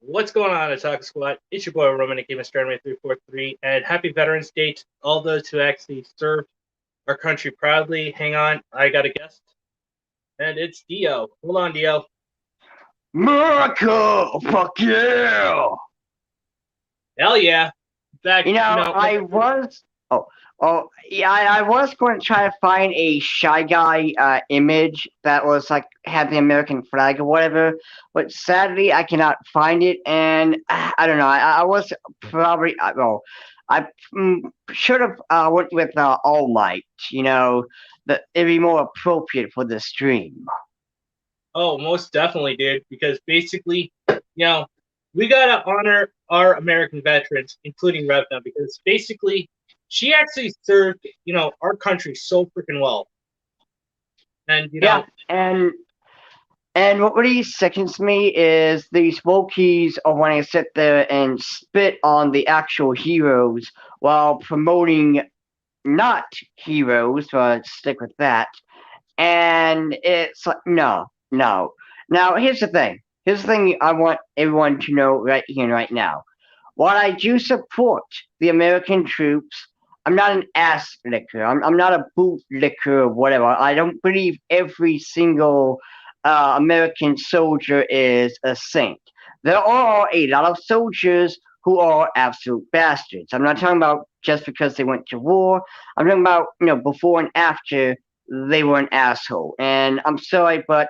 What's going on, Attack Squad? It's your boy Roman, aka Mr. Anime 343, and happy Veterans Day to all those who actually served our country proudly. Hang on, I got a guest, and it's Dio. Hold on, Dio. America! Fuck yeah! Hell yeah! In fact, You know, like I was. Oh, yeah, I was going to try to find a Shy Guy image that was like had the American flag or whatever, but sadly I cannot find it, and I don't know. I was probably well, I should have went with All Might. You know, that it'd be more appropriate for the stream. oh, most definitely, dude. Because basically, you know, we gotta honor our American veterans, including Revna, because basically, she actually served, our country so freaking well. And Yeah, and what really sickens me is these Wokies are wanting to sit there and spit on the actual heroes while promoting not heroes, but stick with that. And it's like, no, no. Now, here's the thing. Here's the thing I want everyone to know right here and right now. While I do support the American troops, I'm not an ass licker. I'm not a boot licker or whatever. I don't believe every single American soldier is a saint. There are a lot of soldiers who are absolute bastards. I'm not talking about just because they went to war. I'm talking about, before and after they were an asshole. And I'm sorry, but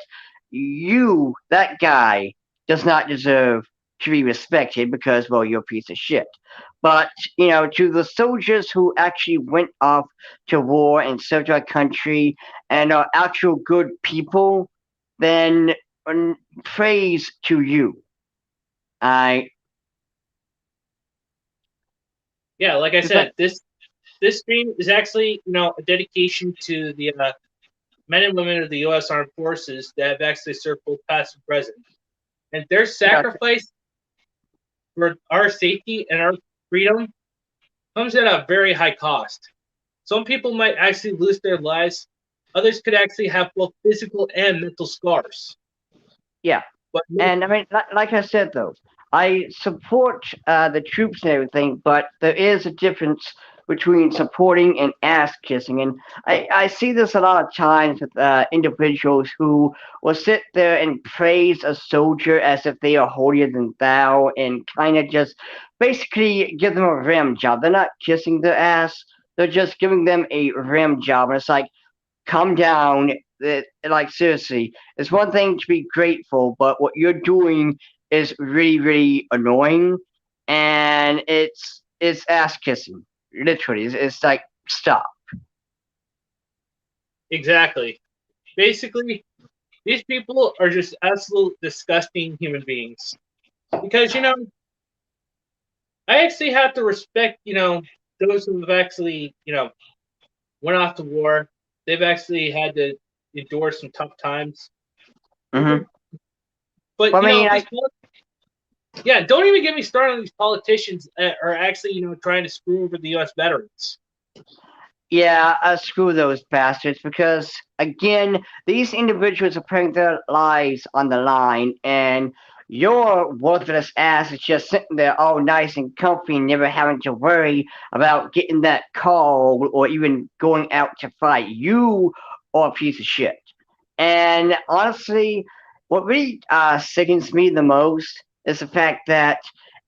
that guy, does not deserve to be respected because, well, you're a piece of shit. But, to the soldiers who actually went off to war and served our country and are actual good people, then praise to you. I yeah, like I just like, said, this stream is actually, a dedication to the men and women of the U.S. Armed Forces that have actually served both past and present. And their yeah, sacrifice for our safety and our freedom comes at a very high cost. Some people might actually lose their lives. Others could actually have both physical and mental scars. yeah. But And I mean, like I said, though, I support the troops and everything, but there is a difference between supporting and ass kissing. And I see this a lot of times with individuals who will sit there and praise a soldier as if they are holier than thou and kind of just basically give them a rim job. They're not kissing their ass, they're just giving them a rim job. And it's like, calm down. Like seriously, it's one thing to be grateful, but what you're doing is really, really annoying, and it's ass kissing. Literally, it's like stop. exactly. Basically, these people are just absolute disgusting human beings. Because, I actually have to respect, those who have actually, went off to war. They've actually had to endure some tough times. Hmm. But, Well, I mean, yeah, don't even get me started on these politicians that are actually, trying to screw over the U.S. veterans. yeah, screw those bastards because again, these individuals are putting their lives on the line, and your worthless ass is just sitting there all nice and comfy, never having to worry about getting that call or even going out to fight. You are a piece of shit. And honestly, what really sickens me the most is the fact that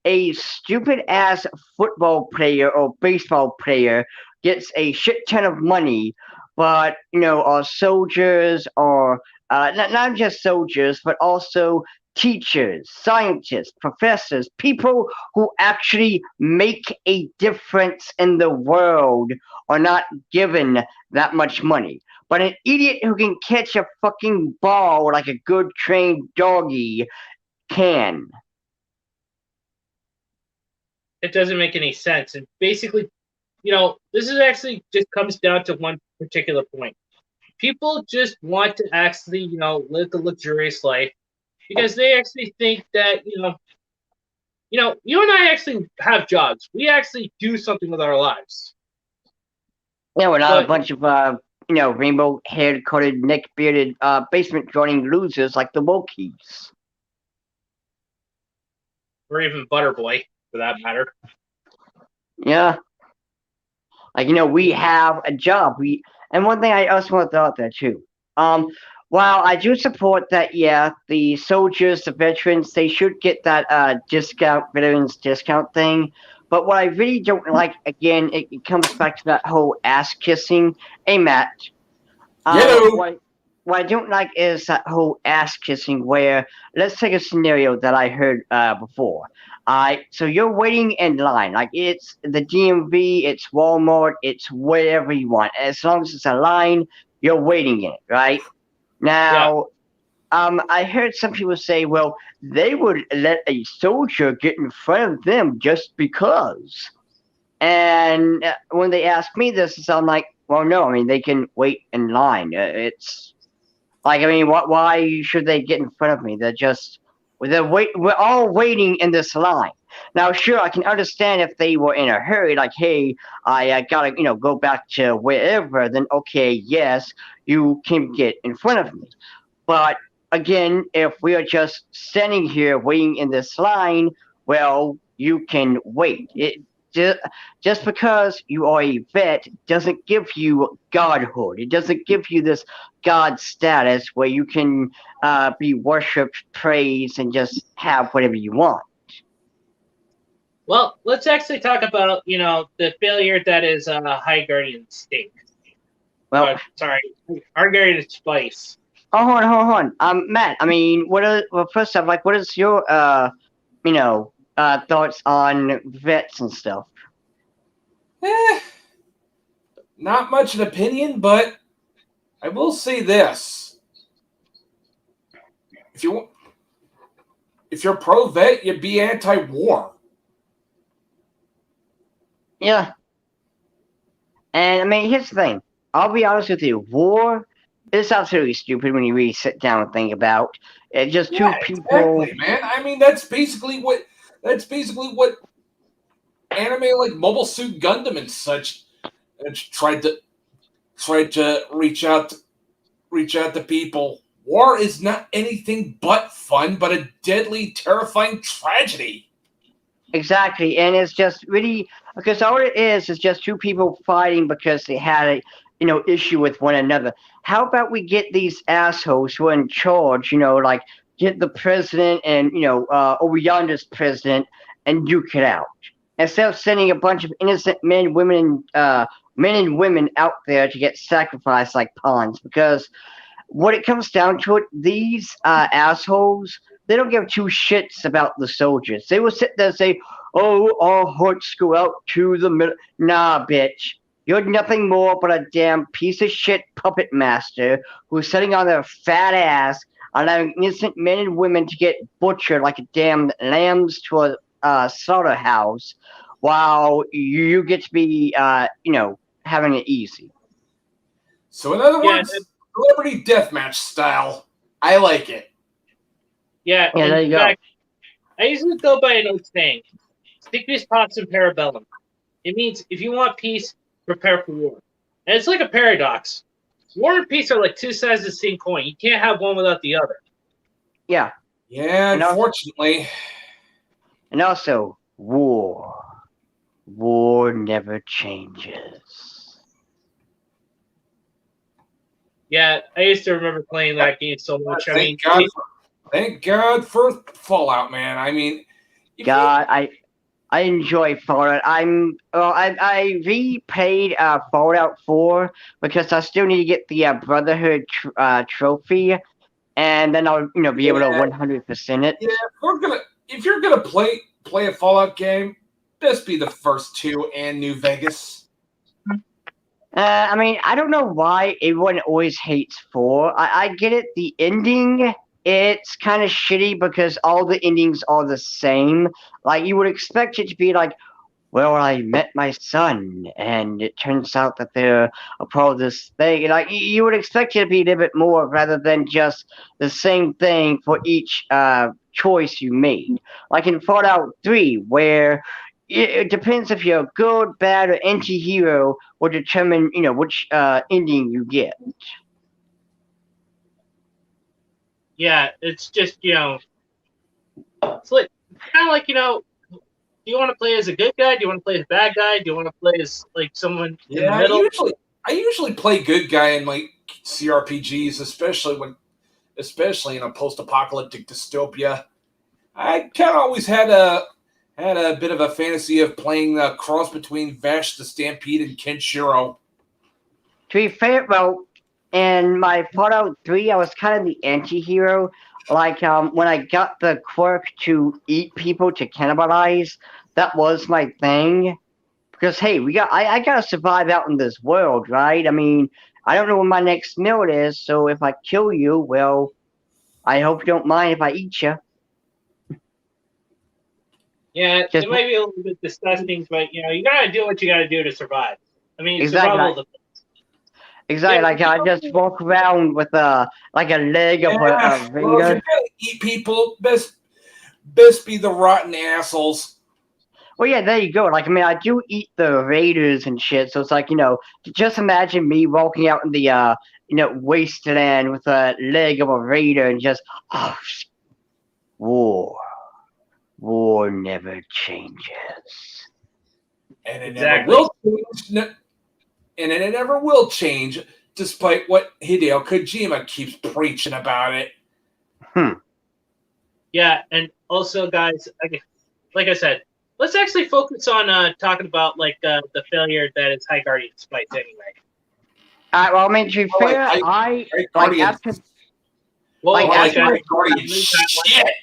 a stupid ass football player or baseball player gets a shit ton of money, but our soldiers are not just soldiers, but also teachers, scientists, professors, people who actually make a difference in the world are not given that much money. But an idiot who can catch a fucking ball like a good trained doggy can. It doesn't make any sense. And basically, this is actually just comes down to one particular point. People just want to actually, live the luxurious life because they actually think that, you and I actually have jobs. We actually do something with our lives. Yeah, we're not a But bunch of rainbow haired, coated, neck bearded, basement joining losers like the Wokies. or even Butterboy, for that matter. Yeah. Like, we have a job. And one thing I also want to throw out there too. While I do support that, yeah, the soldiers, the veterans, they should get that veterans discount thing. But what I really don't like, again, it comes back to that whole ass kissing. Hey, Matt. Yellow. What I don't like is that whole ass kissing where, let's take a scenario that I heard before. So you're waiting in line, like it's the DMV, it's Walmart, it's wherever you want. As long as it's a line, you're waiting in it, right? Now, I heard some people say, well, they would let a soldier get in front of them just because. And when they ask me this, I'm like, well, no, I mean, they can wait in line. It's like, I mean, why should they get in front of me? We're all waiting in this line. Now, sure, I can understand if they were in a hurry, like, hey, I gotta, go back to wherever, then okay, yes, you can get in front of me. But again, if we are just standing here waiting in this line, well, you can wait. Just because you are a vet doesn't give you godhood. It doesn't give you this god status where you can be worshipped, praised, and just have whatever you want. Well, let's actually talk about, the failure that is High Guardian Steak. Well, Sorry, High Guardian Spice. oh, hold on. Matt, I mean, first off, like, what is your, thoughts on vets and stuff? Not much an opinion, but I will say this: if you're pro vet, you'd be anti-war. Yeah. And I mean, here's the thing. I'll be honest with you. War is absolutely stupid when you really sit down and think about it. Just two people. Exactly, man. I mean, that's basically what anime like Mobile Suit Gundam and such tried to reach out to people. War is not anything but fun, but a deadly, terrifying tragedy. Exactly, and it's just really because all it is just two people fighting because they had a issue with one another. How about we get these assholes who are in charge? Like get the president and over yonder's president and duke it out instead of sending a bunch of innocent men, women, men and women out there to get sacrificed like pawns. Because what it comes down to, these assholes, they don't give two shits about the soldiers. They will sit there and say, "Oh, our hearts go out to the middle." Nah, bitch. You're nothing more but a damn piece of shit puppet master who's sitting on their fat ass, allowing innocent men and women to get butchered like damn lambs to a slaughterhouse, while you get to be, having it easy. So, in other words, celebrity deathmatch style. I like it. Yeah, there you fact, I usually go by an old saying: "Stick peace, pots, and parabellum." It means if you want peace, prepare for war. And it's like a paradox. War and peace are like two sides of the same coin. You can't have one without the other. Yeah. Yeah, unfortunately. And also, war. War never changes. Yeah, I used to remember playing that game so much. Thank God for Fallout, man. I mean, I enjoy Fallout. I replayed Fallout 4 because I still need to get the Brotherhood trophy, and then I'll be able to 100% it. Yeah, if you're gonna play a Fallout game, best be the first two and New Vegas. I mean, I don't know why everyone always hates 4. I get it. The ending, it's kind of shitty because all the endings are the same. Like, you would expect it to be like, well, I met my son, and it turns out that they're a part of this thing. Like, you would expect it to be a little bit more rather than just the same thing for each choice you made. Like in Fallout 3, where it depends if you're good, bad, or anti-hero will determine, which ending you get. Yeah, it's just, it's like kind of of like, do you want to play as a good guy? Do you want to play as a bad guy? Do you want to play as like someone in the middle? I usually play good guy in like CRPGs, especially in a post-apocalyptic dystopia. I kind of always had a bit of a fantasy of playing the cross between Vash the Stampede and Kenshiro. To be fair, well, in my Fallout 3, I was kind of the anti-hero. Like, when I got the quirk to eat people to cannibalize, that was my thing. Because, hey, I gotta survive out in this world, right? I mean, I don't know when my next meal is, so if I kill you, well, I hope you don't mind if I eat you. Yeah, it might be a little bit disgusting, but you gotta do what you gotta do to survive. I mean, survival of the Exactly, like I just walk around with a leg of a Well, if you're raider. gonna eat people, best be the rotten assholes. Well, yeah, there you go. Like, I mean, I do eat the raiders and shit, so it's like, just imagine me walking out in the, wasteland with a leg of a raider and just, war. War never changes. And it Exactly. never will change. And it never will change, despite what Hideo Kojima keeps preaching about it. Yeah, and also, guys, like I said, let's actually focus on talking about like the failure that is High Guardian Spice anyway. Well, I mean, to be fair, I like after. Well, like after shit.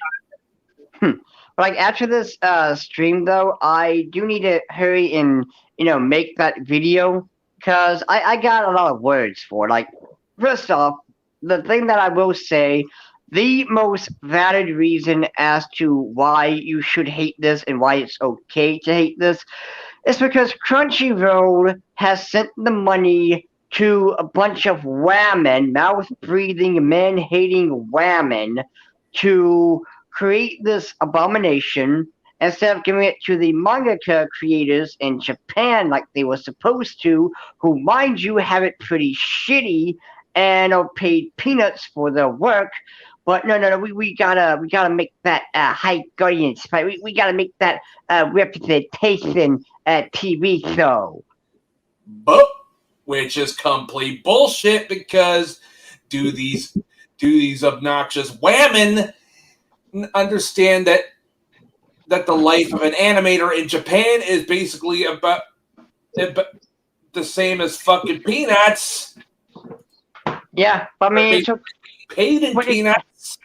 Like after this stream, though, I do need to hurry and make that video because I got a lot of words for it. Like, first off, the thing that I will say, the most valid reason as to why you should hate this and why it's okay to hate this is because Crunchyroll has sent the money to a bunch of whammon, mouth-breathing, man-hating whammon, to create this abomination instead of giving it to the mangaka creators in Japan like they were supposed to, who, mind you, have it pretty shitty and are paid peanuts for their work. But no, we gotta make that High Guardian Spy. We gotta make that representation TV show. But which is complete bullshit because do these obnoxious whammon understand that the life of an animator in Japan is basically about the same as fucking peanuts? Yeah, I mean, it's okay. Paid in peanuts.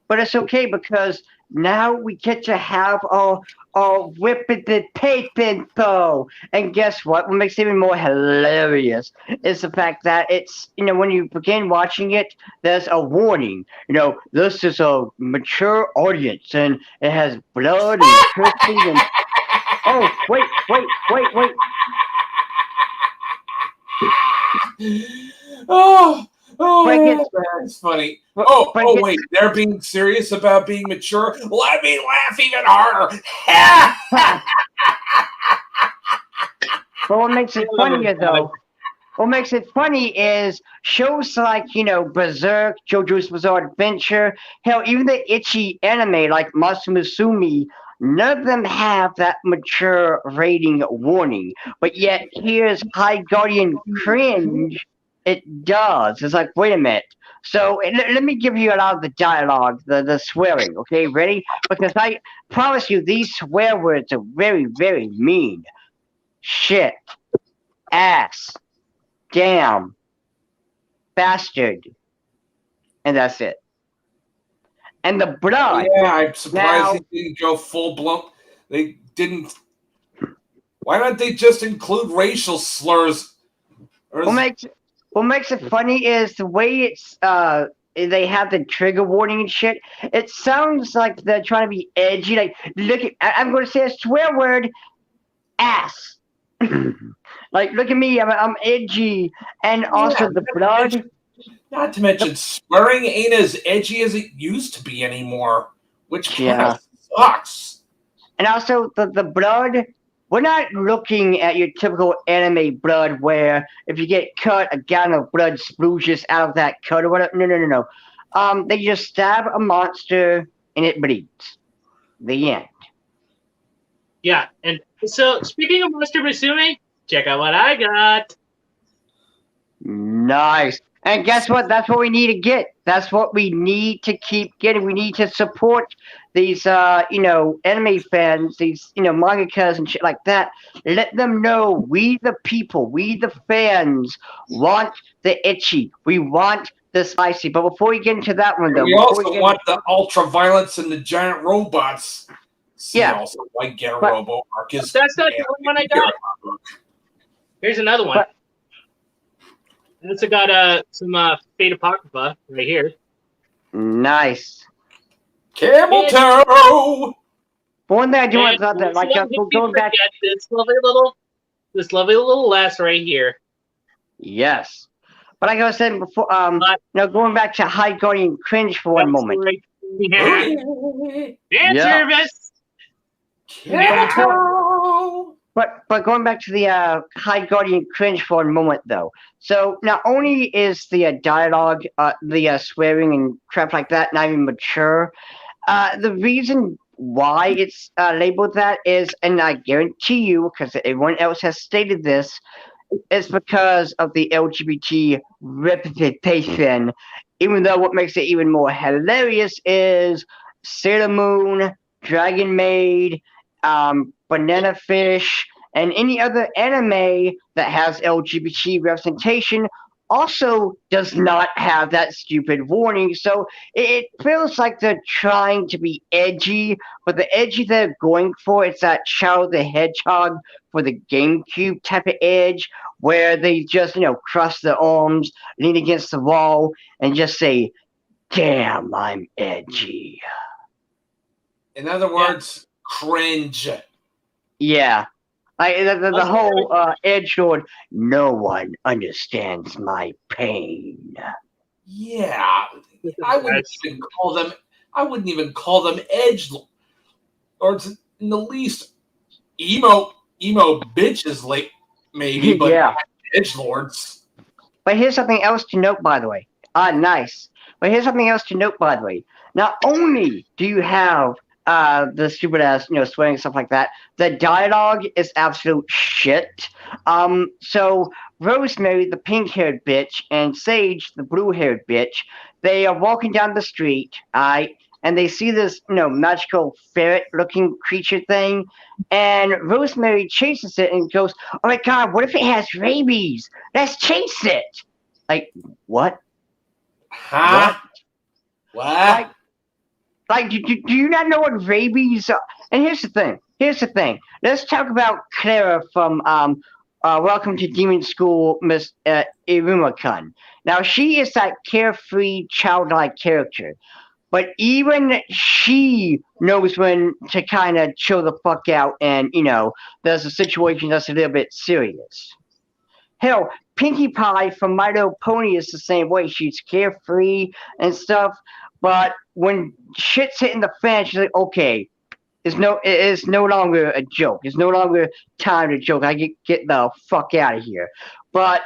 But it's okay because now we get to have our representation show. And guess what? What makes it even more hilarious is the fact that it's, when you begin watching it, there's a warning. This is a mature audience and it has blood and cursing and... Oh, wait. That's funny. Wait, they're being serious about being mature? Let me laugh even harder. But what makes it funnier, though, what makes it funny is shows like, Berserk, JoJo's Bizarre Adventure, hell, even the itchy anime like Masamune, none of them have that mature rating warning. But yet, here's High Guardian Cringe, it does. It's like, wait a minute. So let me give you a lot of the dialogue, the swearing, okay? Ready? Because I promise you, these swear words are very, very mean. Shit. Ass. Damn. Bastard. And that's it. And the blood. Yeah, I'm surprised they didn't go full blown. They didn't. Why don't they just include racial slurs? What makes it funny is the way it's they have the trigger warning and shit. It sounds like they're trying to be edgy. Like, look at, I'm going to say a swear word, ass. Like, look at me, I'm edgy, and also the blood. Not to mention, swearing ain't as edgy as it used to be anymore, which kind of sucks. And also the blood. We're not looking at your typical anime blood where if you get cut, a gallon of blood splooshes out of that cut or whatever. No. They just stab a monster and it bleeds. The end. Yeah, and so speaking of Monster Musume, check out what I got. Nice. And guess what? That's what we need to get. That's what we need to keep getting. We need to support these, anime fans, these, mangakas and shit like that. Let them know we, the people, we, the fans, want the itchy. We want the spicy. But before we get into that one, And though, we also want the ultra violence and the giant robots. See Yeah. also why Get a But- Robo Arc is. That's not the only one I got. Here's another one. But- It's got some Fate Apocrypha right here. nice. Camel Toe. One thing I do want And to talk about, like, also, if you going back. forget this lovely little lass right here. Yes. But like I was saying before, going back to High Guardian Cringe for one moment. Yeah. Fan service. Camel Toe. But going back to the High Guardian Cringe for a moment, though. So not only is the dialogue, the swearing and crap like that not even mature, the reason why it's labeled that is, and I guarantee you, because everyone else has stated this, is because of the LGBT representation. Even though what makes it even more hilarious is Sailor Moon, Dragon Maid, Banana Fish, and any other anime that has LGBT representation also does not have that stupid warning. So it feels like they're trying to be edgy, but the edgy they're going for is that Shadow the Hedgehog for the GameCube type of edge, where they just, cross their arms, lean against the wall, and just say, "Damn, I'm edgy." In other words, cringe. Yeah. Like the whole edge sword, no one understands my pain. Yeah, I wouldn't even call them edge, or in the least emo bitches, like maybe, but Yeah. edge lords. But here's something else to note, by the way. Nice. But here's something else to note, by the way. Not only do you have the stupid ass, swearing and stuff like that, the dialogue is absolute shit. So Rosemary, the pink-haired bitch, and Sage, the blue-haired bitch, they are walking down the street, and they see this, magical ferret-looking creature thing, and Rosemary chases it and goes, "Oh my god, what if it has rabies? Let's chase it!" Like, what? Huh? What? Like, do you not know what rabies are? And here's the thing. Let's talk about Clara from Welcome to Demon School, Miss Iruma-kun. Now, she is that carefree, childlike character. But even she knows when to kind of chill the fuck out and, there's a situation that's a little bit serious. Hell, Pinkie Pie from My Little Pony is the same way. She's carefree and stuff. But when shit's hitting the fan, she's like, okay, it is no longer a joke. It's no longer time to joke. I get the fuck out of here. But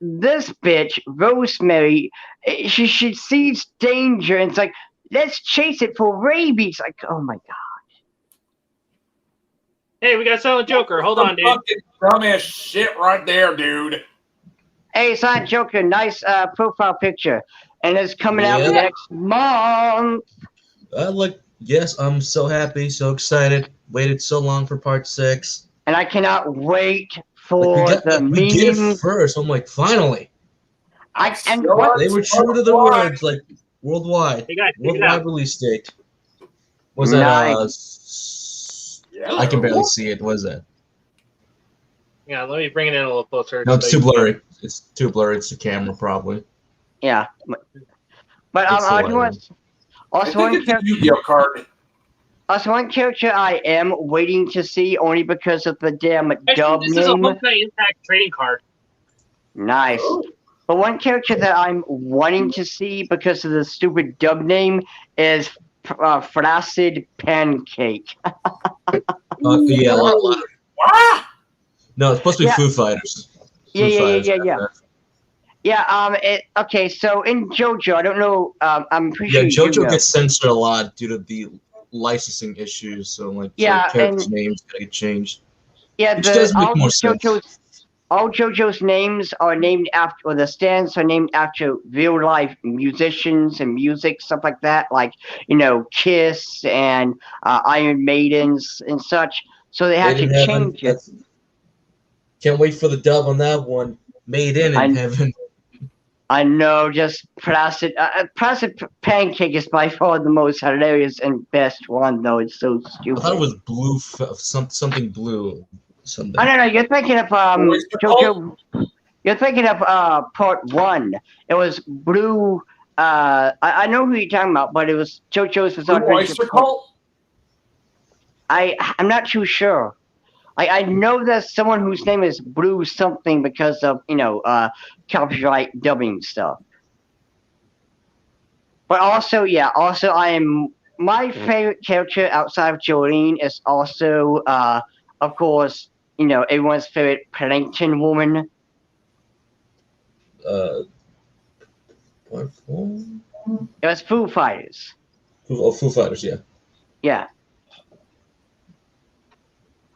this bitch, Rosemary, she sees danger and it's like, let's chase it for rabies. Like, oh my god. Hey, we got Silent Joker. Hold on, dude. Fucking dumbass shit right there, dude. Hey, Silent Joker, nice profile picture. And it's coming out next month. Yes, I'm so happy, so excited. Waited so long for part 6. And I cannot wait for we get it first. I'm like, finally. They were true to the words, like worldwide. Hey guys, worldwide release date. Was that I can barely see it. What is that? Yeah, let me bring it in a little closer. No, it's too blurry. It's too blurry. It's the camera, probably. Yeah. But I do want also one character I am waiting to see only because of the damn dub this name. is a Honkai Impact trading card. Nice. But one character that I'm wanting to see because of the stupid dub name is Flaccid Pancake. Yeah, a lot of... No, it's supposed to be Foo Fighters. Okay, so in JoJo, I don't know, I'm pretty sure JoJo gets censored a lot due to the licensing issues, so like Yeah, characters' and names gotta get changed, yeah, which does make all more sense. JoJo's names are named after, or the stands are named after real life musicians and music, stuff like that, like, Kiss and Iron Maidens and such. So they had Made to in Heaven. change it. Can't wait for the dub on that one. Made in I, Heaven. I know, just Placid Pancake is by far the most hilarious and best one, though. It's so I thought it stupid. was blue, something blue, something. Oh, no, you're thinking of JoJo. You're thinking of part 1. It was Blue. I know who you're talking about, but it was JoJo's Bizarre Blue Adventure. Oyster Cult? I'm not too sure. I know there's someone whose name is Blue something because of copyright dubbing stuff. But also, yeah, also my favorite character outside of Jolene is also of course, everyone's favorite Plankton Woman. Part 4? It was Foo Fighters. Foo Fighters, yeah. Yeah.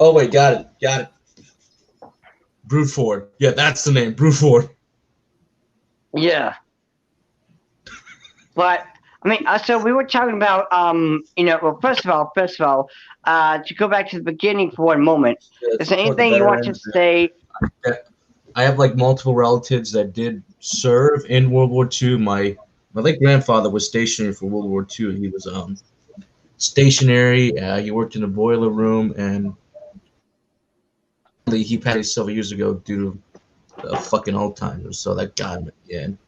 Oh wait, got it. Bruford. Yeah, that's the name, Bruford. Yeah. But I mean, so we were talking about, well, first of all, to go back to the beginning for one moment, is there anything you want to say? I have like multiple relatives that did serve in World War II. My late grandfather was stationary for World War II. He was stationary. He worked in a boiler room, and he passed several years ago due to a fucking Alzheimer's. So that got him again.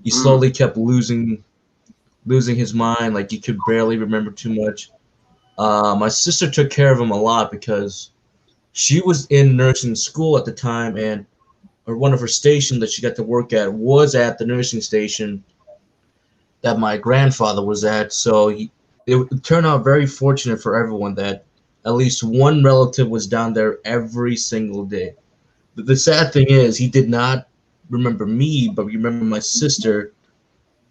He slowly kept losing his mind. Like he could barely remember too much. My sister took care of him a lot because she was in nursing school at the time, or one of her stations that she got to work at was at the nursing station that my grandfather was at. So it turned out very fortunate for everyone that at least one relative was down there every single day. But the sad thing is, he did not remember me, but remember my sister,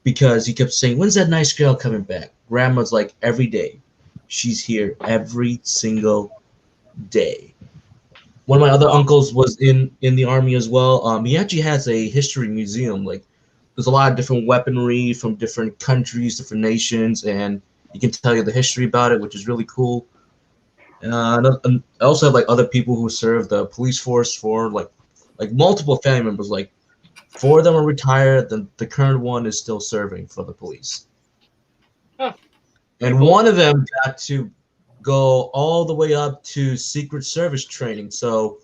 because he kept saying, "When's that nice girl coming back?" Grandma's like, every day. She's here every single day. One of my other uncles was in the army as well. He actually has a history museum. Like, there's a lot of different weaponry from different countries, different nations, and he can tell you the history about it, which is really cool. And I also have like other people who serve the police force for like multiple family members. Like 4 of them are retired. The current one is still serving for the police. Huh. And one of them got to go all the way up to Secret Service training. So,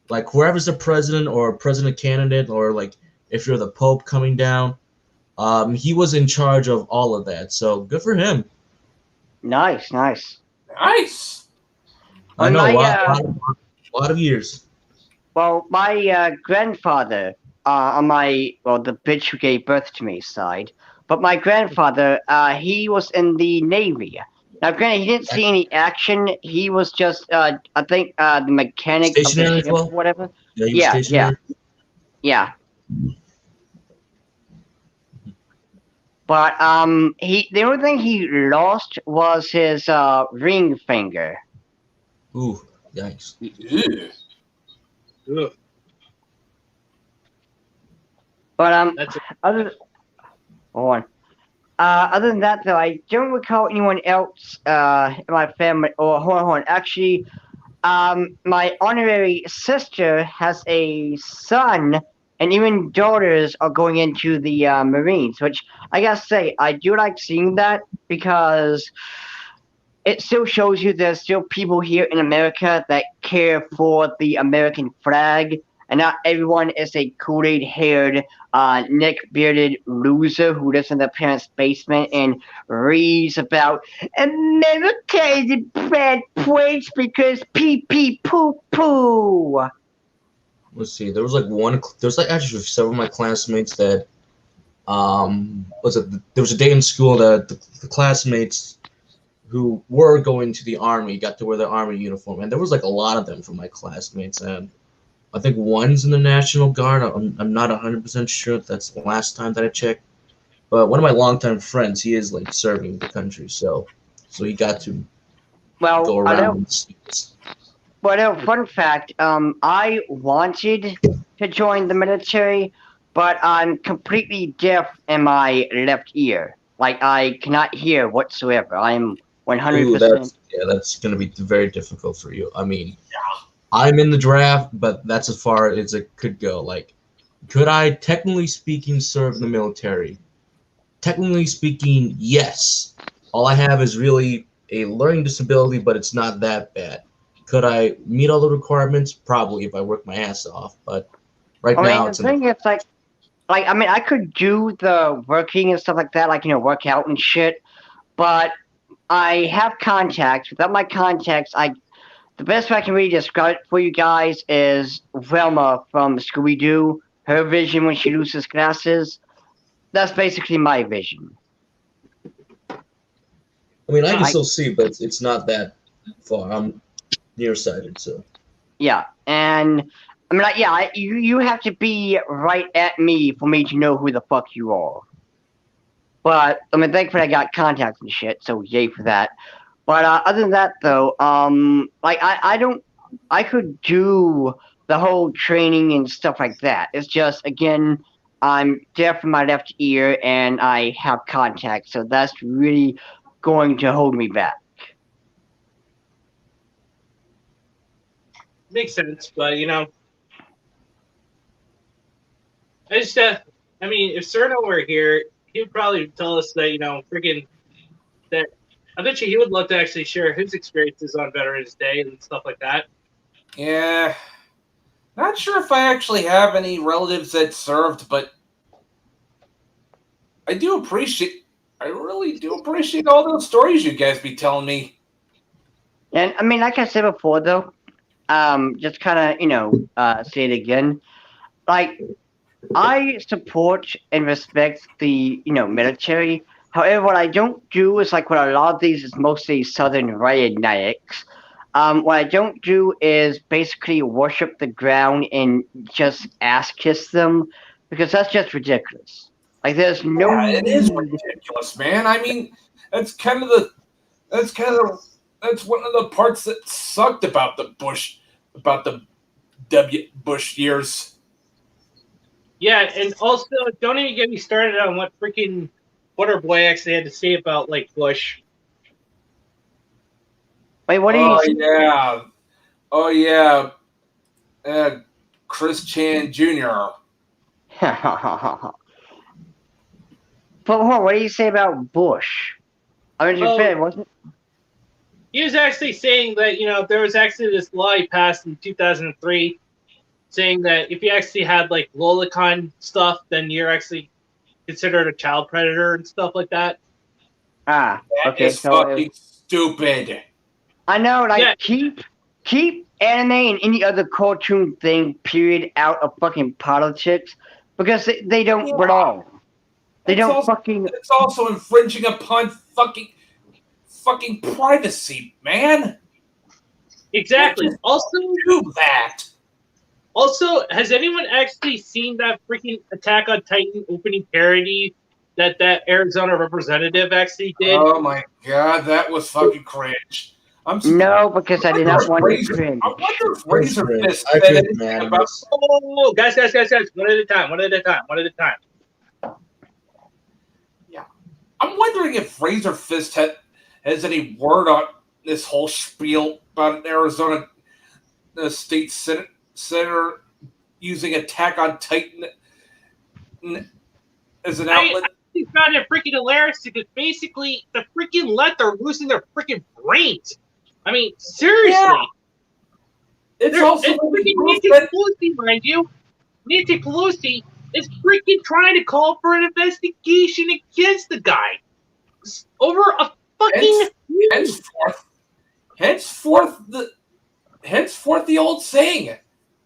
like, whoever's the president or president candidate, or like if you're the Pope coming down, he was in charge of all of that. So good for him. Nice. I know, a lot of years. Well, my grandfather, on the bitch who gave birth to me side, but my grandfather, he was in the Navy. Now, granted, he didn't see any action. He was just, I think, the mechanic Stationary of the ship, as well? or whatever. Yeah, he was stationary. Yeah. But the only thing he lost was his ring finger. Ooh, yikes. Ugh. But That's other than that, though, I don't recall anyone else in my family. Or hold on. Actually, my honorary sister has a son, and even daughters are going into the Marines. Which I gotta say, I do like seeing that because it still shows you there's still people here in America that care for the American flag, and not everyone is a Kool-Aid haired, neck-bearded loser who lives in their parents' basement and reads about America is a bad place because pee poo poo. Let's see. There was actually several of my classmates that there was a day in school that the classmates who were going to the army got to wear their army uniform, and there was like a lot of them from my classmates, and I think one's in the National Guard. I'm not 100% sure if that's the last time that I checked, but one of my longtime friends, he is like serving the country, so he got to Well, go I around know. in suits. Well, fun fact. I wanted to join the military, but I'm completely deaf in my left ear. Like I cannot hear whatsoever. I'm Ooh, 100%. that's gonna be very difficult for you. I mean, I'm in the draft, but that's as far as it could go. Like, could I, technically speaking, serve in the military? Technically speaking, yes. All I have is really a learning disability, but it's not that bad. Could I meet all the requirements? Probably if I work my ass off. But right I mean, now, the it's in the thing is, like, I mean, I could do the working and stuff like that, like work out and shit. But I have contacts. Without my contacts, the best way I can really describe it for you guys is Velma from Scooby Doo. Her vision when she loses glasses. That's basically my vision. I mean, I can I still see, but it's not that far. I'm nearsighted, so. Yeah, and I mean, like, yeah, you have to be right at me for me to know who the fuck you are. But I mean, thankfully I got contacts and shit, so yay for that. But other than that, though, like I don't, I could do the whole training and stuff like that. It's just again, I'm deaf in my left ear and I have contacts, so that's really going to hold me back. Makes sense, but I just I mean, if Cerno were here, he would probably tell us that freaking that. I bet you he would love to actually share his experiences on Veterans Day and stuff like that. Yeah. Not sure if I actually have any relatives that served, but I do appreciate. I really do appreciate all those stories you guys be telling me. And I mean, like I said before, though, just kind of say it again. Like I support and respect the military. However, what I don't do is like what a lot of these is mostly Southern rednecks. What I don't do is basically worship the ground and just ass kiss them because that's just ridiculous. Like there's no Yeah, it is need. ridiculous, man. I mean, that's kind of the that's kind of that's one of the parts that sucked about the W. Bush years. Yeah, and also don't even get me started on what freaking Butterboy actually had to say about like Bush. Wait, what do you? Oh yeah, oh yeah, Chris Chan Jr. But hold on, what do you say about Bush? I mean, to be Oh, fair, wasn't he was actually saying that there was actually this law he passed in 2003 saying that if you actually had like lolicon stuff, then you're actually considered a child predator and stuff like that. That That okay? is fucking stupid. I know, like Yeah, keep anime and any other cartoon thing period out of fucking politics because they don't Yeah, belong. They it's don't also fucking. it's also infringing upon fucking privacy, man. Can't exactly. just do that. Also, has anyone actually seen that freaking Attack on Titan opening parody that Arizona representative actually did? Oh my god, that was fucking cringe. No, because I did not want to I cringe. wonder if That's Razor great. Fist I said couldn't anything imagine about. this. Oh, guys, one at a time, one at a time, one at a time. Yeah, I'm wondering if Razor Fist has any word on this whole spiel about an Arizona state senator using Attack on Titan as an I outlet. actually found it freaking hilarious because basically the freaking left are losing their freaking brains. I mean, Yeah, seriously. it's They're, also and really freaking proof Nancy that Pelosi, mind you, Nancy Pelosi is freaking trying to call for an investigation against the guy over a fucking hence, henceforth, henceforth the henceforth the old saying,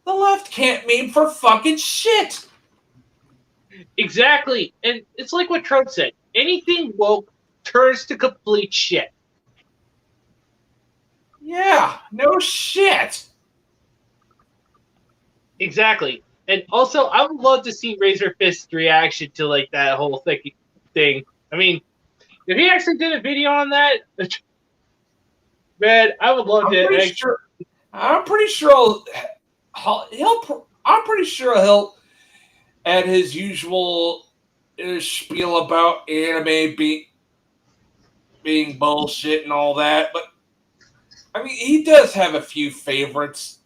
the left can't meme for fucking shit. exactly. And it's like what Trump said: anything woke turns to complete shit. Yeah, no shit. Exactly. And also, I would love to see Razor Fist's reaction to like that whole thing. I mean, if he actually did a video on that, Man, I would love I'm to. pretty sure. I'm pretty sure I'm pretty sure he'll add his usual spiel about anime being bullshit and all that. But I mean, he does have a few favorites.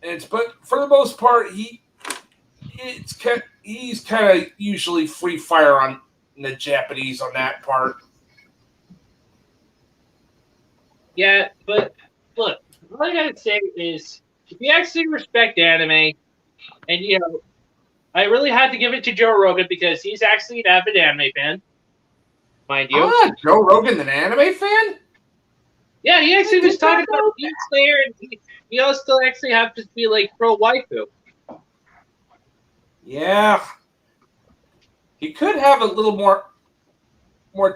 But for the most part, he's kind of usually free fire on the Japanese on that part. Yeah, but look, all I gotta say is, if you actually respect anime, and I really had to give it to Joe Rogan because he's actually an avid anime fan, mind you. Joe Rogan, an anime fan? Yeah, he actually was did not talking about know Demon Slayer, and he also actually happens to be like pro waifu. Yeah, he could have a little more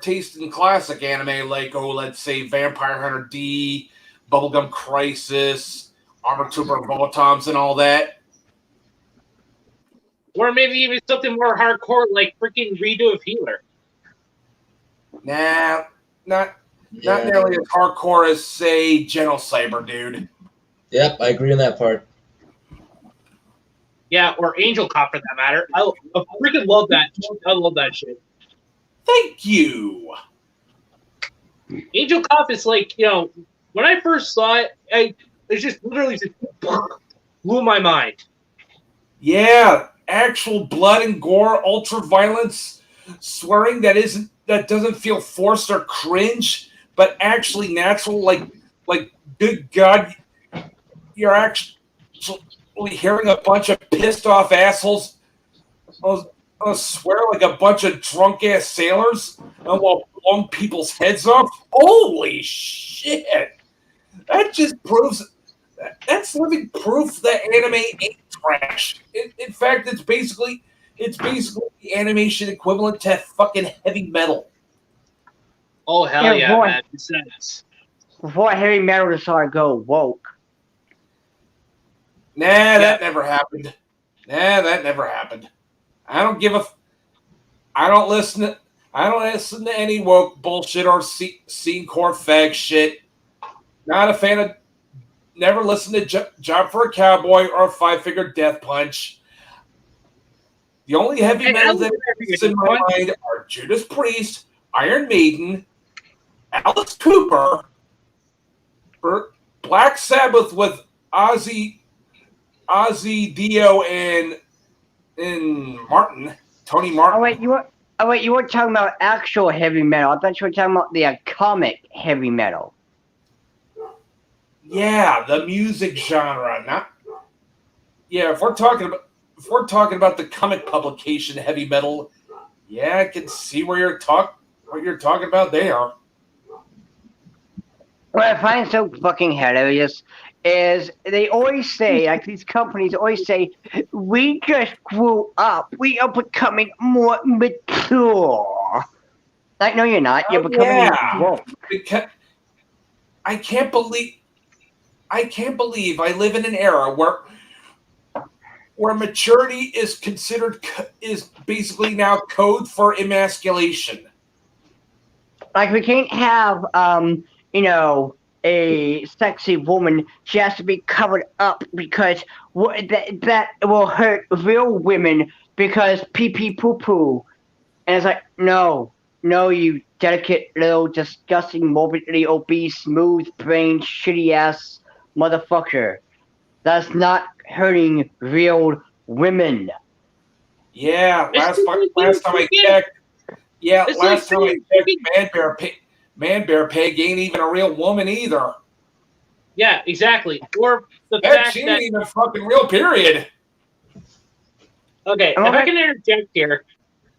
taste in classic anime, like let's say Vampire Hunter D, Bubblegum Crisis, Armor Trooper Volatoms, and all that. Or maybe even something more hardcore like freaking Redo of Healer. Nah, not nearly as hardcore as say General Cyber, dude. Yep, I agree on that part. Yeah, or Angel Cop for that matter. I freaking love that. I love that shit. Thank you. Angel Cop is like, when I first saw it, it just literally just blew my mind. Yeah, actual blood and gore, ultra violence, swearing that doesn't feel forced or cringe, but actually natural. Like good God, you're actually hearing a bunch of pissed off assholes swear like a bunch of drunk ass sailors while blowing people's heads off. Holy shit! That just proves that's living proof that anime ain't trash. In fact, it's basically the animation equivalent to fucking heavy metal. Oh hell yeah, man! Besides, Before heavy metal decided to go woke. Nah, that never happened. Nah, that never happened. I don't give a. I don't listen to any woke bullshit or scene core fag shit. Not a fan of. Never listened to Job for a Cowboy or Five Finger Death Punch. The only heavy metal that is in my mind are Judas Priest, Iron Maiden, Alice Cooper, Black Sabbath with Ozzy Dio, and Tony Martin. You were talking about actual heavy metal. I thought you were talking about the comic heavy metal. Yeah, the music genre, not. Yeah, if we're talking about the comic publication heavy metal, yeah, I can see what you're talking about there. What I find so fucking hilarious is they always say, like these companies always say, we just grew up. We are becoming more mature. Like, no, you're not. You're becoming woke. Because I can't believe I live in an era where maturity is basically now code for emasculation. Like, we can't have a sexy woman. She has to be covered up because that will hurt real women because pee pee poo poo. And it's like, no, you delicate little disgusting morbidly obese smooth brained shitty ass motherfucker. That's not hurting real women. Yeah, last time I checked. Yeah, last time I checked, Man Bear Pig ain't even a real woman either. Yeah, exactly. Or the fact she that ain't even fucking real. Period. Okay, if I can interject here.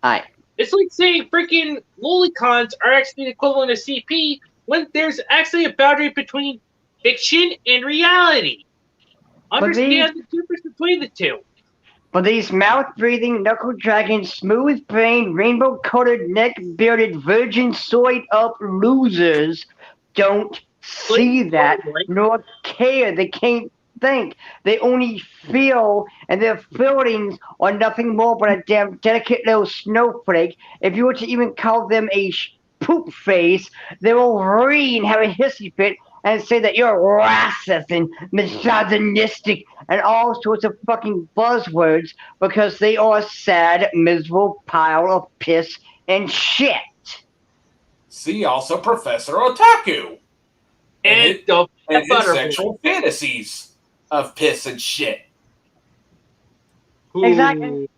Alright. It's like saying freaking lolicons are actually the equivalent of CP when there's actually a boundary between fiction and reality. Understand the difference between the two. For these mouth-breathing, knuckle-dragging, smooth-brained, rainbow-colored, neck-bearded, virgin-soyed-up losers don't see that nor care. They can't think. They only feel, and their feelings are nothing more but a damn delicate little snowflake. If you were to even call them a poop face, they will read and have a hissy fit and say that you're racist and misogynistic and all sorts of fucking buzzwords because they are a sad, miserable pile of piss and shit. See also Professor Otaku And his, don't and forget his Butterboy. sexual fantasies of piss and shit. Exactly.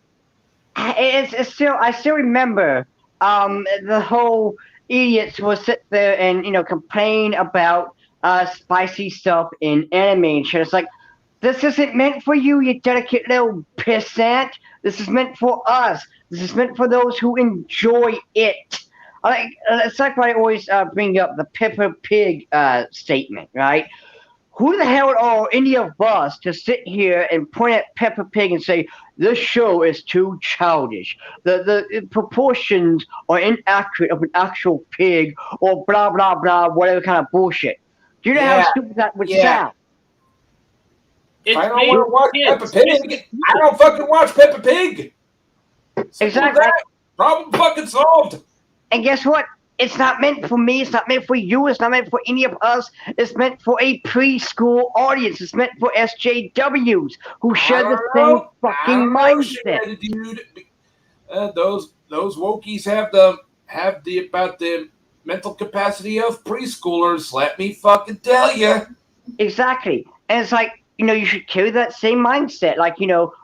It's still, I still remember the whole idiots will sit there and complain about spicy stuff in anime and shit. It's like, this isn't meant for you, you delicate little pissant. This is meant for us. This is meant for those who enjoy it. It's like what I always bring up, the Peppa Pig statement, right? Who the hell are any of us to sit here and point at Peppa Pig and say this show is too childish? The proportions are inaccurate of an actual pig, or blah blah blah, whatever kind of bullshit. Do you know how Yeah, stupid that would yeah. sound? If I It's don't made want to for watch kids. Peppa Pig, I don't fucking watch Peppa Pig. Simple as Exactly. that. Problem fucking solved. And guess what? It's not meant for me. It's not meant for you. It's not meant for any of us. It's meant for a preschool audience. It's meant for SJWs who share the same fucking mindset. Dude. Those wokies have the about the mental capacity of preschoolers. Let me fucking tell you. Exactly. And it's like, you should carry that same mindset. Like,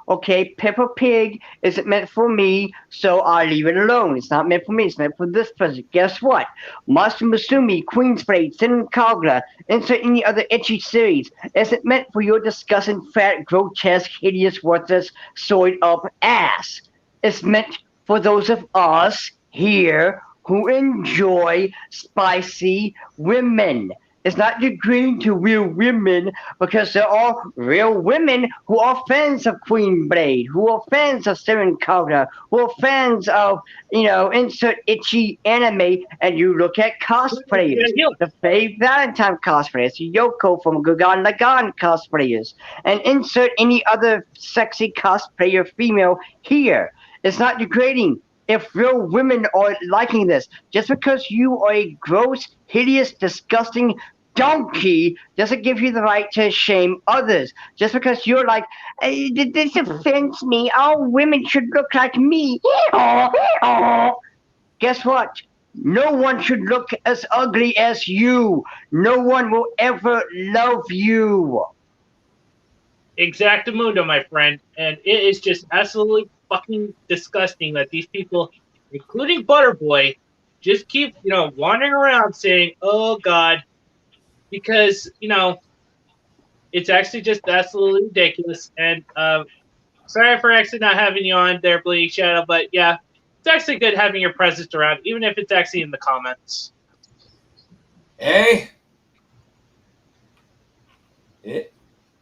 okay, Peppa Pig isn't meant for me, so I'll leave it alone. It's not meant for me. It's meant for this person. Guess what? Master Masumi, Queensblade, Sin Kagura, insert any other ecchi series isn't meant for your disgusting, fat, grotesque, hideous, worthless, soiled up ass. It's meant for those of us here who enjoy spicy women. It's not degrading to real women because there are real women who are fans of Queen Blade, who are fans of Siren Kagura, who are fans of, insert itchy anime, and you look at cosplayers, the Faye Valentine cosplayers, Yoko from Gurren Lagann cosplayers, and insert any other sexy cosplayer female here. It's not degrading if real women are liking this. Just because you are a gross, hideous, disgusting donkey doesn't give you the right to shame others. Just because you're like, this offends me, all women should look like me. Guess what? No one should look as ugly as you. No one will ever love you. Exactamundo, my friend. And it is just absolutely fucking disgusting that these people, including Butterboy, just keep, wandering around saying, oh, God, because, it's actually just absolutely ridiculous. And sorry for actually not having you on there, Bleeding Shadow, but yeah, it's actually good having your presence around, even if it's actually in the comments. Hey, it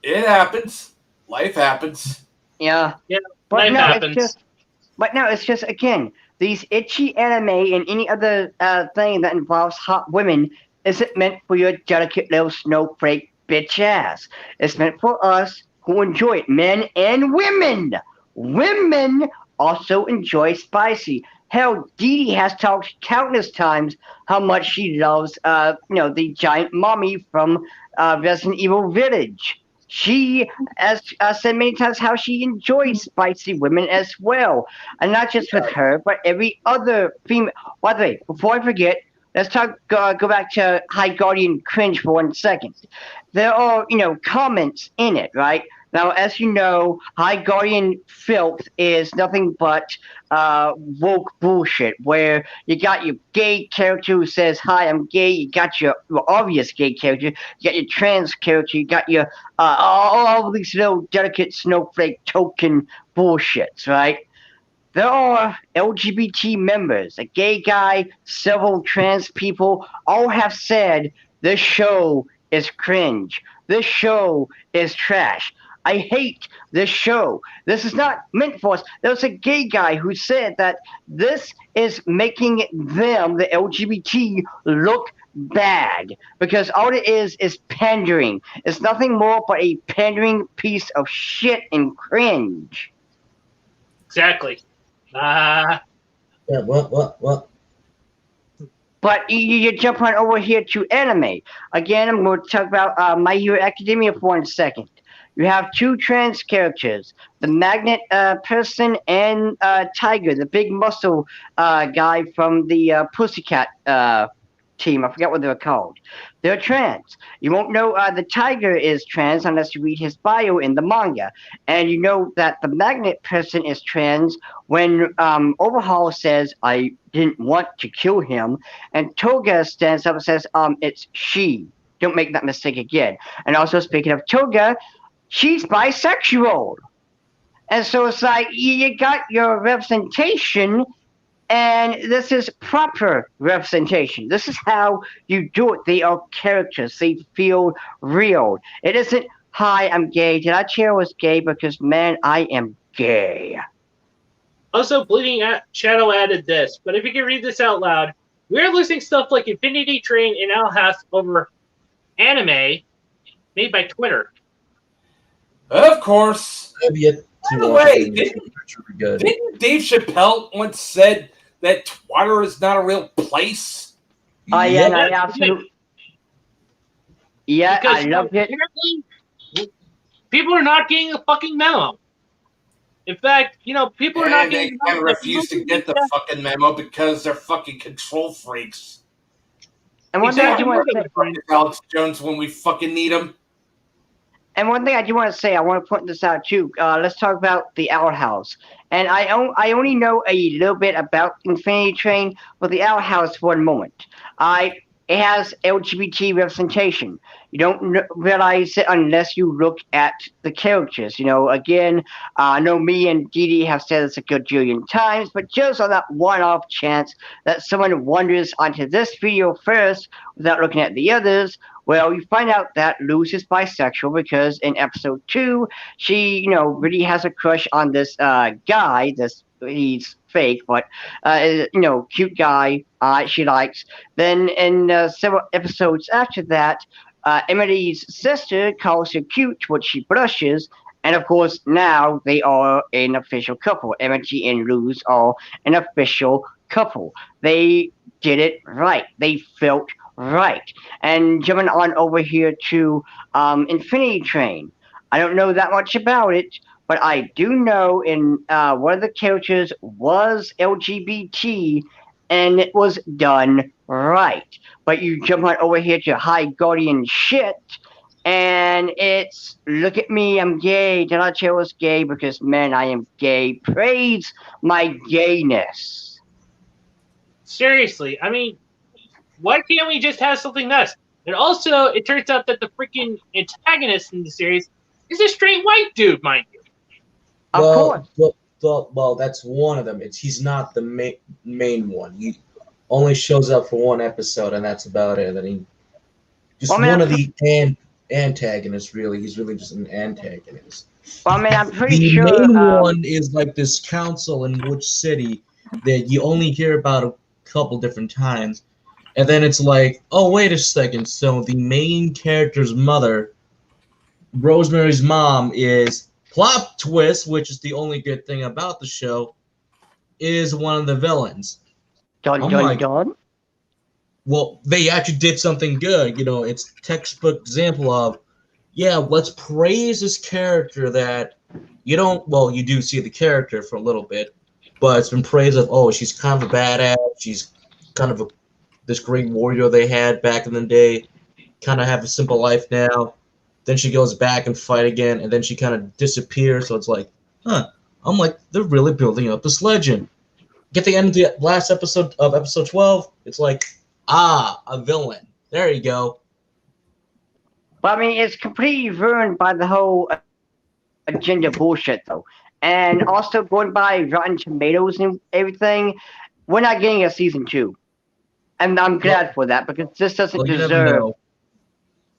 happens. Life happens. Yeah. Yeah, But life no, happens. it's just again, these itchy anime and any other thing that involves hot women isn't meant for your delicate little snowflake bitch ass. It's meant for us who enjoy it, men and women. Women also enjoy spicy. Hell, Dee Dee has talked countless times how much she loves, the giant mommy from Resident Evil Village. She has said many times how she enjoys spicy women as well, and not just with her, but every other female. By the way, before I forget, let's go back to High Guardian cringe for 1 second. There are comments in it, right? Now, as you know, High Guardian filth is nothing but woke bullshit, where you got your gay character who says, "Hi, I'm gay." You got your obvious gay character. You got your trans character. You got your all these little delicate snowflake token bullshits, right? There are LGBT members, a gay guy, several trans people, all have said this show is cringe. This show is trash. I hate this show. This is not meant for us. There was a gay guy who said that this is making them, the LGBT, look bad because all it is pandering. It's nothing more but a pandering piece of shit and cringe. Exactly. Yeah, what? But you jump on over here to anime. Again, I'm going to talk about My Hero Academia for 1 second. You have two trans characters, the magnet person and Tiger, the big muscle guy from the Pussycat team. I forgot what they're called. They're trans. You won't know the Tiger is trans unless you read his bio in the manga. And you know that the magnet person is trans when Overhaul says, I didn't want to kill him. And Toga stands up and says, it's she. Don't make that mistake again. And also, speaking of Toga, she's bisexual. And so it's like you got your representation, and this is proper representation. This is how you do it. They are characters. They feel real. It isn't, hi, I'm gay. Did I chair was gay? Because, man, I am gay. Also, Bleeding Shadow added this, but if you can read this out loud, we're losing stuff like Infinity Train and Owl House over anime made by Twitter. Of course. I've yet By to the watch way, it. It's really good. Didn't Dave Chappelle once said that Twitter is not a real place? I Yep. absolutely. Yeah, Because I love it. apparently, people are not getting a fucking memo. In fact, people are not And they getting. can refuse to get the fucking memo because they're fucking control freaks. And one thing I do want to say, Fucking Alex Jones when we fucking need him. and one thing I do want to say, I want to point this out too. Let's talk about the Owl House. And I only know a little bit about Infinity Train, but the Owl House for a moment. It has LGBT representation. You don't realize it unless you look at the characters. Again, I know me and Dee Dee have said this a gajillion times, but just on that one-off chance that someone wanders onto this video first without looking at the others, well, you find out that Luz is bisexual because in episode 2, she, really has a crush on this guy. He's fake, but cute guy. She likes. Then in several episodes after that, Emily's sister calls her cute, which she blushes. And of course, now they are an official couple. Emily and Luz are an official couple. They did it right. They felt right. And jumping on over here to Infinity Train. I don't know that much about it, but I do know in one of the characters was LGBT, and it was done right. But you jump on over here to High Guardian shit, and it's, look at me, I'm gay. Did I tell us gay? Because, man, I am gay. Praise my gayness. Seriously, I mean, why can't we just have something nice? And also, it turns out that the freaking antagonist in the series is a straight white dude, mind you. Of course. Well, that's one of them. He's not the main one. He only shows up for one episode, and that's about it. And he just one of the antagonists. Really, he's really just an antagonist. Well, I mean, I'm pretty the sure. The main one is like this council in which city that you only hear about a couple different times, and then it's like, oh, wait a second. So the main character's mother, Rosemary's mom, is plot twist, which is the only good thing about the show, is one of the villains. Dun. Well, they actually did something good. It's textbook example of, yeah, let's praise this character that you don't, well, you do see the character for a little bit, but it's been praised of, oh, she's kind of a badass. She's kind of this great warrior they had back in the day, kind of have a simple life now. Then she goes back and fight again, and then she kind of disappears. So it's like, I'm like, they're really building up this legend. Get the end of the last episode of episode 12. It's like, a villain. There you go. Well, I mean, it's completely ruined by the whole agenda bullshit, though. And also going by Rotten Tomatoes and everything, we're not getting a season 2. And I'm glad for that, because this doesn't deserve.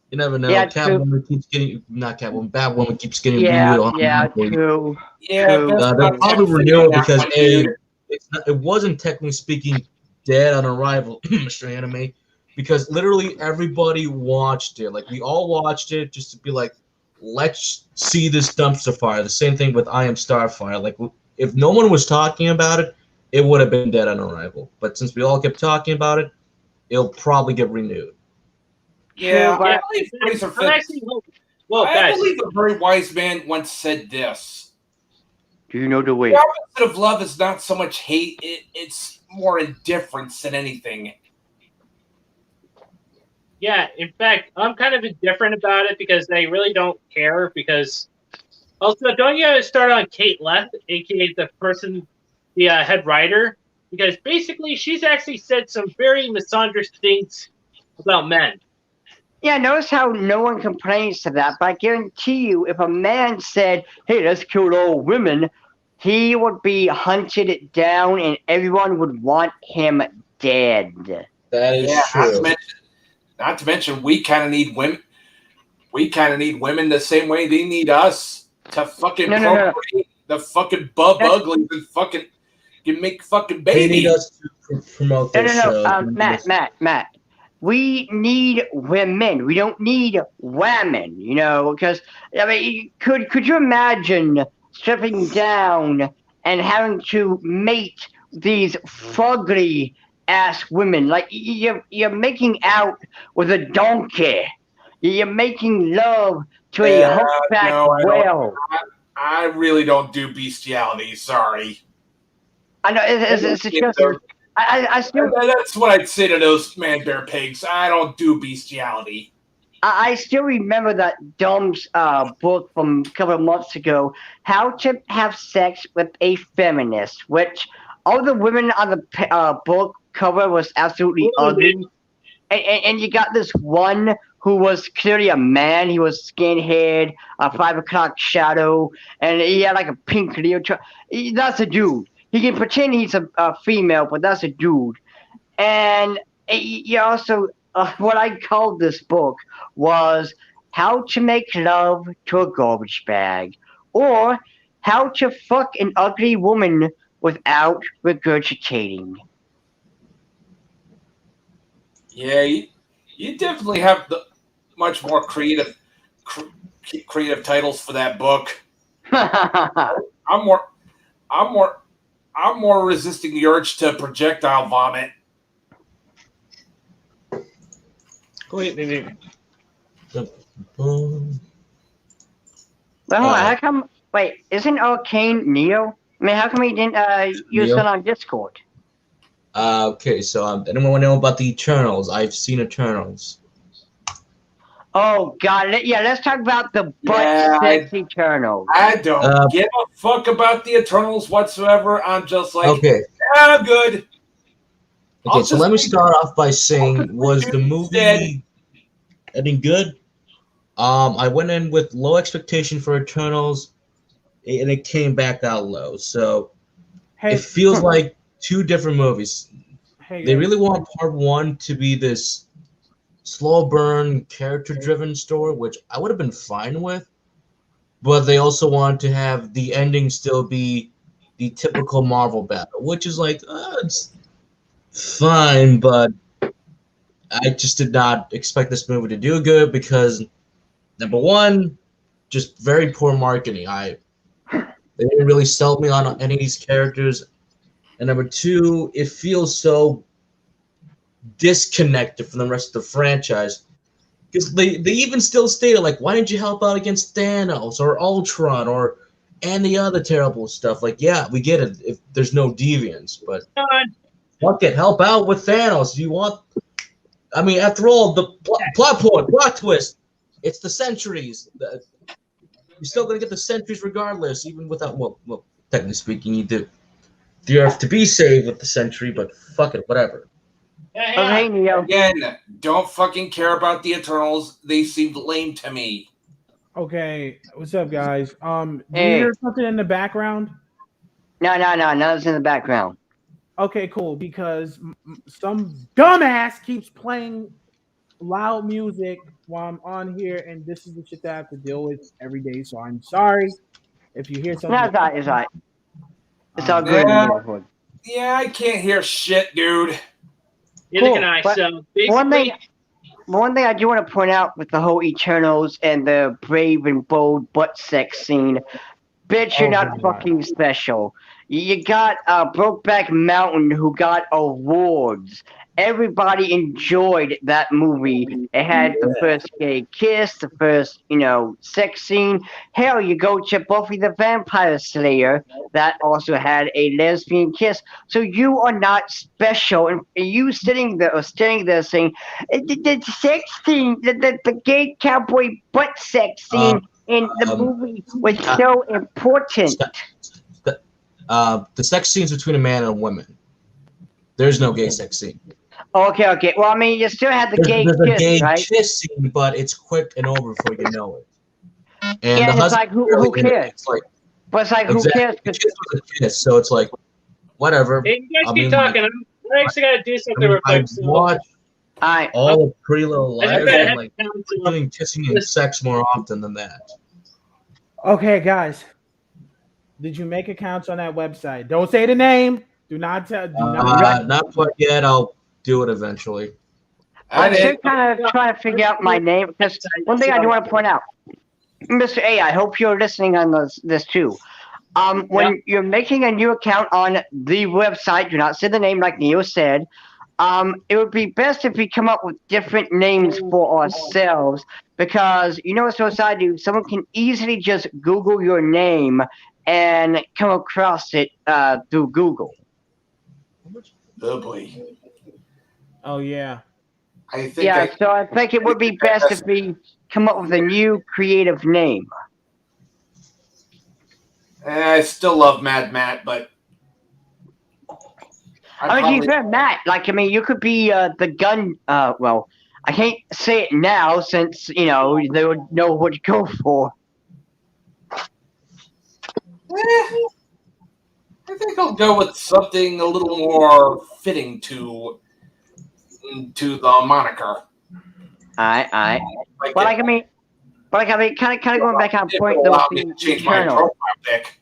You never know. Yeah, Catwoman keeps getting, not Catwoman, Batwoman keeps getting yeah, renewed. true. Yeah, True. They'll probably renew it because it wasn't technically speaking dead on arrival, Mr. Anime, because literally everybody watched it. Like, we all watched it just to be like, let's see this dumpster fire. The same thing with I Am Starfire. Like, if no one was talking about it, it would have been dead on arrival. But since we all kept talking about it, it'll probably get renewed. Yeah, True, but Yeah, I believe Fraser I'm Fitz. actually well, I guys. believe a very wise man once said this: do you know the way? the opposite of love is not so much hate; it's more indifference than anything. Yeah, in fact, I'm kind of indifferent about it because they really don't care. Because also, don't you start on Kate Leth, aka the person, the head writer? Because basically, she's actually said some very misandrous things about men. Yeah, notice how no one complains to that, but I guarantee you, if a man said, hey, let's kill all women, he would be hunted down and everyone would want him dead. That is Yeah, true. not to mention, we kind of need women. We kind of need women the same way they need us to fucking No, no, no. procreate the fucking bub That's- uglies and fucking can make fucking They need babies. us to promote No, their no, no. shows. They need us- Matt. We need women. We don't need women, because, I mean, could you imagine stripping down and having to mate these fugly ass women? Like, you're making out with a donkey. You're making love to a Yeah, humpback no, I don't. whale. I really don't do bestiality. Sorry. I know, it's just, I still That's what I'd say to those man bear pigs. I don't do bestiality. I still remember that dumb book from a couple of months ago, How to Have Sex with a Feminist, which all the women on the book cover was absolutely ugly. And you got this one who was clearly a man. He was skin-haired, a 5 o'clock shadow, and he had like a pink leotard. That's a dude. He can pretend he's a female, but that's a dude. And you also, what I called this book was How to Make Love to a Garbage Bag, or How to Fuck an Ugly Woman Without Regurgitating. Yeah, you definitely have the much more creative titles for that book. I'm more, I'm more, I'm more resisting the urge to projectile vomit. Wait. Boom. Well, hold on, how come? Wait, isn't Arcane Neo? I mean, how come he didn't use Neo? it on Discord? Okay, so anyone want to know about the Eternals? I've seen Eternals. Oh God, let's talk about the Yeah, butt-sex Eternals. I don't give a fuck about the Eternals whatsoever. I'm just like, Okay, yeah, I'm good. okay. So let me start off by saying, was the movie any good? I went in with low expectation for Eternals, and it came back out low. So it feels like two different movies. They really want part one to be this slow burn, character driven story, which I would have been fine with. But they also wanted to have the ending still be the typical Marvel battle, which is like, it's fine, but I just did not expect this movie to do good because, number one, just very poor marketing. They didn't really sell me on any of these characters. And number two, it feels so disconnected from the rest of the franchise. Because they even still stated, like, why didn't you help out against Thanos or Ultron or and the other terrible stuff? Like, yeah, we get it if there's no deviants, but fuck it, help out with Thanos. You want? I mean, after all, the plot twist, it's the Sentries. You're still gonna get the Sentries regardless, even without well, technically speaking, you do the Earth to be saved with the Sentry, but fuck it, whatever. Okay, Neo. Again, don't fucking care about the Eternals. They seemed lame to me. Okay, what's up, guys? Do you Hey. hear something in the background? No, it's in the background. Okay, cool. Because some dumbass keeps playing loud music while I'm on here, and this is the shit that I have to deal with every day. So I'm sorry if you hear something. No, it's all right. It's all good in the neighborhood. Yeah, I can't hear shit, dude. Neither Cool, can I. but So basically, One thing I do want to point out with the whole Eternals and the brave and bold butt sex scene, bitch, you're Oh, not God. fucking special. You got Brokeback Mountain who got awards, everybody enjoyed that movie. It had the first gay kiss, the first, sex scene. Hell, you go to Buffy the Vampire Slayer, that also had a lesbian kiss. So you are not special, and you sitting there saying, the sex scene, the gay cowboy butt sex scene in the movie was so important. The sex scenes between a man and a woman. There's no gay sex scene. Okay. Well, I mean, you still had the gay There's a kiss, gay right? kiss scene, but it's quick and over before you know it. And Yeah, the and it's husband like, who cares? It's like But it's like, who exactly. cares? The kiss was a kiss, so it's like whatever. Hey, you guys I keep mean, talking. I actually got to do something real I quick. So watched I all the Pretty Little I just Liars, got to and head like down we're doing kissing and sex more often than that. Okay, guys. Did you make accounts on that website? Don't say the name. Do not tell. Do not. Not quite yet. I'll do it eventually. I'm And still it, kind of trying to figure out my name, because one thing I do want to point out, Mr. A, I hope you're listening on this too. When you're making a new account on the website, do not say the name like Neo said. It would be best if we come up with different names for ourselves, because society, someone can easily just Google your name and come across it through Google. oh boy. Oh yeah. I think Yeah, so I think it would be best if we come up with a new creative name. I still love Mad Matt, but I mean, to be fair, Matt, you could be the gun. Well, I can't say it now since they would know what to go for. I think I'll go with something a little more fitting to the moniker. I. Like But I mean, kind of going back on point though with the change my Eternals. profile pic.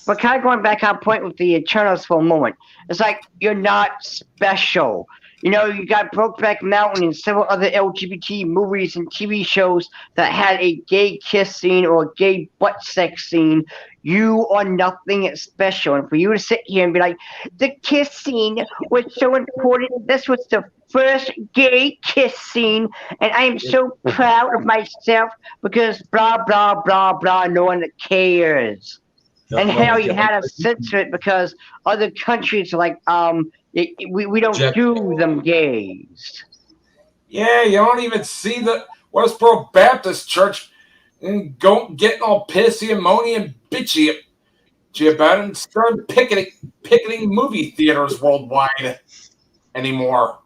But kind of going back on point with the Eternals for a moment. It's like you're not special. You got Brokeback Mountain and several other LGBT movies and TV shows that had a gay kiss scene or a gay butt sex scene. You are nothing special. And for you to sit here and be like, the kiss scene was so important. This was the first gay kiss scene, and I am so proud of myself because blah, blah, blah, blah, no one cares. And hell, you had to censor it because other countries are like, we don't do them gays. Yeah, you don't even see the Westboro Baptist Church and getting all pissy and moany and bitchy about it and start picketing movie theaters worldwide anymore.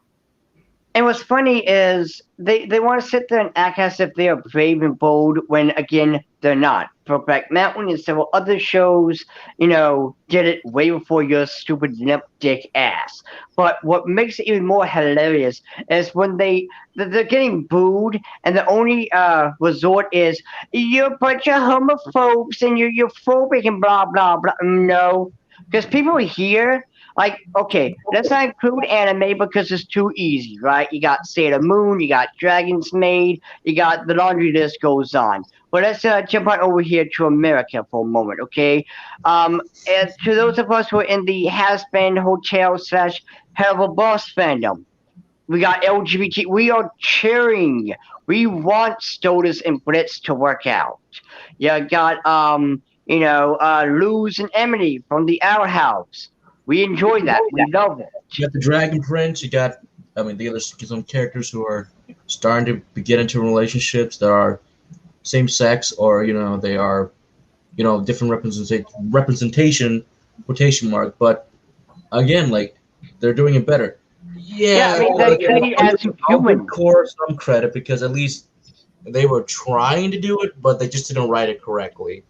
And what's funny is they want to sit there and act as if they are brave and bold when, again, they're not. Brokeback Mountain and several other shows, did it way before your stupid limp dick ass. But what makes it even more hilarious is when they're getting booed and the only resort is, you're a bunch of homophobes and you're phobic and blah, blah, blah. No. Because people here, okay, let's not include anime because it's too easy, right? You got Sailor Moon, you got Dragon's Maid, you got the laundry list goes on. But let's jump on over here to America for a moment, okay? And to those of us who are in the has-been hotel / hell of a boss fandom, we got LGBT. We are cheering. We want Stodas and Blitz to work out. You got Luz and Emily from the Owl House. We enjoy that. We love it. You got the Dragon Prince. You got, there's some characters who are starting to get into relationships that are same sex, or they are, different representation, quotation mark. But again, they're doing it better. Yeah, they treat it as human. Give Core some credit because at least they were trying to do it, but they just didn't write it correctly.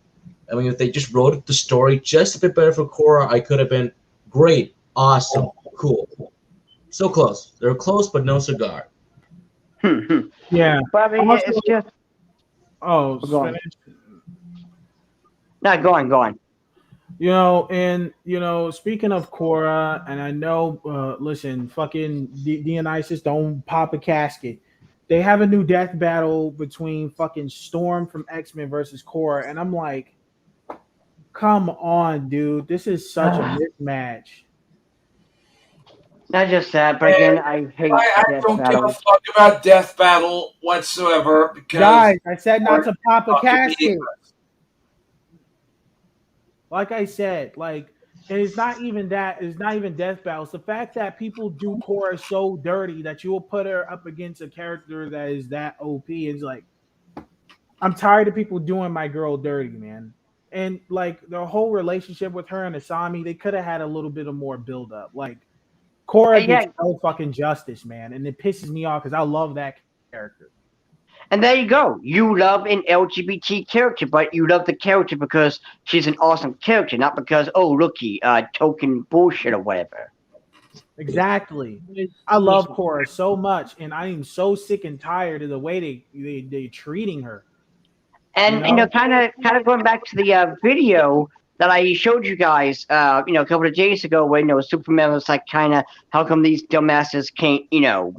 I mean, if they just wrote the story just a bit better for Korra, I could have been great, awesome, cool. So close. They're close, but no cigar. Yeah. But I mean, it's just. Oh, go on. No, go on. And speaking of Korra, and I know, listen, fucking Dionysus, don't pop a casket. They have a new death battle between fucking Storm from X-Men versus Korra, and I'm like, come on, dude, this is such a mismatch. Not just that, but again, I hate I death don't give a battles. fuck about Death Battle whatsoever because Guys, I said not to pop a fucking casket. idiots. Like I said, like, and it's not even that. It's not even death battles. The fact that people do Cora so dirty that you will put her up against a character that is that OP is like, I'm tired of people doing my girl dirty, man. And like the whole relationship with her and Asami, they could have had a little bit of more build up. Like Cora Yeah, gets no fucking justice, man, and it pisses me off because I love that character. and there you go. You love an LGBT character, but you love the character because she's an awesome character, not because, oh, looky, token bullshit or whatever. Exactly. I love Cora so much, and I am so sick and tired of the way they treating her. And kind of going back to the video that I showed you guys, a couple of days ago, when Superman was like, kind of, how come these dumbasses can't,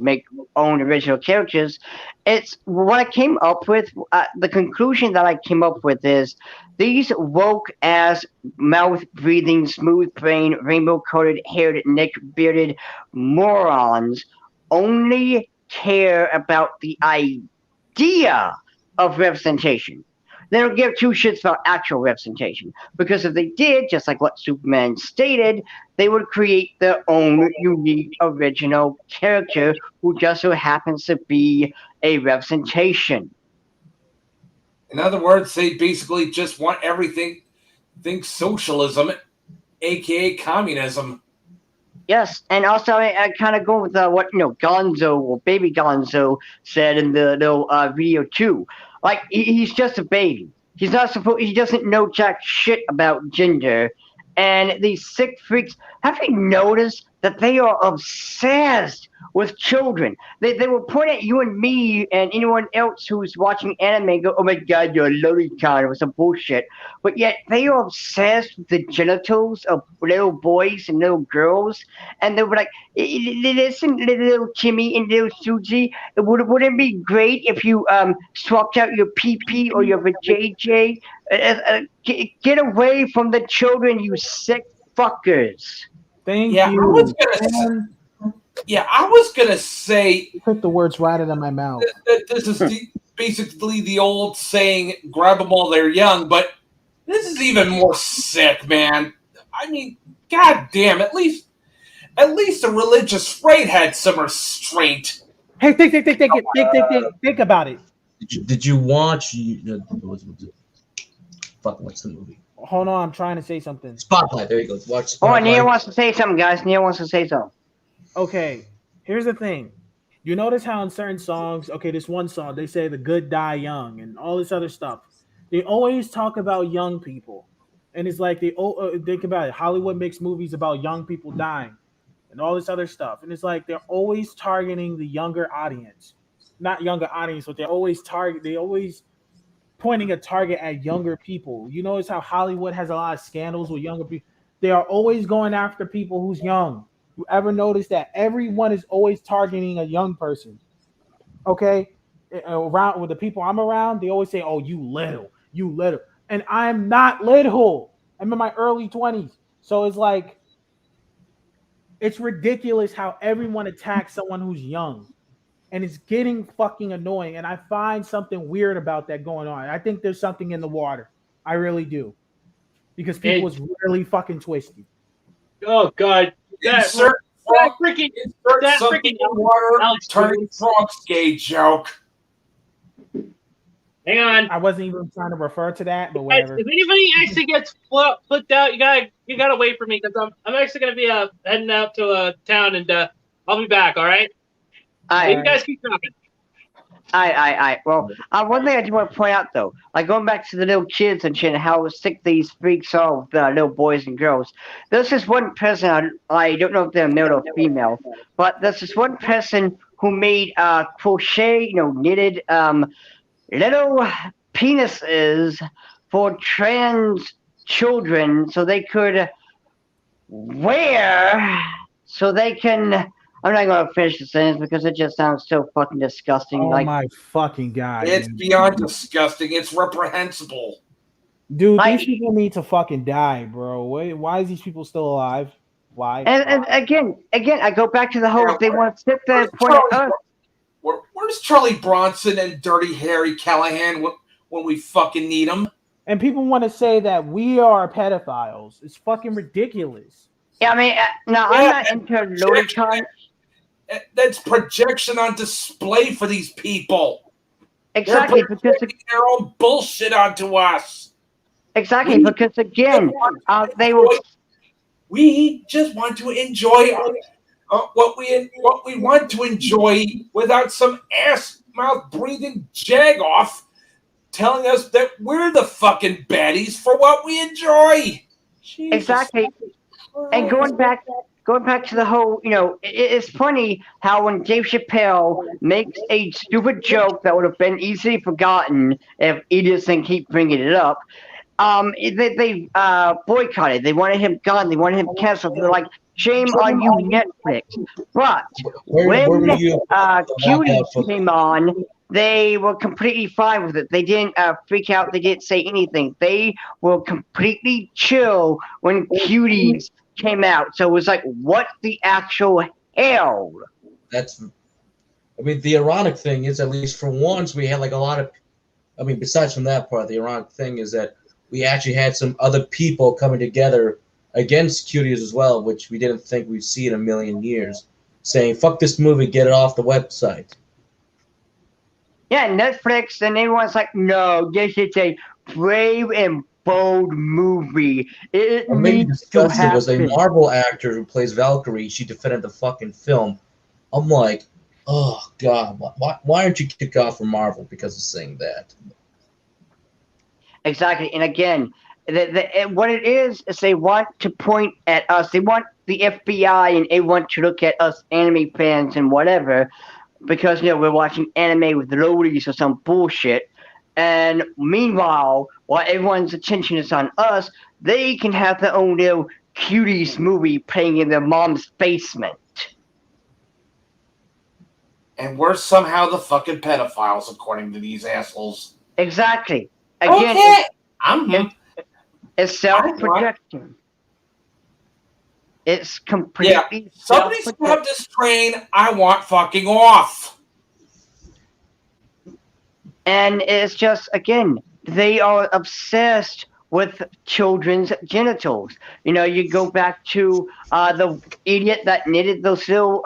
make own original characters? It's what I came up with. The conclusion that I came up with is these woke ass, mouth breathing, smooth brain, rainbow colored haired, neck bearded morons only care about the idea of representation. They don't give two shits about actual representation. Because if they did, just like what Superman stated, they would create their own unique original character who just so happens to be a representation. In other words, they basically just want everything, think socialism, aka communism. Yes, and also I kind of go with what Gonzo or Baby Gonzo said in the little video too. Like he's just a baby. He's not supposed. He doesn't know jack shit about gender. And these sick freaks. Have you noticed that they are obsessed with children? They will point at you and me and anyone else who's watching anime and go, "Oh my god, you're a lolicon" or some bullshit. But yet they are obsessed with the genitals of little boys and little girls, and they were like, "Listen, little Kimmy and little Suji, wouldn't it be great if you swapped out your PP or your vajayjay? Get away from the children, you sick fuckers." Thank Yeah, you. I was gonna say You put the words right out of my mouth. that this is basically the old saying, "Grab them while they're young," but this is even more sick, man. I mean, god damn! At least the religious sprite had some restraint. Hey, think about it. Did you watch? What's the movie? Hold on, I'm trying to say something. Spotlight. There you go. Watch Oh, Spotlight. Nia wants to say something, guys. Nia wants to say something. Okay, here's the thing. You notice how in certain songs, okay, this one song, they say the good die young and all this other stuff. They always talk about young people. And it's like they think about it. Hollywood makes movies about young people dying and all this other stuff. And it's like they're always targeting the younger audience. Not younger audience, but they always pointing a target at younger people. You notice how Hollywood has a lot of scandals with younger people. They are always going after people who's young. You ever notice that everyone is always targeting a young person? Okay, around with the people I'm around, they always say, "Oh, you little," and I'm not little. I'm in my early 20s, so it's like it's ridiculous how everyone attacks someone who's young. And it's getting fucking annoying. And I find something weird about that going on. I think there's something in the water. I really do. Because people is really fucking twisted. Oh god. Insert something in water, turning frogs gay joke. Hang on. I wasn't even trying to refer to that, but Guys, whatever. if anybody actually gets flipped out, you gotta wait for me because I'm actually gonna be heading out to a town and I'll be back. All right. You guys keep talking. Well, one thing I do want to point out, though, like going back to the little kids and shit, and how sick these freaks are with little boys and girls. There's this one person, I don't know if they're male or female, but there's this one person who made crochet, knitted little penises for trans children so they could wear, so they can. I'm not going to finish the sentence because it just sounds so fucking disgusting. Oh my fucking god. It's beyond disgusting. It's reprehensible. Dude, these people need to fucking die, bro. Why is these people still alive? Why? And again, I go back to the whole. Yeah, They want to sit there and where's point at Charlie, us. where's Charlie Bronson and Dirty Harry Callahan when we fucking need them? And people want to say that we are pedophiles. It's fucking ridiculous. Yeah, I mean, now I'm Yeah, not into lolicon. that's projection on display for these people. Exactly, They're because projecting their own bullshit onto us. because again, they will. We just want to enjoy what we want to enjoy without some ass mouth breathing jagoff telling us that we're the fucking baddies for what we enjoy. Jesus Exactly. And going back to the whole, it's funny how when Dave Chappelle makes a stupid joke that would have been easily forgotten if idiots didn't keep bringing it up. They boycotted. They wanted him gone. They wanted him canceled. They're like, shame on you, Netflix. But Where were when you? Cuties came on, they were completely fine with it. They didn't freak out. They didn't say anything. They were completely chill when Cuties came out. So it was like, what the actual hell? I mean, the ironic thing is, at least for once, we had like a lot of. I mean, besides from that part, the ironic thing is that we actually had some other people coming together against Cuties as well, which we didn't think we'd see in a million years, saying, fuck this movie, get it off the website. Yeah, Netflix, and everyone's like, no, this is a brave and bold movie. It What made me needs to disgusted was a happen. Marvel actor who plays Valkyrie. She defended the fucking film. I'm like, oh, God, why aren't you kicked off from Marvel because of saying that? Exactly. And again, what it is they want to point at us. They want the FBI and everyone to look at us anime fans and whatever, because we're watching anime with lolies or some bullshit. And meanwhile, while everyone's attention is on us, they can have their own little Cuties movie playing in their mom's basement. And we're somehow the fucking pedophiles, according to these assholes. Exactly. Again, Okay. it's self-projection. It's completely Somebody stop this train. I want fucking off. And it's just, again, they are obsessed with children's genitals. You go back to the idiot that knitted those little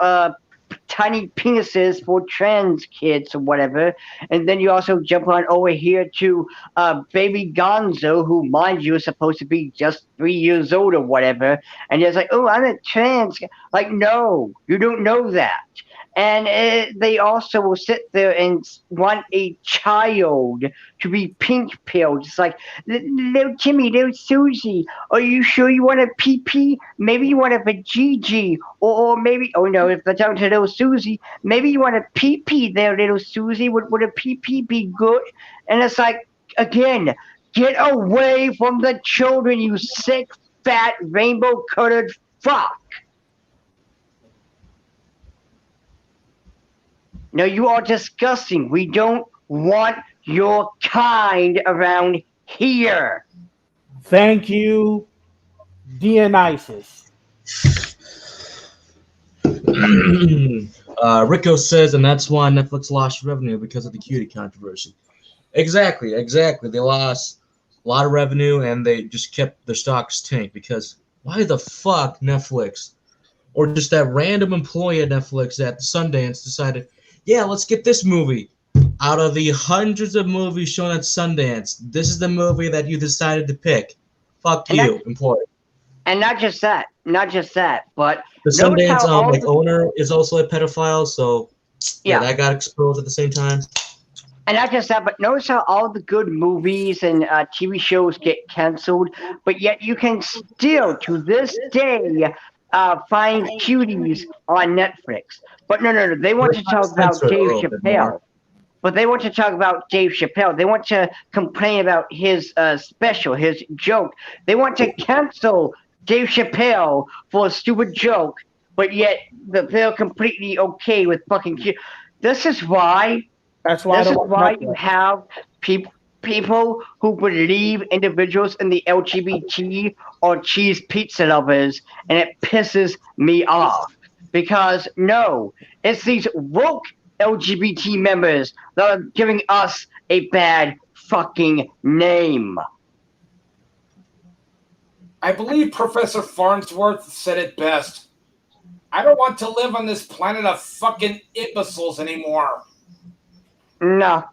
tiny penises for trans kids or whatever. And then you also jump on over here to baby Gonzo, who, mind you, is supposed to be just 3 years old or whatever. And he's like, oh, I'm a trans. Like, no, you don't know that. And they also will sit there and want a child to be pink-pilled. It's like, little Timmy, little Susie, are you sure you want a pee-pee? Maybe you want a vajiji. Or maybe, oh no, if they're down to little Susie, maybe you want a pee-pee there, little Susie. Would a pee-pee be good? And it's like, again, get away from the children, you sick, fat, rainbow-colored fuck. No, you are disgusting. We don't want your kind around here. Thank you, Dionysus. Rico says, and that's why Netflix lost revenue because of the cutie controversy. Exactly. They lost a lot of revenue, and they just kept their stocks tanked because why the fuck Netflix or just that random employee at Netflix at Sundance decided, yeah, let's get this movie. Out of the hundreds of movies shown at Sundance, this is the movie that you decided to pick. Fuck you, employee. And not just that, but the Sundance owner is also a pedophile, so yeah, that got exposed at the same time. And not just that, but notice how all the good movies and TV shows get canceled, but yet you can still, to this day, find Cuties on Netflix. But no, they want to talk about Dave Chappelle. But they want to talk about Dave Chappelle. They want to complain about his special, his joke. They want to cancel Dave Chappelle for a stupid joke, but yet they're completely okay with fucking Cuties. This is why. That's why. You have people. people who believe individuals in the LGBT are cheese pizza lovers, and it pisses me off. Because no, it's these woke LGBT members that are giving us a bad fucking name. I believe Professor Farnsworth said it best. I don't want to live on this planet of fucking imbeciles anymore. No,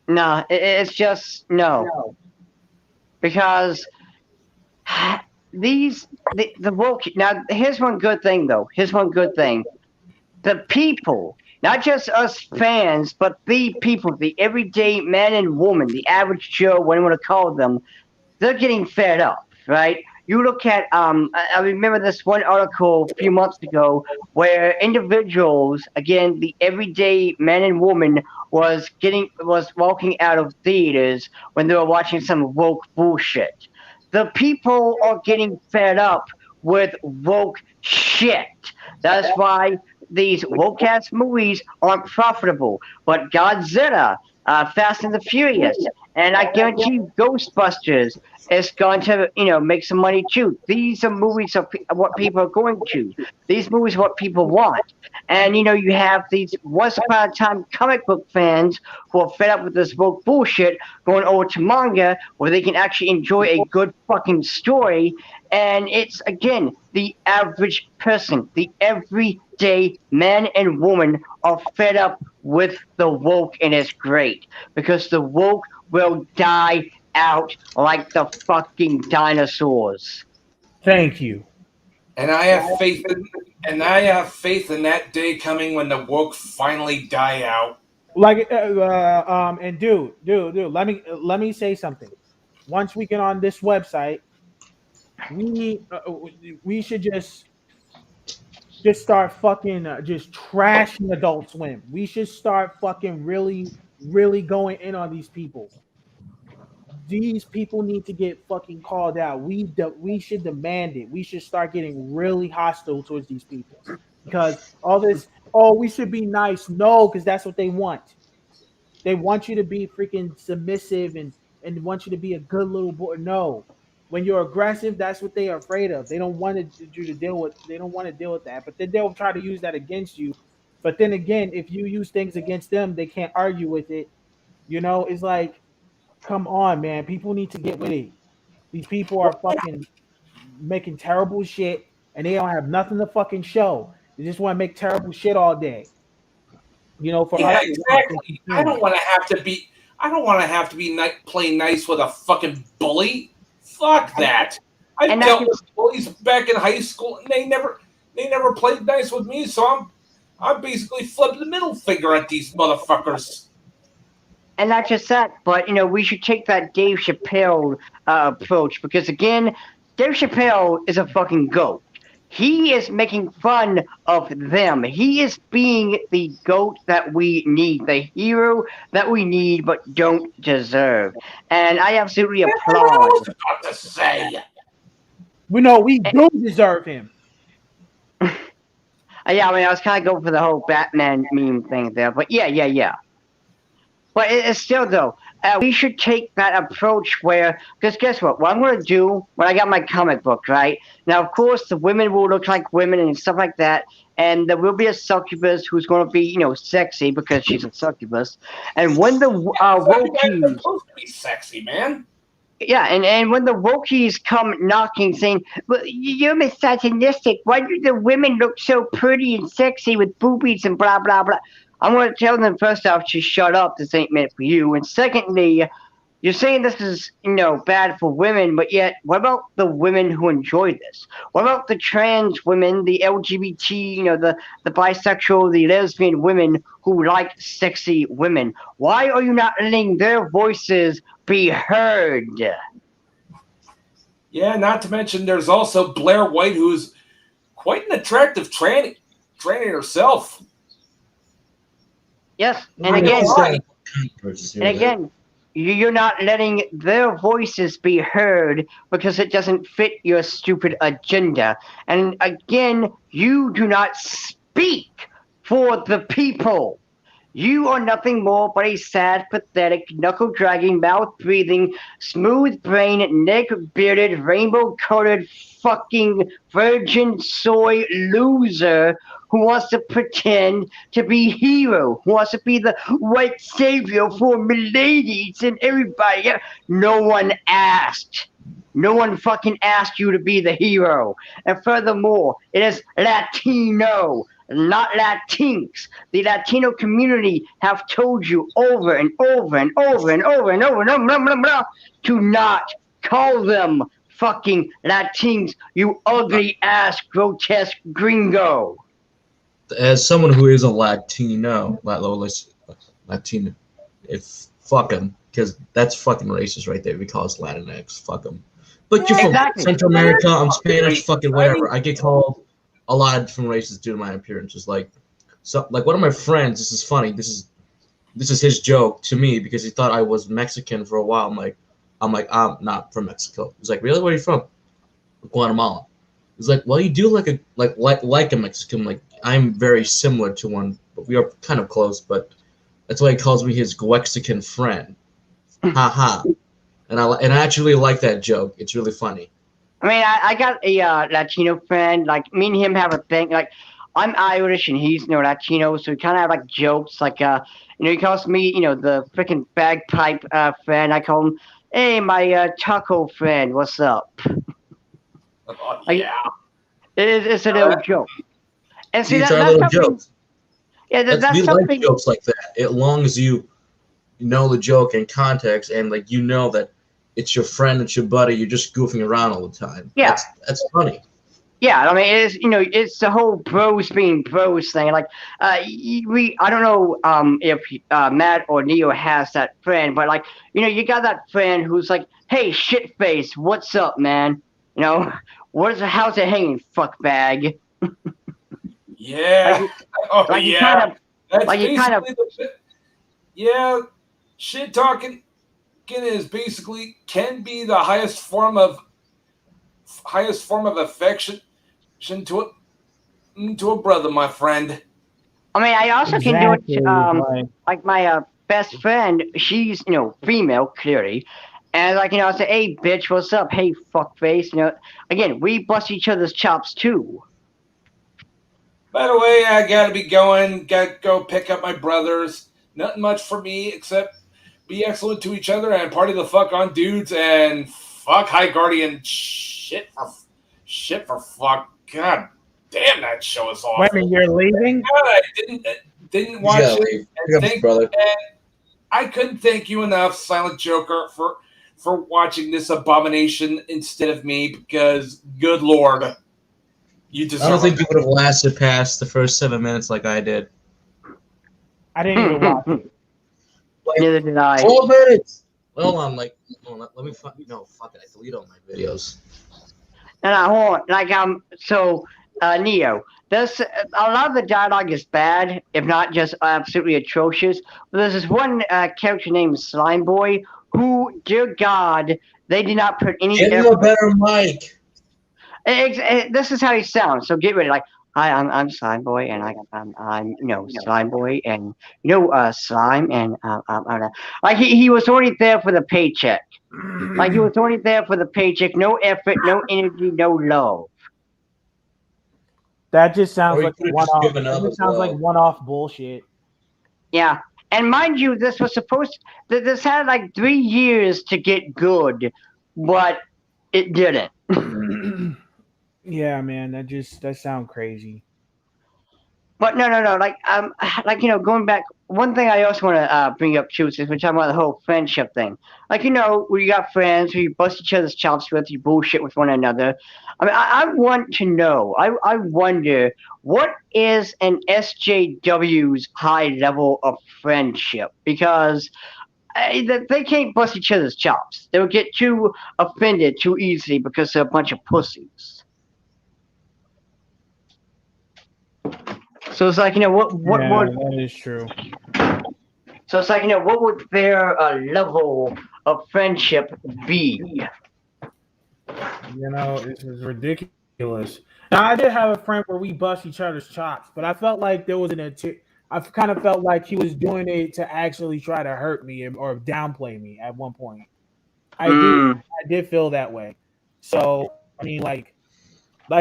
no, it's just no. Because the woke. Now, here's one good thing, though. Here's one good thing. The people, not just us fans, but the people, the everyday man and woman, the average Joe, whatever you want to call them, they're getting fed up, right? You look at I remember this one article a few months ago where individuals, again, the everyday man and woman was walking out of theaters when they were watching some woke bullshit. The people are getting fed up with woke shit. That's why these woke ass movies aren't profitable. But Godzilla, Fast and the Furious, and I guarantee you Ghostbusters is going to, make some money too. These are movies of what people are going to. These movies are what people want. And, you have these once upon a time comic book fans who are fed up with this woke bullshit going over to manga where they can actually enjoy a good fucking story. And it's, again, the average person, the everyday man and woman are fed up with the woke, and it's great because the woke will die out like the fucking dinosaurs. Thank you. And I have faith in that day coming when the woke finally die out. Like, and dude, let me say something. Once we get on this website, we should just start fucking just trashing Adult Swim. We should start fucking really going in on these people. These people need to get fucking called out. We should demand it. We should start getting really hostile towards these people because all this. Oh, we should be nice. No, because that's what they want. They want you to be freaking submissive and want you to be a good little boy. No, when you're aggressive, that's what they are afraid of. They don't want you to deal with. They don't want to deal with that. But then they'll try to use that against you. But then again, if you use things against them, they can't argue with it. It's like, come on, man. People need to get with it. These people are fucking making terrible shit, and they don't have nothing to fucking show. They just want to make terrible shit all day. For Yeah, us. exactly. I don't want to have to be. I don't want to have to be playing nice with a fucking bully. Fuck that. I dealt with bullies back in high school, and they never played nice with me. So I'm basically flipping the middle finger at these motherfuckers. And not just that, but we should take that Dave Chappelle approach because again, Dave Chappelle is a fucking goat. He is making fun of them. He is being the goat that we need, the hero that we need but don't deserve. And I absolutely applaud. I was about to say. We know we do deserve him. Yeah, I was kind of going for the whole Batman meme thing there, but yeah. But it's still, though, we should take that approach where, because guess what? What I'm going to do when I got my comic book, right? Now, of course, the women will look like women and stuff like that, and there will be a succubus who's going to be, sexy because she's a succubus. And when the wokies... They're supposed to be sexy, man. Yeah, and when the wokies come knocking saying, well, you're misogynistic, why do the women look so pretty and sexy with boobies and blah, blah, blah? I'm going to tell them, first off, to shut up, this ain't meant for you. And secondly, you're saying this is, bad for women, but yet, what about the women who enjoy this? What about the trans women, the LGBT, the bisexual, the lesbian women who like sexy women? Why are you not letting their voices be heard? Yeah, not to mention there's also Blair White, who's quite an attractive tranny herself. Yes, and again, you're not letting their voices be heard because it doesn't fit your stupid agenda. And again, you do not speak for the people. You are nothing more but a sad, pathetic, knuckle-dragging, mouth-breathing, smooth-brained, neck-bearded, rainbow-colored, fucking virgin soy loser who wants to pretend to be hero, who wants to be the white savior for miladies and everybody. No one asked. No one fucking asked you to be the hero. And furthermore, it is Latino, not Latinx. The Latino community have told you over and over and over and over and over and over, and over to not call them fucking Latinx, you ugly ass grotesque gringo. As someone who is a Latino, if fuck him, because that's fucking racist right there. We call us Latinx, fuck him. But you're from Exactly. Central America, I'm Spanish, fucking whatever. I get called a lot of different races due to my appearances. Like one of my friends, this is funny. This is his joke to me because he thought I was Mexican for a while. I'm not from Mexico. He's like, really? Where are you from? Guatemala. He's like, well, you do like a Mexican. Like, I'm very similar to one, but we are kind of close. But that's why he calls me his Guexican friend. Ha ha. And I actually like that joke. It's really funny. I mean, I got a Latino friend. Like, me and him have a thing. Like, I'm Irish and he's Latino, so we kind of have like jokes. Like, he calls me, the freaking bagpipe friend. I call him, hey, my taco friend, what's up? Yeah. It's a little joke. And see, These are that's little something. jokes. Yeah, that's We something. like jokes like that. As long as you know the joke in context and like you know that it's your friend, it's your buddy, you're just goofing around all the time. Yeah. That's funny. Yeah, I mean, it's the whole bros being bros thing. Like, I don't know if Matt or Neo has that friend, but like, you got that friend who's like, hey, shit face, what's up, man? How's it hanging, fuck bag? Yeah. Like you yeah. kind of, That's like you kind of, yeah. Shit talking is basically can be the highest form of affection to a brother, my friend. I mean, I also can do it. Exactly, Like my best friend, she's female clearly, and like I say, hey bitch, what's up? Hey fuckface. Again, we bust each other's chops too. By the way, I gotta be going. Gotta go pick up my brothers. Nothing much for me except be excellent to each other and party the fuck on dudes and fuck High Guardian shit for fuck. God damn, that show is awful. Wait a minute, you're leaving? God, I didn't watch it. Brother. And I couldn't thank you enough, Silent Joker, for watching this abomination instead of me because, good lord, you deserve. I don't think you would have lasted past the first 7 minutes like I did. I didn't even watch it. Neither did I. 12 minutes. Hold on, let me fuck it. I delete all my videos. And hold on, like so Neo. This a lot of the dialogue is bad, if not just absolutely atrocious. But there's this one character named Slime Boy who, dear God, they did not put any Give him effort. a better mic. This is how he sounds. So get ready. Like, hi, I'm Slime Boy, and I'm Slime Boy, and Slime, and like he was already there for the paycheck. Like he was already there for the paycheck. No effort, no energy, no love. That just sounds Or you like could've one-off. just given up It as sounds like well. one-off bullshit. Yeah, and mind you, this was supposed. This had like 3 years to get good, but it didn't. Yeah, man, that sounds crazy. But no. Like going back. One thing I also want to bring up too is we're talking about the whole friendship thing. Like where you got friends who you bust each other's chops with, you bullshit with one another. I mean, I want to know. I wonder what is an SJW's high level of friendship because they can't bust each other's chops. They'll get too offended too easily because they're a bunch of pussies. So it's like what Yeah, would that is true. so it's like what would their level of friendship be? This is ridiculous. Now, I did have a friend where we bust each other's chops, but I felt like there was I've kind of felt like he was doing it to actually try to hurt me or downplay me at one point. I did Mm, I did feel that way. So I mean, like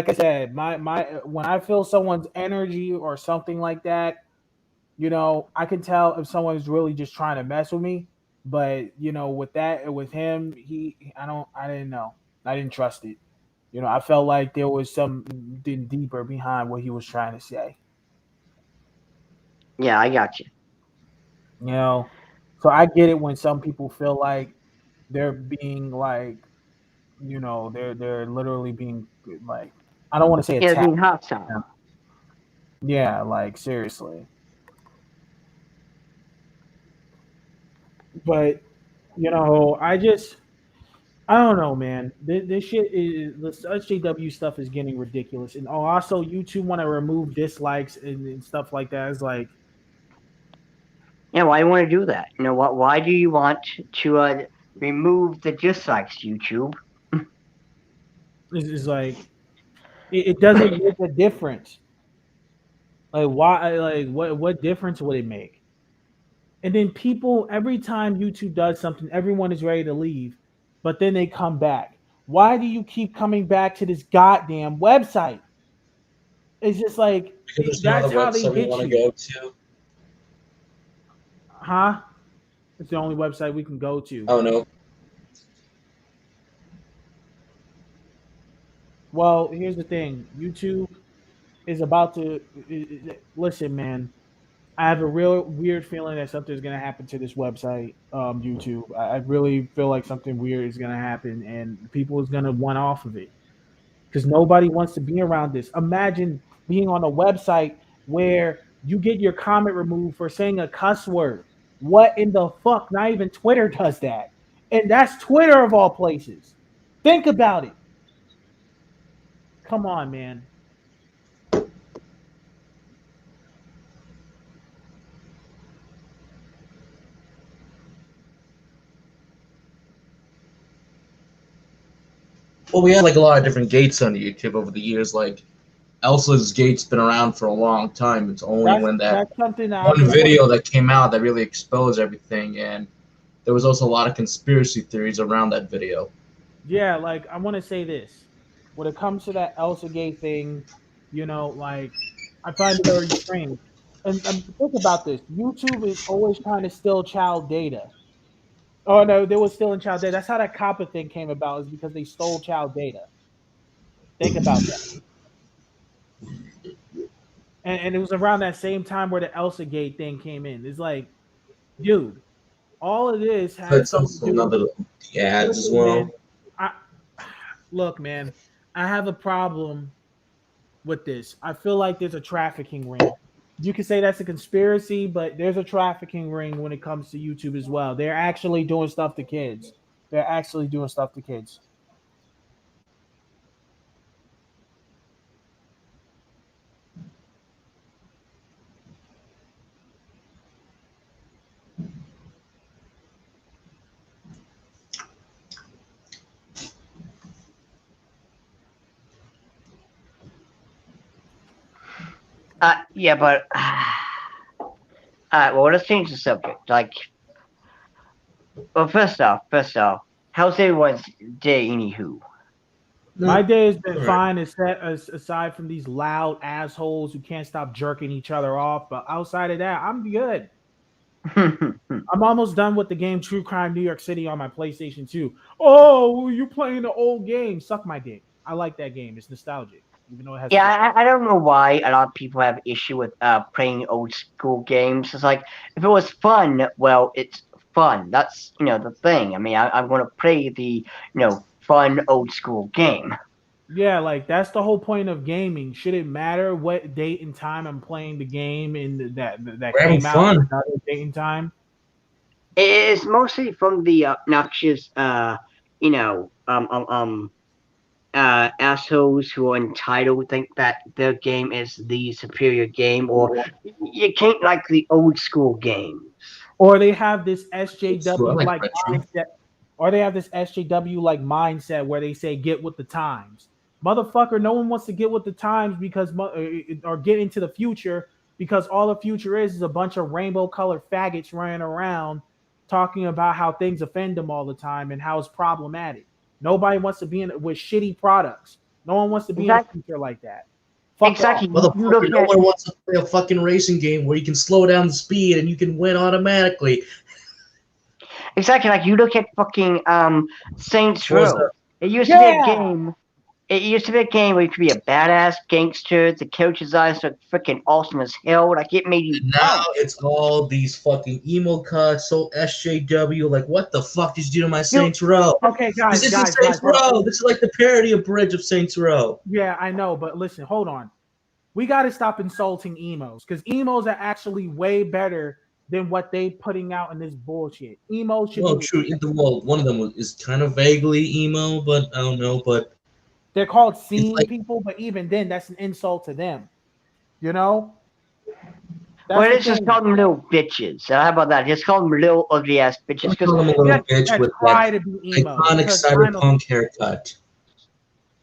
I said, my when I feel someone's energy or something like that, I can tell if someone's really just trying to mess with me. But with that, with him, I didn't know. I didn't trust it. I felt like there was something deeper behind what he was trying to say. yeah, I got you. You know, so I get it when some people feel like they're being like, they're literally being like, I don't want to say Yeah, attacked. being hostile. Yeah, like seriously. But I don't know, man. This shit is the SJW stuff is getting ridiculous, and also YouTube want to remove dislikes and stuff like that. It's like Yeah, why do you want to do that? You know what? Why do you want to remove the dislikes, YouTube? it's like it doesn't make a difference. Like why? Like what difference would it make? And then people, every time YouTube does something, everyone is ready to leave, but then they come back. Why do you keep coming back to this goddamn website? It's just like Because there's no that's other how they website we get want to you, go to. huh? It's the only website we can go to. Oh no. Well, here's the thing: YouTube is about to listen, man. I have a real weird feeling that something's gonna happen to this website, YouTube. I really feel like something weird is gonna happen, and people is gonna want off of it because nobody wants to be around this. Imagine being on a website where you get your comment removed for saying a cuss word. What in the fuck? Not even Twitter does that, and that's Twitter of all places. Think about it. Come on, man. Well, we had like a lot of different gates on YouTube over the years. Like Elsa's gate's been around for a long time. It's only That's when that that's something that one I want to. video that came out that really exposed everything, and there was also a lot of conspiracy theories around that video. Yeah, like I want to say this. When it comes to that Elsa Gay thing, like I find it very strange. And think about this: YouTube is always trying to steal child data. Oh no, they were stealing child data. That's how that copper thing came about. Is because they stole child data. Think about that. And it was around that same time where the Elsa Gate thing came in. It's like, dude, all of this But has it's something to also do. another the ads as Listen, man. well. I look, man. I have a problem with this. I feel like there's a trafficking ring. You can say that's a conspiracy, but there's a trafficking ring when it comes to YouTube as well. They're actually doing stuff to kids. They're actually doing stuff to kids. Yeah, but well, let's change the subject. Like, well, first off, how's everyone's day, anywho? My No, day has been alright. fine, aside from these loud assholes who can't stop jerking each other off. But outside of that, I'm good. I'm almost done with the game True Crime New York City on my PlayStation 2. Oh, you playing the old game? Suck my dick. I like that game. It's nostalgic, even though it has. Yeah, I don't know why a lot of people have issue with playing old school games. It's like if it was fun, well, it's fun. That's the thing. I mean, I'm going to play the fun old school game. Yeah, like that's the whole point of gaming. Should it matter what date and time I'm playing the game in that We're having came out at fun. another date and time? It's mostly from the obnoxious, you know, um, um, um, assholes who are entitled think that their game is the superior game, or you can't like the old school games. Or they have this I SJW like like retro. mindset, or they have this SJW like mindset where they say get with the times. Motherfucker, no one wants to get with the times because or get into the future because all the future is a bunch of rainbow colored faggots running around talking about how things offend them all the time and how it's problematic. Nobody wants to be in with shitty products. No one wants to be in a Exactly. future like that. Fuck off. Exactly. You Motherfucker, look no at one wants to play a fucking racing game where you can slow down the speed and you can win automatically. exactly like you look at fucking Saints What was Row. that? It used to be a Yeah. game. It used to be a game where you could be a badass gangster. The character's eyes look freaking awesome as hell. Like it made you Now pump. it's all these fucking emo cuts, so SJW. Like, what the fuck did you do to my You Saints Row? Okay, This guys, isn't guys, Saints hold on. Row. This is like the parody of Bridge of Saints Row. Yeah, I know, but listen, hold on. We got to stop insulting emos because emos are actually way better than what they putting out in this bullshit. Emos should Well, be. true. Well, one of them is kind of vaguely emo, but I don't know. But They're called it's scene like, people, but even then, that's an insult to them. You know, that's Well, the let's just thing. call them little bitches. How about that? Just call them little ugly ass bitches. I Because call him a you little know, bitch That with try that to be emo iconic because I'm a cyberpunk haircut. It's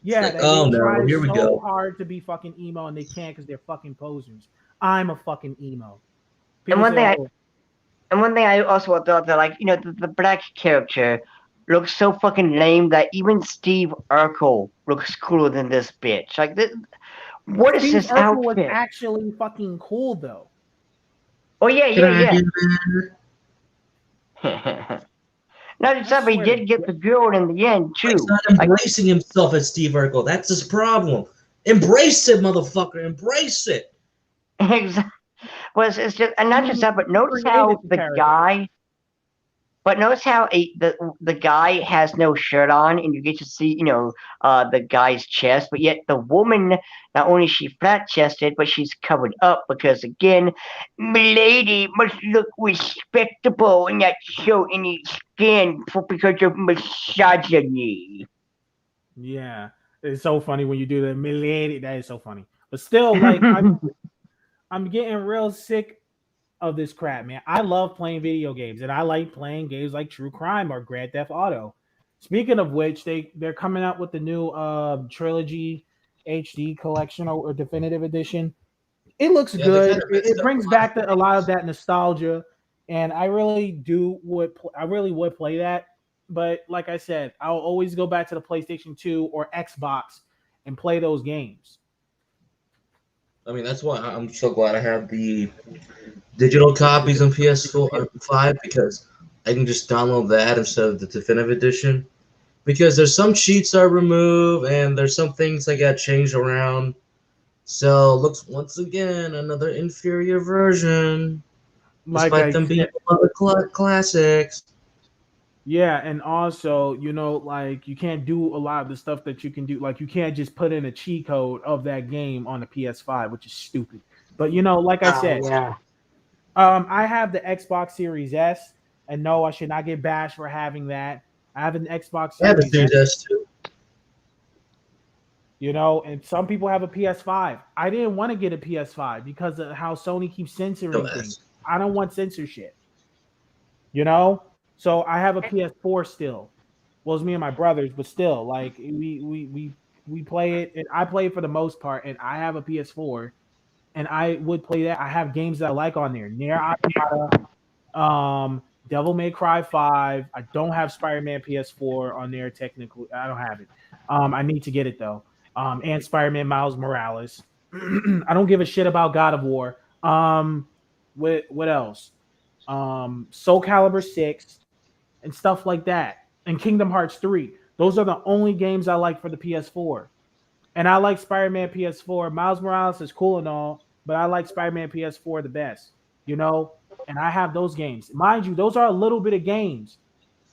yeah. like, They oh try no, here we so go. hard to be fucking emo and they can't because they're fucking posers. I'm a fucking emo. and People one say, thing I "Oh, and one thing I also thought that like the black character looks so fucking lame that even Steve Urkel looks cooler than this bitch. Like this, what is Steve this Urkel was outfit? actually fucking cool though." Oh yeah, Can I yeah, do that? yeah. Not just I that, but he swear. did get the girl in the end He's too. not Like embracing himself as Steve Urkel. That's his problem. Embrace it, motherfucker. Embrace it. was it's just and not just that, but notice Created how the the character. guy. But notice how the guy has no shirt on, and you get to see the guy's chest. But yet the woman, not only is she flat chested, but she's covered up because again, milady must look respectable and not show any skin because of misogyny. Yeah, it's so funny when you do that. Milady, that is so funny. But still, like I'm getting real sick of this crap, man. I love playing video games, and I like playing games like True Crime or Grand Theft Auto. Speaking of which, they're coming out with the new trilogy HD collection or definitive edition. It looks Yeah, they good. kind of It messed up brings a lot back a lot of that nostalgia, and I really would play that. But like I said, I'll always go back to the PlayStation 2 or Xbox and play those games. I mean, that's why I'm so glad I have the digital copies on PS4 or 5 because I can just download that instead of the definitive edition. Because there's some cheats I remove and there's some things I got changed around. So looks once again another inferior version, Like despite I them being said, beloved classics. yeah, and also, like you can't do a lot of the stuff that you can do. Like you can't just put in a cheat code of that game on the PS5, which is stupid. But like I said, Yeah. I have the Xbox Series S, and no, I should not get bashed for having that. I have an Xbox I have a Series S, Series S too. and some people have a PS5. I didn't want to get a PS5 because of how Sony keeps censoring No things. S. I don't want censorship, you know? So I have a PS4 still. Well, it's me and my brothers, but still, like we play it, and I play it for the most part, and I have a PS4, and I would play that. I have games that I like on there. Near Automata, Devil May Cry 5. I don't have Spider-Man PS4 on there technically. I don't have it. I need to get it though. And Spider-Man Miles Morales. I don't give a shit about God of War. What else? Soul Calibur 6 and stuff like that. And Kingdom Hearts 3. Those are the only games I like for the PS4. And I like Spider-Man PS4. Miles Morales is cool and all, but I like Spider-Man PS4 the best, you know? And I have those games. Mind you, those are a little bit of games.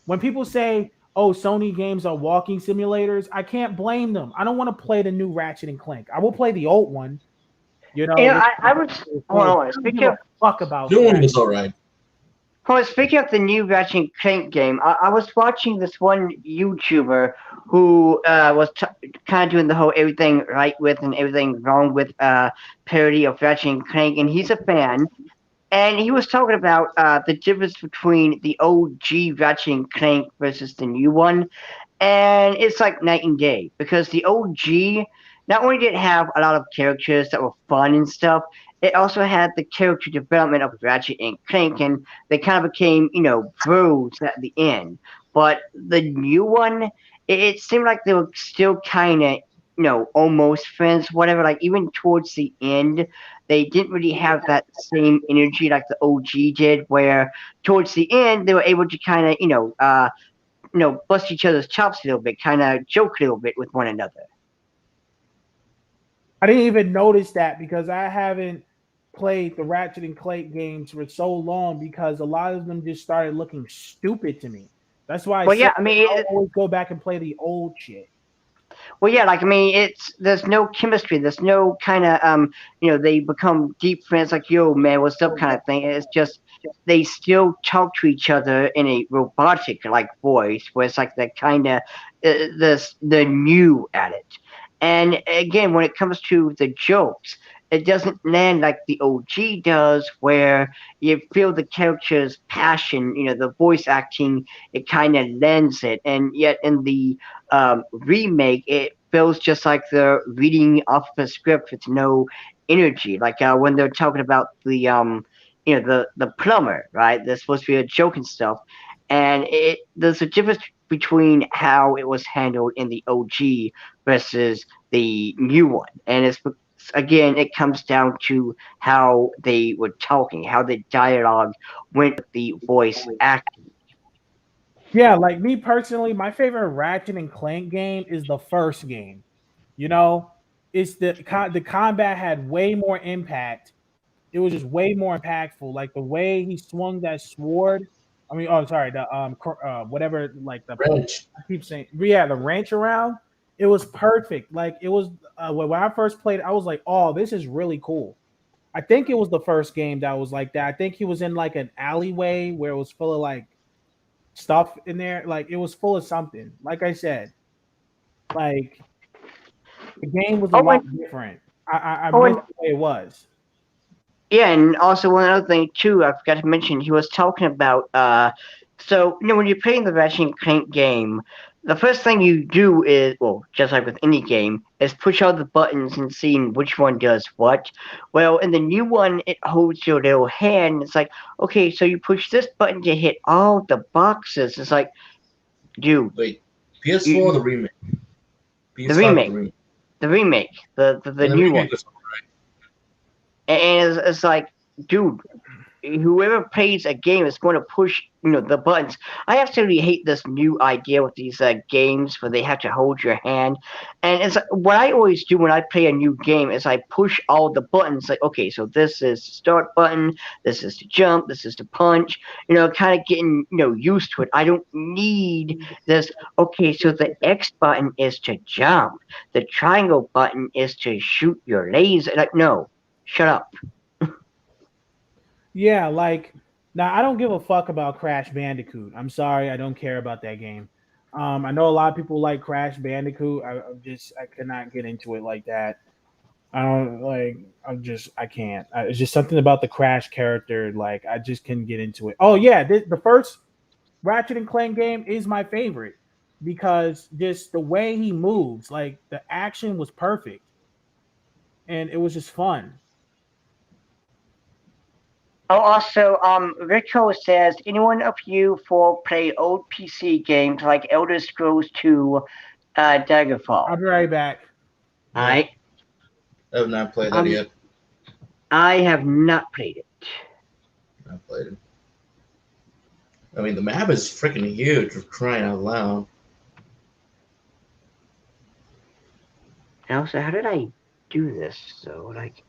When people say, oh, Sony games are walking simulators, I can't blame them. I don't want to play the new Ratchet and Clank. I will play the old one, I was hold I on. don't give a fuck about New one that. was alright. Well, speaking of the new Ratchet and Clank game, I was watching this one YouTuber who was kind of doing the whole everything right with and everything wrong with parody of Ratchet and Clank, and he's a fan. And he was talking about the difference between the OG Ratchet and Clank versus the new one. And it's like night and day because the OG not only did it have a lot of characters that were fun and stuff, it also had the character development of Ratchet and Clank, and they kind of became, bros at the end. But the new one, it seemed like they were still kind of, almost friends, whatever. Like even towards the end, they didn't really have that same energy like the OG did. Where towards the end, they were able to kind of, bust each other's chops a little bit, kind of joke a little bit with one another. I didn't even notice that because I haven't played the Ratchet and Clank games for so long because a lot of them just started looking stupid to me. That's why I Well, said yeah, I mean, I'll always go back and play the old shit. well, yeah, like I mean, there's no chemistry. There's no kind of they become deep friends, like yo, man, what's up, kind of thing. It's just they still talk to each other in a robotic like voice, where it's like that kind of the new at it. And again, when it comes to the jokes, it doesn't land like the OG does, where you feel the character's passion. The voice acting, it kind of lends it, and yet in the remake, it feels just like they're reading off a script with no energy. Like when they're talking about the plumber, right? There's supposed to be a joke and stuff, and there's a difference between how it was handled in the OG versus the new one, and it's again it comes down to how they were talking, how the dialogue went with the voice acting. Yeah, like me personally, my favorite Ratchet and Clank game is the first game. You know, it's the combat had way more impact. It was just way more impactful. Like the way he swung that sword. I mean, oh, sorry, the whatever, like the Wrench. I keep saying, yeah, the ranch around. It was perfect. Like it was when I first played, I was like, oh, this is really cool. I think it was the first game that was like that. I think he was in like an alleyway where it was full of like stuff in there. Like it was full of something. Like I said, like the game was a Oh, lot and different. I oh, missed and the way it was. yeah, and also one other thing too, I forgot to mention, he was talking about so when you're playing the Ratchet and Clank game, the first thing you do is, well, just like with any game, is push all the buttons and seeing which one does what. Well, in the new one, it holds your little hand. It's like, okay, so you push this button to hit all the boxes. It's like, dude, Wait, PS4 or the you, remake? the PS5 or the remake, remake? the remake, the Yeah, the new one, remake was and it's like, dude, whoever plays a game is going to push the buttons. I absolutely hate this new idea with these games where they have to hold your hand, and it's what I always do when I play a new game is I push all the buttons. Like, okay, so this is the start button, this is to jump, this is to punch. Kind of getting used to it. I don't need this. Okay, so the X button is to jump, the triangle button is to shoot your laser. Like, no, shut up. Yeah, like now I don't give a fuck about Crash Bandicoot. I'm sorry, I don't care about that game. I know a lot of people like Crash Bandicoot. I cannot get into it like that. I don't like. I can't. It's just something about the Crash character. Like I just couldn't get into it. Oh yeah, the first Ratchet and Clank game is my favorite because just the way he moves, like the action was perfect and it was just fun. Oh, also, Rico says, anyone of you for play old PC games like Elder Scrolls 2, I'll Daggerfall? be right back. no. I, I have not played that um, yet. I have not played it. I played it. I mean, the map is freaking huge for crying out loud. And also, how did I do this? So, like,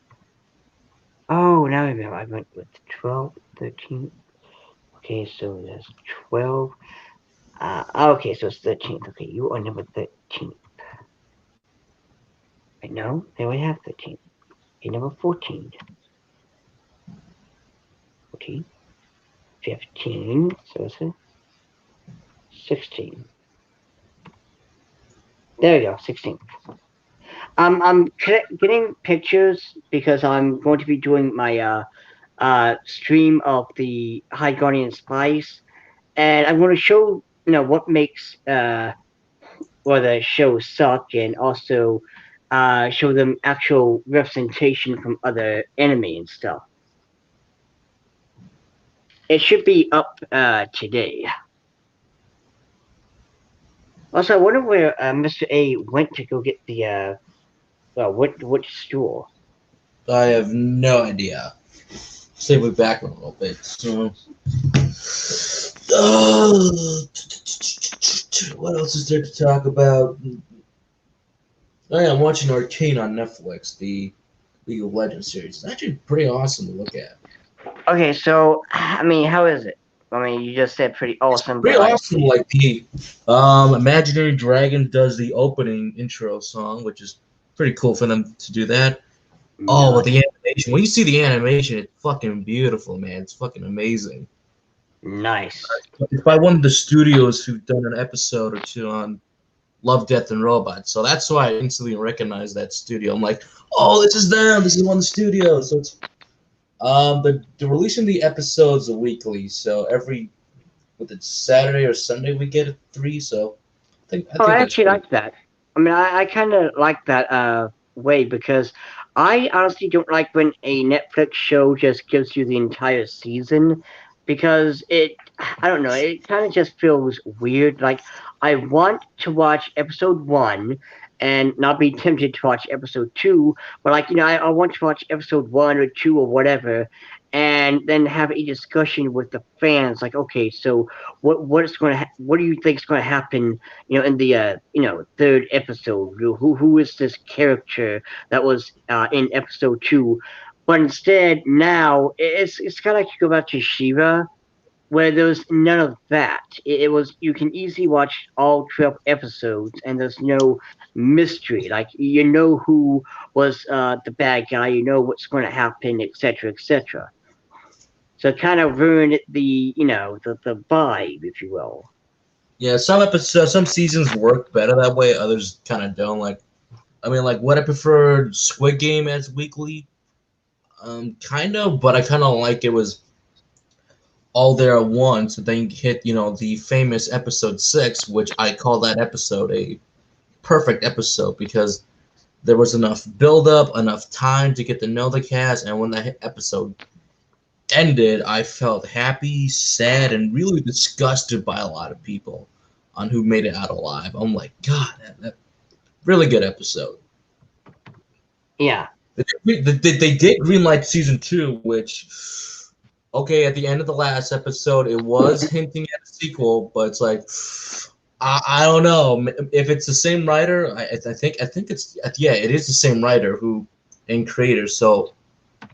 oh, now I remember. I went with 12, 13. Okay, so there's 12. Okay, so it's 13th. Okay, you are number 13th. I know, they only have 13. Okay, number 14. 14. 15. So it's a 16. There we go, 16. I'm getting pictures because I'm going to be doing my stream of the High Guardian Spice, and I'm going to show what makes the show suck, and also show them actual representation from other anime and stuff. It should be up today. Also, I wonder where Mr. A went to go get the which store. I have no idea. Say we're back a little bit. So, what else is there to talk about? Oh yeah, I'm watching Arcane on Netflix, the League of Legends series. It's actually pretty awesome to look at. Okay, so I mean, how is it? I mean, you just said pretty awesome. Pretty but awesome. Like the Imaginary Dragon does the opening intro song, which is pretty cool for them to do that. Oh, with the animation. When you see the animation, it's fucking beautiful, man. It's fucking amazing. Nice. It's by one of the studios who've done an episode or two on Love, Death, and Robots. So that's why I instantly recognized that studio. I'm like, oh, this is them. This is one of the studios. So it's they're releasing the episodes weekly. So every Saturday or Sunday we get 3. So I actually like that. I mean, I kind of like that way because I honestly don't like when a Netflix show just gives you the entire season because I don't know, it kind of just feels weird. Like, I want to watch episode 1 and not be tempted to watch episode 2, but like, I want to watch episode 1 or 2 or whatever and then have a discussion with the fans. Like, okay, so what do you think is going to happen in the third episode? Who is this character that was in episode 2? But instead, now it's kind of like you go back to Shira, where there was none of that. It was, you can easily watch all 12 episodes, and there's no mystery. Like, you know who was the bad guy, you know what's going to happen, etc., etc. So it kind of ruined the the vibe, if you will. Yeah, some seasons work better that way. Others kind of don't. Like, I mean, like, what I preferred Squid Game as weekly, kind of, but I kind of like it was all there at once. And then you hit, the famous episode 6, which I call that episode a perfect episode because there was enough build up, enough time to get to know the cast, and when that episode ended, I felt happy, sad, and really disgusted by a lot of people on who made it out alive. I'm like, God, that really good episode. Yeah. They did greenlight season 2, which, okay, at the end of the last episode, it was hinting at a sequel, but it's like, I don't know if it's the same writer. I think it's, yeah, it is the same writer and creator. So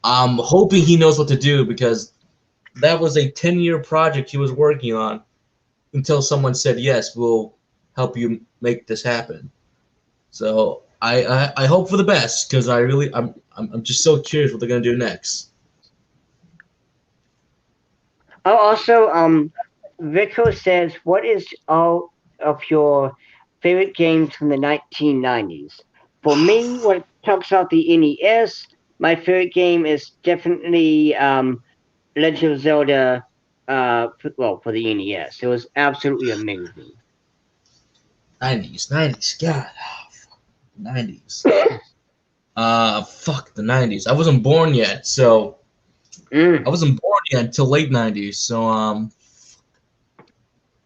I'm hoping he knows what to do because that was a 10-year project he was working on until someone said, yes, we'll help you make this happen. So I hope for the best because I'm just so curious what they're gonna do next. Oh, also, Vico says, what is all of your favorite games from the 1990s? For me, when it talks about the NES, my favorite game is definitely Legend of Zelda. For the NES, it was absolutely amazing. 90s, God, 90s. Fuck the 90s. I wasn't born yet, so I wasn't born yet until late 90s. So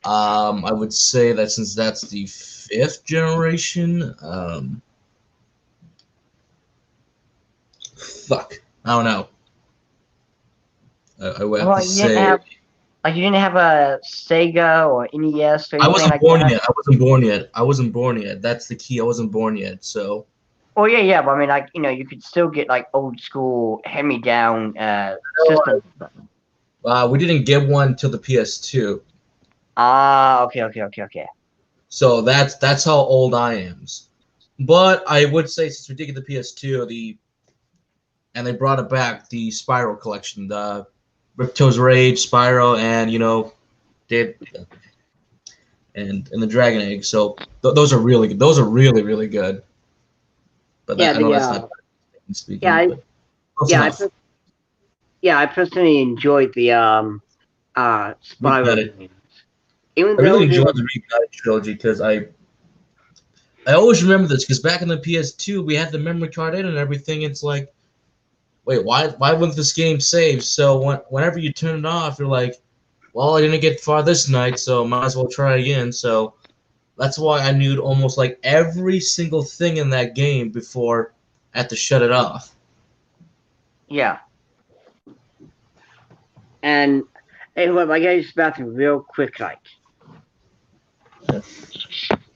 I would say that since that's the 5th generation, fuck, I don't know. I would have to say. You didn't have a Sega or NES or anything I wasn't like born that? yet. I wasn't born yet. That's the key. I wasn't born yet. So. Oh yeah, but I mean, like, you could still get like old school hand-me-down systems. We didn't get one till the PS2. Okay. So that's how old I am. But I would say since we did get the PS2, and they brought it back, the Spyro collection, the Ripto's Rage, Spyro, and and the Dragon Egg. So those are really good. Those are really, really good. But Yeah, I know that's not speaking. I personally enjoyed the Spyro games. I really enjoyed the Reignited trilogy because I I always remember this because back in the PS2, we had the memory card in and everything. It's like, wait, why wouldn't this game save? So whenever you turn it off, you're like, well, I didn't get far this night, so might as well try again. So that's why I knew almost like every single thing in that game before I had to shut it off. Yeah. And hey, look, I gotta use the bathroom real quick, like.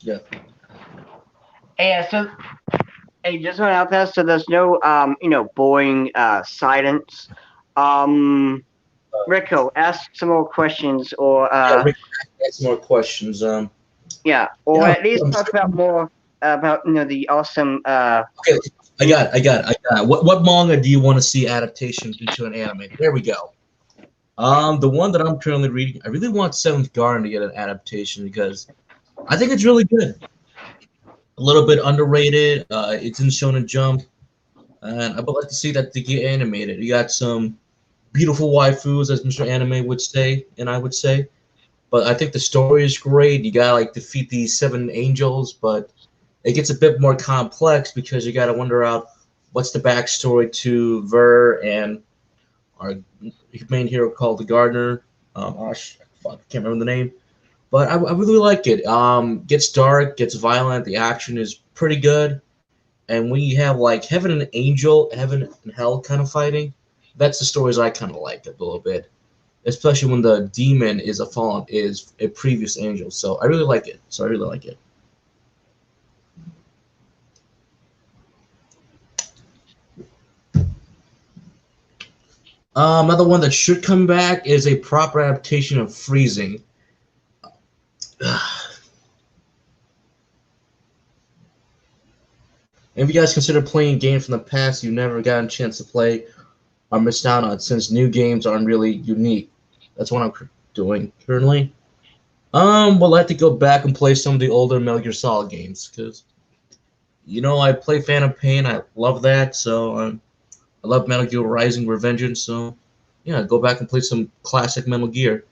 Yeah. Yeah, so hey, just want out there, so there's no boring silence. Rico, ask some more questions, or Yeah, Rick, ask more questions. yeah, or Yeah, at least I'm talk about more about the awesome okay. I got it. What manga do you want to see adaptation into an anime? There we go. The one that I'm currently reading, I really want Seventh Garden to get an adaptation because I think it's really good. A little bit underrated. It's in Shonen Jump, and I would like to see that to get animated. You got some beautiful waifus, as Mr. Anime would say, and I would say. But I think the story is great. You gotta like defeat these 7 angels, but it gets a bit more complex because you gotta wonder out what's the backstory to Ver and our main hero called the Gardener. Fuck, I can't remember the name, but I really like it. Gets dark, gets violent. The action is pretty good, and when you have like heaven and hell kind of fighting, that's the stories I kind of like a little bit. Especially when the demon is a previous angel. So I really like it. Another one that should come back is a proper adaptation of Freezing. If you guys consider playing games from the past you never got a chance to play or missed out on, since new games aren't really unique, that's what I'm doing currently. Would like to go back and play some of the older Metal Gear Solid games because I play Phantom Pain. I love that. So I love Metal Gear Rising: Revengeance. So yeah, go back and play some classic Metal Gear.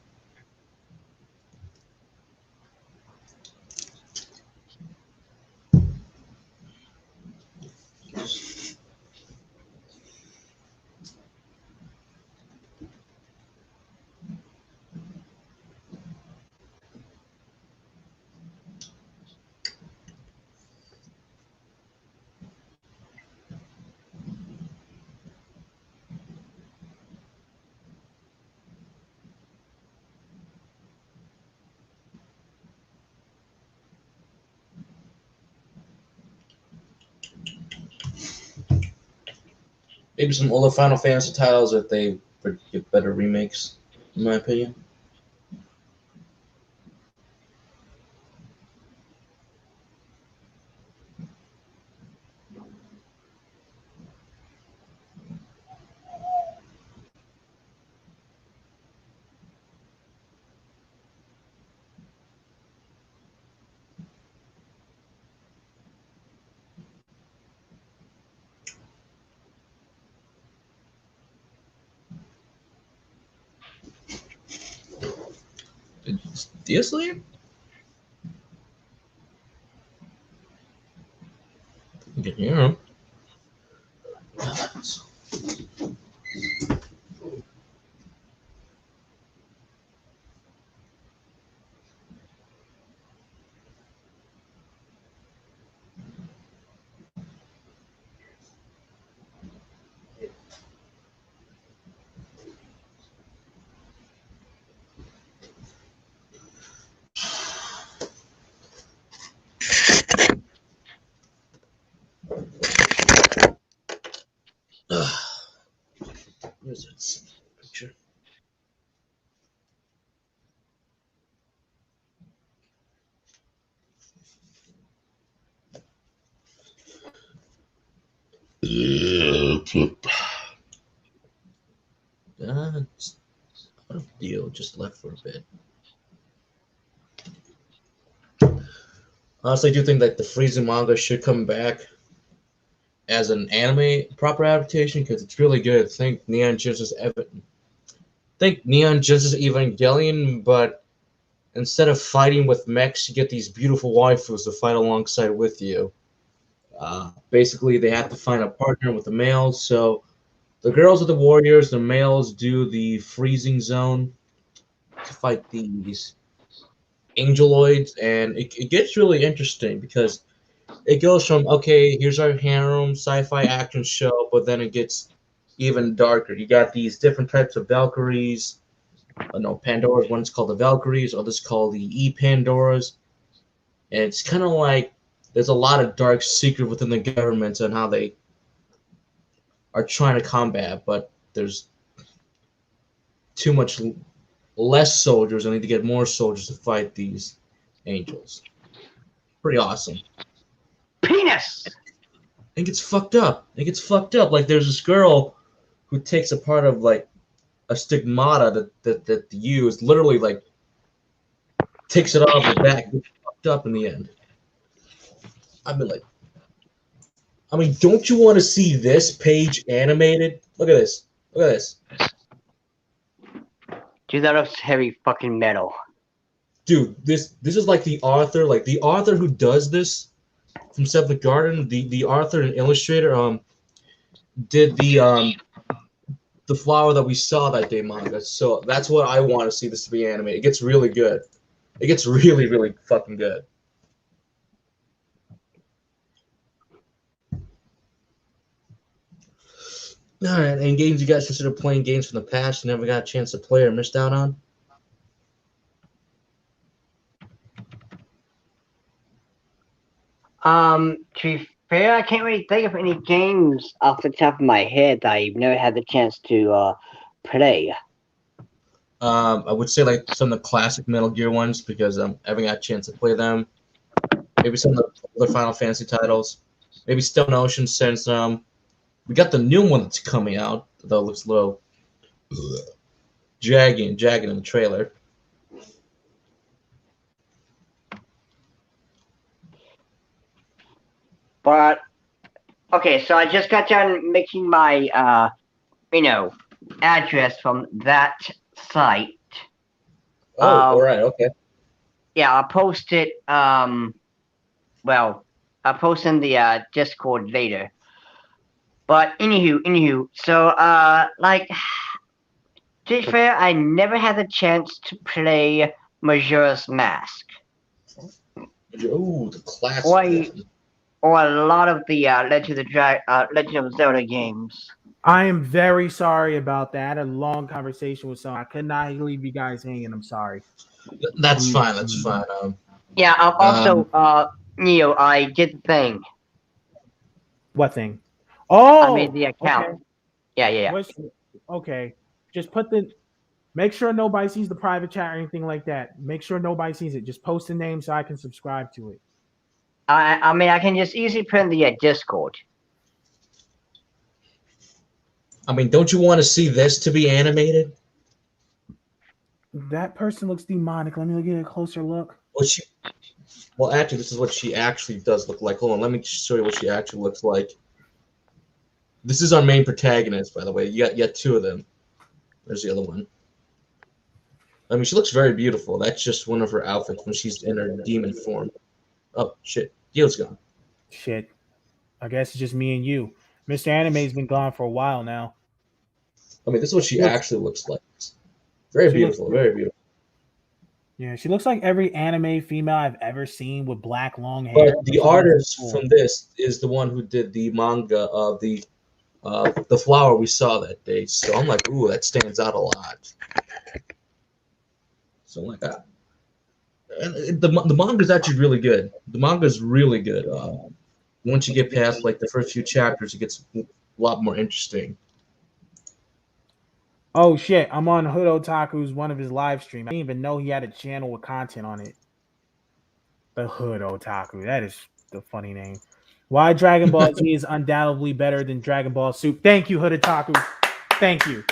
Maybe some older Final Fantasy titles if they get better remakes, in my opinion. Is DS Slayer? You can hear him. Where's that picture? That's what a deal. Just left for a bit. Honestly, I do think that the Freezing manga should come back as an anime proper adaptation because it's really good. Think Neon Genesis Evangelion, but instead of fighting with mechs, you get these beautiful waifus to fight alongside with you. Basically, they have to find a partner with the males. So the girls are the warriors, the males do the freezing zone to fight these angeloids, and it gets really interesting because it goes from okay, here's our harem sci-fi action show, but then it gets even darker. You got these different types of Valkyries. No, Pandoras. One's called the Valkyries, others called the Pandoras. And it's kind of like there's a lot of dark secret within the government on how they are trying to combat, but there's too much less soldiers. I need to get more soldiers to fight these angels. Pretty awesome. Penis. It gets fucked up. It gets fucked up. Like there's this girl who takes a part of like a stigmata that the use literally like takes it off her back, gets fucked up in the end. I've been like, I mean, don't you want to see this page animated? Look at this. Look at this. Dude, that looks heavy fucking metal. Dude, this is like the author who does this from Seventh Garden, the author and illustrator did the flower that we saw that day manga. So that's what I want to see this to be animated. It gets really good. It gets really, really fucking good. All right, any games you guys consider playing games from the past you never got a chance to play or missed out on? To be fair, I can't really think of any games off the top of my head that I've never had the chance to play. I would say like some of the classic Metal Gear ones because I haven't got a chance to play them. Maybe some of the other Final Fantasy titles. Maybe Stone Ocean since we got the new one that's coming out, though it looks a little jagged in the trailer. But okay, so I just got done making my address from that site. Oh, all right, okay. Yeah, I'll post it. I'll post in the Discord later. But anywho, so like, to be fair, I never had the chance to play Majora's Mask. Oh, the classic. Or a lot of the Legend of Zelda games. I am very sorry about that. I had a long conversation with someone. I could not leave you guys hanging. I'm sorry. That's fine. That's fine. Yeah. Also, Neo, I did the thing. What thing? Oh, I made the account. Okay. Yeah. Okay. Just make sure nobody sees the private chat or anything like that. Make sure nobody sees it. Just post the name so I can subscribe to it. I mean, I can just easily put in the Discord. I mean, don't you want to see this to be animated? That person looks demonic. Let me get a closer look. Well, actually, this is what she actually does look like. Hold on, let me show you what she actually looks like. This is our main protagonist, by the way. You got two of them. There's the other one. I mean, she looks very beautiful. That's just one of her outfits when she's in her demon form. Oh, shit. Gil's gone. Shit. I guess it's just me and you. Mr. Anime's been gone for a while now. I mean, this is what she actually looks like. Very beautiful. Very beautiful. Yeah, she looks like every anime female I've ever seen with black long hair. But the artist from this is the one who did the manga of the flower we saw that day. So I'm like, ooh, that stands out a lot. So I'm like, and the manga is actually really good. The manga is really good. Once you get past like the first few chapters, it gets a lot more interesting. Oh shit! I'm on Hood Otaku's one of his live streams. I didn't even know he had a channel with content on it. The Hood Otaku. That is the funny name. Why Dragon Ball Z is undoubtedly better than Dragon Ball Super. Thank you, Hood Otaku. Thank you.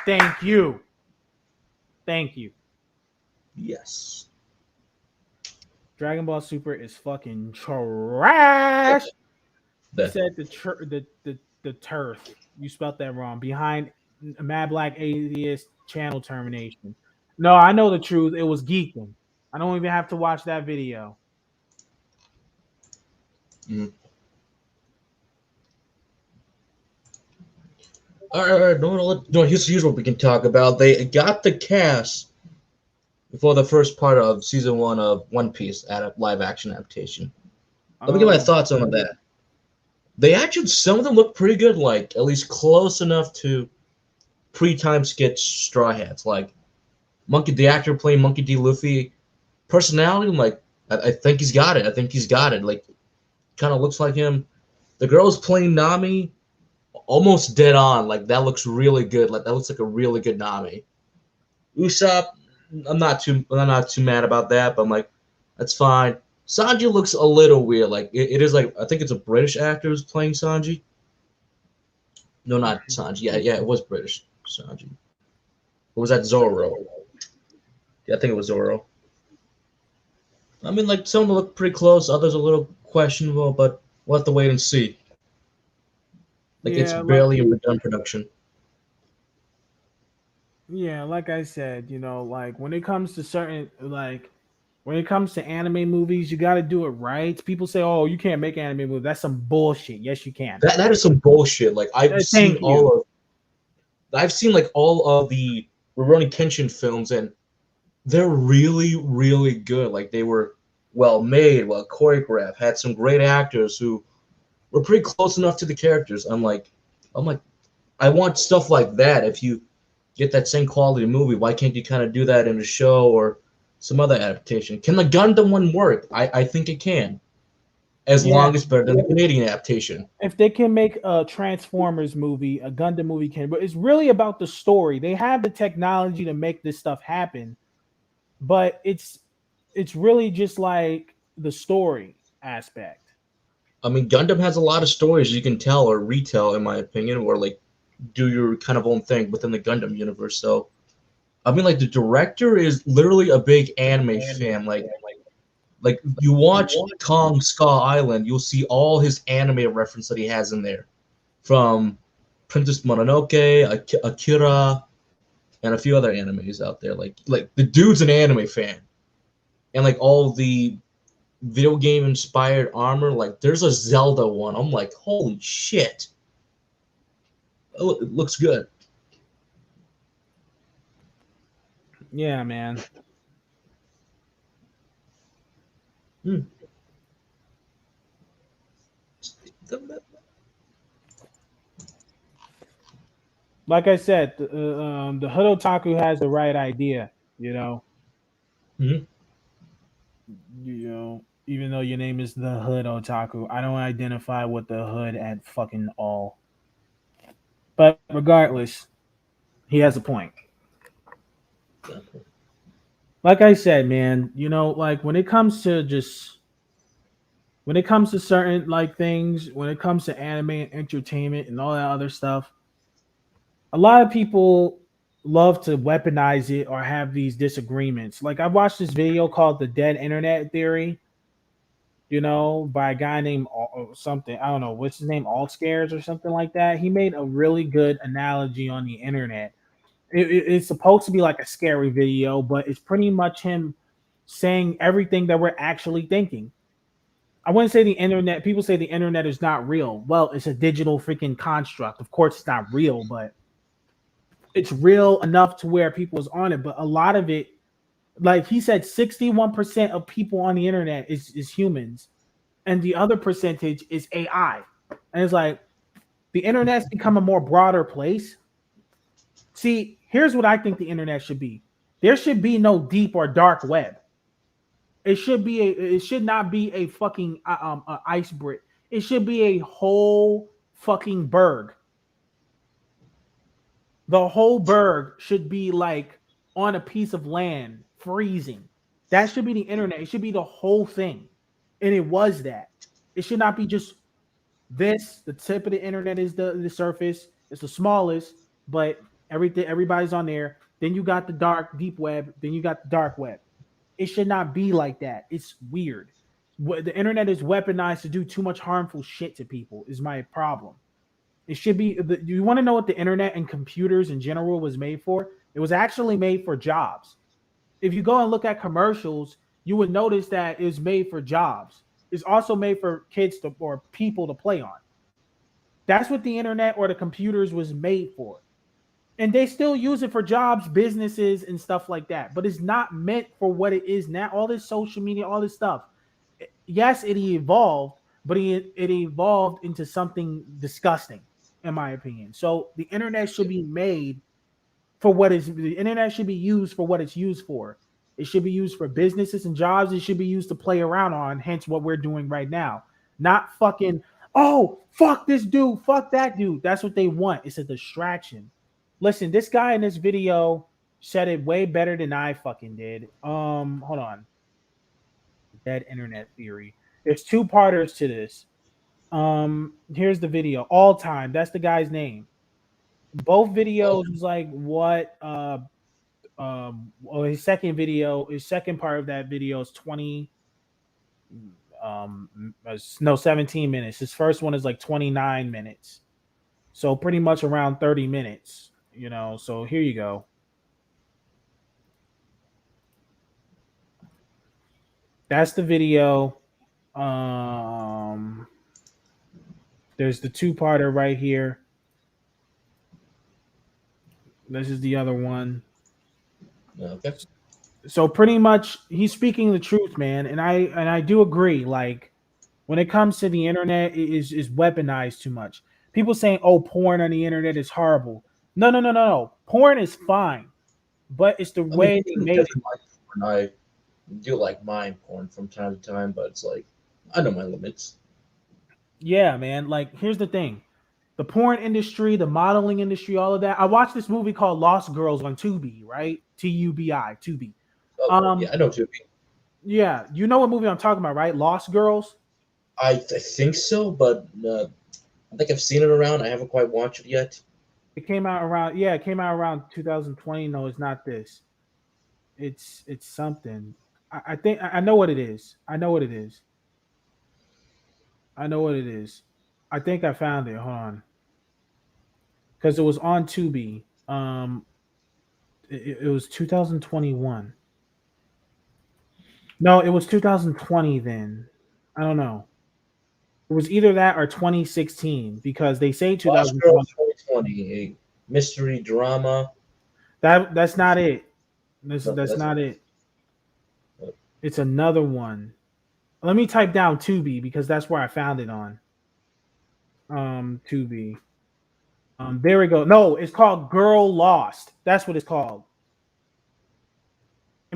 Thank you. Thank you. Yes. Dragon Ball Super is fucking trash. You said the turf. You spelled that wrong. Behind Mad Black Atheist channel termination. No, I know the truth. It was geeking. I don't even have to watch that video. All right. No, here's what we can talk about. They got the cast for the first part of season 1 of One Piece live action adaptation. Let me get my thoughts on that. They actually, some of them look pretty good, like at least close enough to pre-time sketch Straw Hats. Like the actor playing Monkey D. Luffy, personality, like I think he's got it. I think he's got it. Like, kind of looks like him. The girl who's playing Nami, almost dead on. Like that looks really good. Like that looks like a really good Nami. Usopp, I'm not too mad about that, but I'm like, that's fine. Sanji looks a little weird. Like it is like I think it's a British actor who's playing Sanji. No, not Sanji. Yeah, it was British Sanji. Or was that Zoro? Yeah, I think it was Zoro. I mean, like some of them look pretty close, others a little questionable, but we'll have to wait and see. Like it's barely in done production. Yeah, like I said, like when it comes to when it comes to anime movies, you got to do it right. People say, "Oh, you can't make anime movies." That's some bullshit. Yes, you can. That is some bullshit. Like I've seen all of the Rurouni Kenshin films, and they're really, really good. Like they were well made, well choreographed, had some great actors who were pretty close enough to the characters. I'm like, I want stuff like that. If you get that same quality movie, why can't you kind of do that in a show or some other adaptation? Can the Gundam one work? I think it can, as long as it's better than the Canadian adaptation. If they can make a Transformers movie, a Gundam movie can, but it's really about the story. They have the technology to make this stuff happen, but it's really just like the story aspect. I mean, Gundam has a lot of stories you can tell or retell, in my opinion, or like do your kind of own thing within the Gundam universe. So, I mean, like the director is literally a big anime fan. Like you watch Kong Skull Island, you'll see all his anime reference that he has in there, from Princess Mononoke, Akira, and a few other animes out there. Like the dude's an anime fan, and like all the video game inspired armor. Like there's a Zelda one. I'm like, holy shit! It looks good. Yeah, man. Like I said, the Hood Otaku has the right idea. Mm-hmm. Even though your name is the Hood Otaku, I don't identify with the Hood at fucking all. But regardless, he has a point. Like I said, man, like when it comes to certain like things, when it comes to anime and entertainment and all that other stuff, a lot of people love to weaponize it or have these disagreements. Like I watched this video called "The Dead Internet Theory," by a guy named something, I don't know what's his name, Alt Scares or something like that. He made a really good analogy on the internet. It's supposed to be like a scary video, but it's pretty much him saying everything that we're actually thinking. I wouldn't say the internet. People say the internet is not real. Well, it's a digital freaking construct. Of course, it's not real, but it's real enough to where people is on it. But a lot of it, like he said, 61% of people on the internet is humans, and the other percentage is AI. And it's like the internet's become a more broader place. See, here's what I think the internet should be. There should be no deep or dark web. It should not be a fucking iceberg. It should be a whole fucking berg. The whole berg should be like on a piece of land, freezing. That should be the internet. It should be the whole thing. And it was that. It should not be just this. The tip of the internet is the surface. It's the smallest, but everybody's on there. Then you got the dark deep web. Then you got the dark web. It should not be like that. It's weird. The internet is weaponized to do too much harmful shit to people is my problem. It should be. You want to know what the internet and computers in general was made for? It was actually made for jobs. If you go and look at commercials, you would notice that it's made for jobs. It's also made for kids to, or people to play on. That's what the internet or the computers was made for. And they still use it for jobs, businesses, and stuff like that. But it's not meant for what it is now. All this social media, all this stuff. Yes, it evolved, but it evolved into something disgusting, in my opinion. So the internet should be made for what is the internet should be used for what it's used for. It should be used for businesses and jobs. It should be used to play around on, hence what we're doing right now. Not fucking, oh, fuck this dude, fuck that dude. That's what they want. It's a distraction. Listen, this guy in this video said it way better than I fucking did. Hold on. Dead internet theory. There's two parters to this. Here's the video. All time. That's the guy's name. Both videos was like what well, his second part of that video is 20 no 17 minutes. His first one is like 29 minutes. So pretty much around 30 minutes, you know. So here you go. That's the video. There's the two-parter right here. This is the other one. Okay. So pretty much he's speaking the truth, man. And I do agree. Like when it comes to the internet, it is weaponized too much. People saying, oh, porn on the internet is horrible. No. Porn is fine, but it's the way they made it. I do like mime porn from time to time, but it's like I know my limits. Yeah, man. Like here's the thing. The porn industry, the modeling industry, all of that. I watched this movie called Lost Girls on Tubi, right? Tubi, Tubi. Yeah, I know too. Yeah, you know what movie I'm talking about, right? Lost Girls. I think so, but I think I've seen it around. I haven't quite watched it yet. It came out around 2020. No, it's not this. It's something. I think I know what it is. I know what it is. I think I found it. Hold on, because it was on Tubi. It was 2021. No, it was 2020 then. I don't know. It was either that or 2016 because they say Lost 2020. Girls 2020, a mystery drama. That's not it. That's No, that's not not it. It's another one. Let me type down Tubi because that's where I found it on. Tubi. There we go. No, it's called Girl Lost. That's what it's called.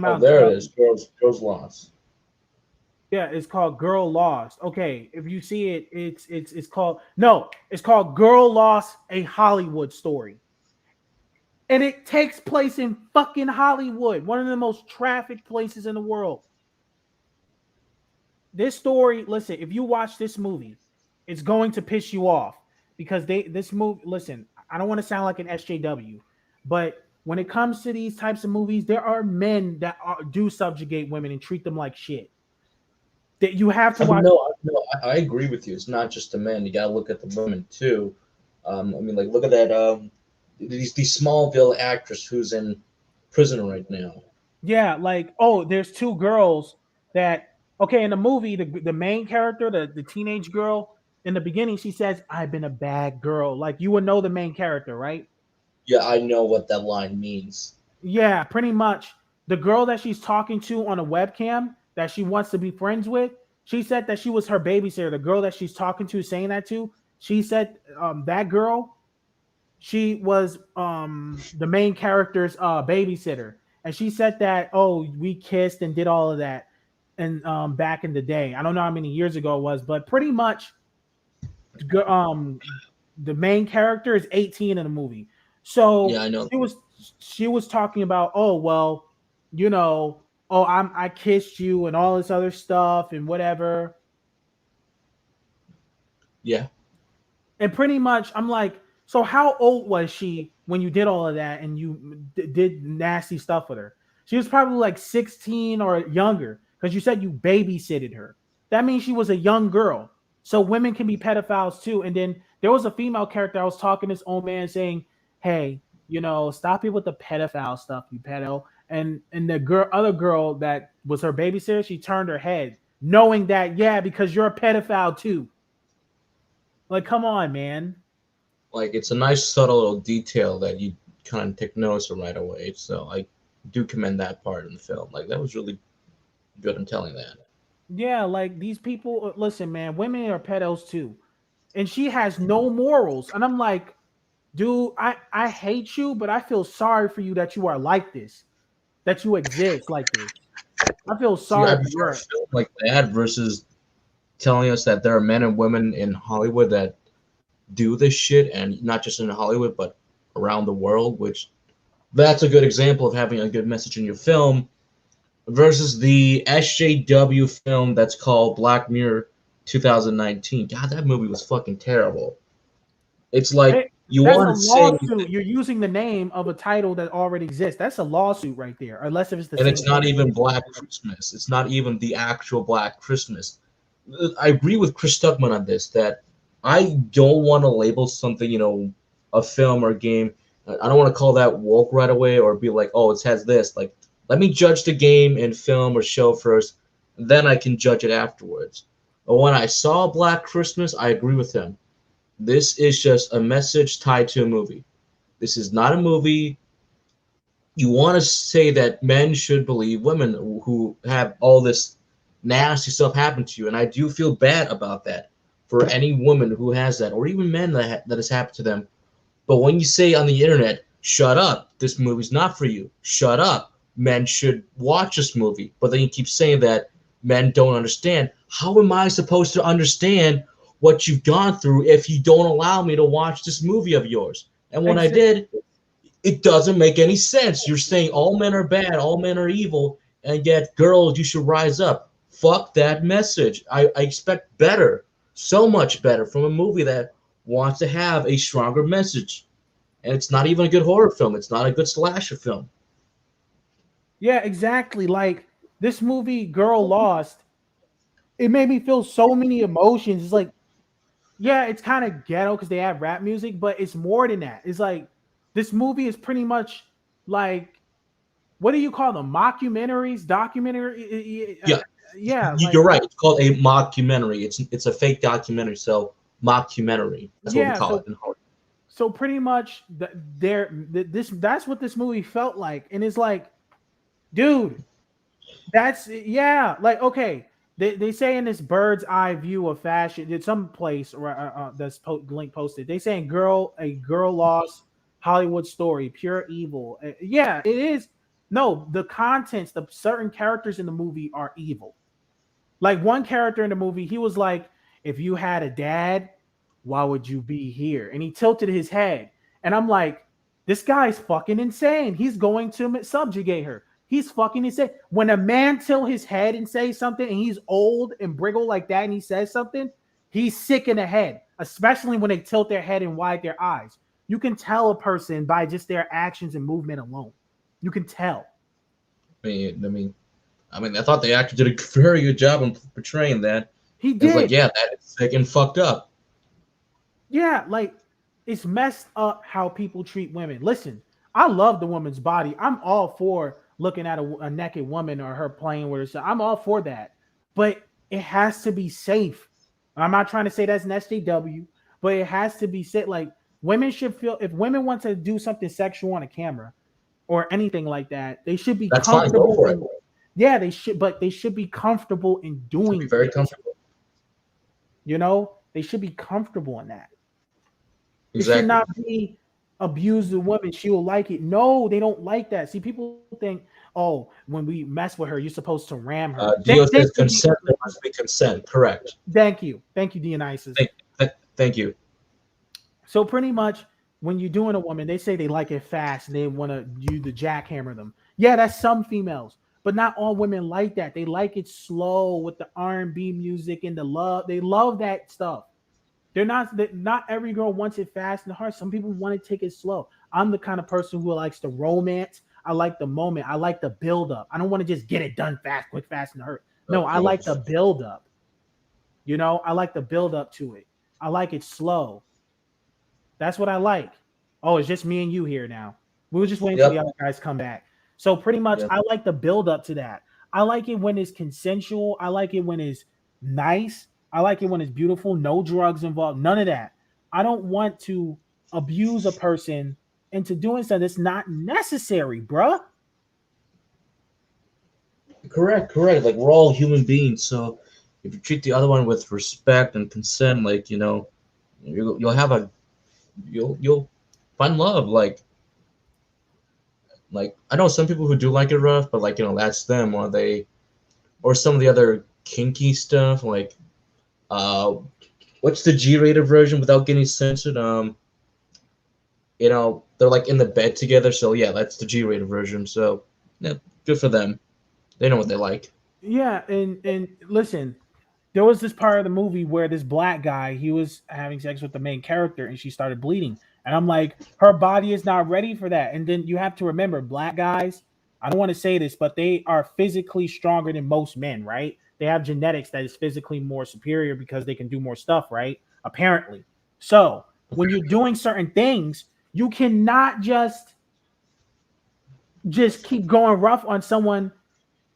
Oh, there it is. Girls Lost. Yeah, it's called Girl Lost. Okay, if you see it, it's called it's called Girl Lost, a Hollywood story. And it takes place in fucking Hollywood, one of the most trafficked places in the world. This story, listen, if you watch this movie, it's going to piss you off because this movie, listen, I don't want to sound like an SJW, but when it comes to these types of movies, there are men that do subjugate women and treat them like shit. That you have to watch. No, I agree with you. It's not just the men. You gotta look at the women too. I mean, like, look at that. These Smallville actress who's in prison right now. Yeah, like, oh, there's two girls that okay, in the movie, the main character, the teenage girl, in the beginning, she says, I've been a bad girl. Like you would know the main character, right? Yeah, I know what that line means. Yeah, pretty much. The girl that she's talking to on a webcam that she wants to be friends with, she said that she was her babysitter. The girl that she's talking to, saying that to, she said that girl, she was the main character's babysitter. And she said that, oh, we kissed and did all of that. And back in the day, I don't know how many years ago it was, but pretty much the main character is 18 in the movie. So Yeah, I know. she was talking about, oh well, you know, oh I kissed you and all this other stuff and whatever. Yeah. And pretty much I'm like, so how old was she when you did all of that and you did nasty stuff with her? She was probably like 16 or younger because you said you babysitted her. That means she was a young girl. So women can be pedophiles too. And then there was a female character I was talking to this old man saying, hey, you know, stop it with the pedophile stuff, you pedo. and the other girl that was her babysitter, she turned her head, knowing that because you're a pedophile too. Like, come on, man. Like it's a nice subtle little detail that you kind of take notice of right away. So I do commend that part in the film. Like that was really good in telling that. Yeah, like these people. Listen, man, women are pedos too, and she has no morals. And I'm like, dude, I hate you, but I feel sorry for you that you are like this, that you exist like this. I feel See, I sorry for prefer a you. film like that versus telling us that there are men and women in Hollywood that do this shit, and not just in Hollywood, but around the world. Which that's a good example of having a good message in your film versus the SJW film that's called Black Mirror 2019. God, that movie was fucking terrible. It's like Hey, you that's a want to say, lawsuit. You're using the name of a title that already exists. That's a lawsuit right there, unless if it's the and same it's not person. even Black Christmas. It's not even the actual Black Christmas. I agree with Chris Stuckman on this that I don't want to label something, a film or a game. I don't want to call that woke right away or be like, oh, it has this. Like, let me judge the game and film or show first, then I can judge it afterwards. But when I saw Black Christmas, I agree with him. This is just a message tied to a movie. This is not a movie. You want to say that men should believe women who have all this nasty stuff happen to you, and I do feel bad about that for any woman who has that, or even men that has happened to them. But when you say on the internet, "Shut up, this movie's not for you," "Shut up, men should watch this movie," but then you keep saying that men don't understand. How am I supposed to understand what you've gone through if you don't allow me to watch this movie of yours? And when I Exactly. did, it doesn't make any sense. You're saying all men are bad, all men are evil, and yet, girls, you should rise up. Fuck that message. I expect better, so much better from a movie that wants to have a stronger message. And it's not even a good horror film. It's not a good slasher film. Yeah, exactly. Like this movie, Girl Lost, it made me feel so many emotions. It's like, yeah, it's kind of ghetto because they have rap music, but it's more than that. It's like this movie is pretty much like, what do you call them? Mockumentaries, documentary. Yeah, Yeah, you're right. It's called a mockumentary. It's a fake documentary. So mockumentary. That's what we yeah. call it in horror. So pretty much, that's what this movie felt like, and it's like, dude, that's like okay. They say in this bird's eye view of fashion, it's some place that's link posted. They saying a girl lost Hollywood story, pure evil. Yeah, it is. No, the contents, the certain characters in the movie are evil. Like one character in the movie, he was like, if you had a dad, why would you be here? And he tilted his head. And I'm like, this guy's fucking insane. He's going to subjugate her. He's fucking insane. When a man tilt his head and say something and he's old and briggle like that and he says something, he's sick in the head, especially when they tilt their head and wide their eyes. You can tell a person by just their actions and movement alone. You can tell. I thought the actor did a very good job in portraying that. He It's like, did. yeah, that is sick and fucked up. Yeah, like it's messed up how people treat women. Listen, I love the woman's body. I'm all for looking at a naked woman or her playing with herself. I'm all for that, but it has to be safe. I'm not trying to say that's an SJW, but it has to be safe. Like women should feel if women want to do something sexual on a camera or anything like that, they should be That's fine. Go comfortable. for it. Yeah, they should, but they should be comfortable in Should be doing very it. comfortable. They should be comfortable in that. It should Exactly. not be abuse the woman. She will like it. No, they don't like that. See, people think, oh, when we mess with her, you're supposed to ram her. Dio says consent. There must be consent. Correct. Thank you, Dionysus. Thank you. So pretty much, when you're doing a woman, they say they like it fast. And they want to do the jackhammer them. Yeah, that's some females, but not all women like that. They like it slow with the R&B music and the love. They love that stuff. Not every girl wants it fast and hard. Some people want to take it slow. I'm the kind of person who likes the romance. I like the moment. I like the build up. I don't want to just get it done fast, quick, fast, and hurt. No, I like the build up. I like the build up to it. I like it slow. That's what I like. Oh, it's just me and you here now. We were just waiting for the other guys to come back. So pretty much, Yeah. I like the build up to that. I like it when it's consensual. I like it when it's nice. I like it when it's beautiful. No drugs involved. None of that. I don't want to abuse a person into doing something that's not necessary, bruh. Correct. Like we're all human beings, so if you treat the other one with respect and consent, like you'll have a you'll find love. Like I know some people who do like it rough, but like that's them, or some of the other kinky stuff. Like what's the G-rated version without getting censored? They're like in the bed together. So yeah, that's the G-rated version. So yeah, good for them. They know what they like. Yeah, and listen, there was this part of the movie where this black guy, he was having sex with the main character and she started bleeding. And I'm like, her body is not ready for that. And then you have to remember, black guys, I don't want to say this, but they are physically stronger than most men, right? They have genetics that is physically more superior because they can do more stuff, right? Apparently. So when you're doing certain things, you cannot just keep going rough on someone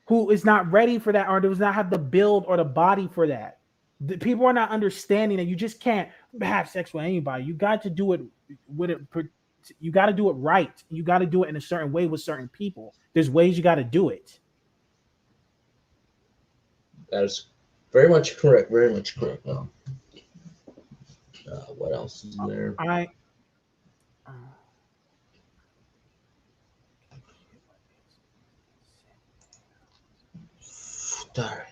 who is not ready for that or does not have the build or the body for that. The people are not understanding that you just can't have sex with anybody. You got to do it with it. You got to do it right. You got to do it in a certain way with certain people. There's ways you got to do it. That is very much correct. Very much correct. What else is there? I All right.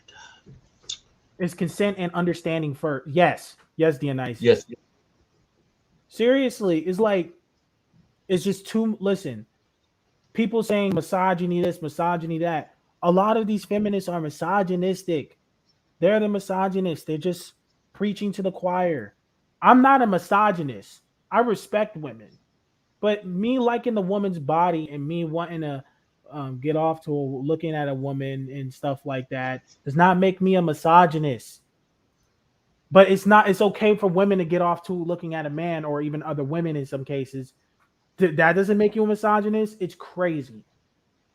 It's consent and understanding first. Yes, Dionysus. Yes. Seriously, it's like it's just too. Listen, people saying misogyny this, misogyny that. A lot of these feminists are misogynistic. They're the misogynists. They're just preaching to the choir. I'm not a misogynist. I respect women, but me liking the woman's body and me wanting to get off to looking at a woman and stuff like that does not make me a misogynist. But it's not. It's okay for women to get off to looking at a man or even other women in some cases. That doesn't make you a misogynist. It's crazy.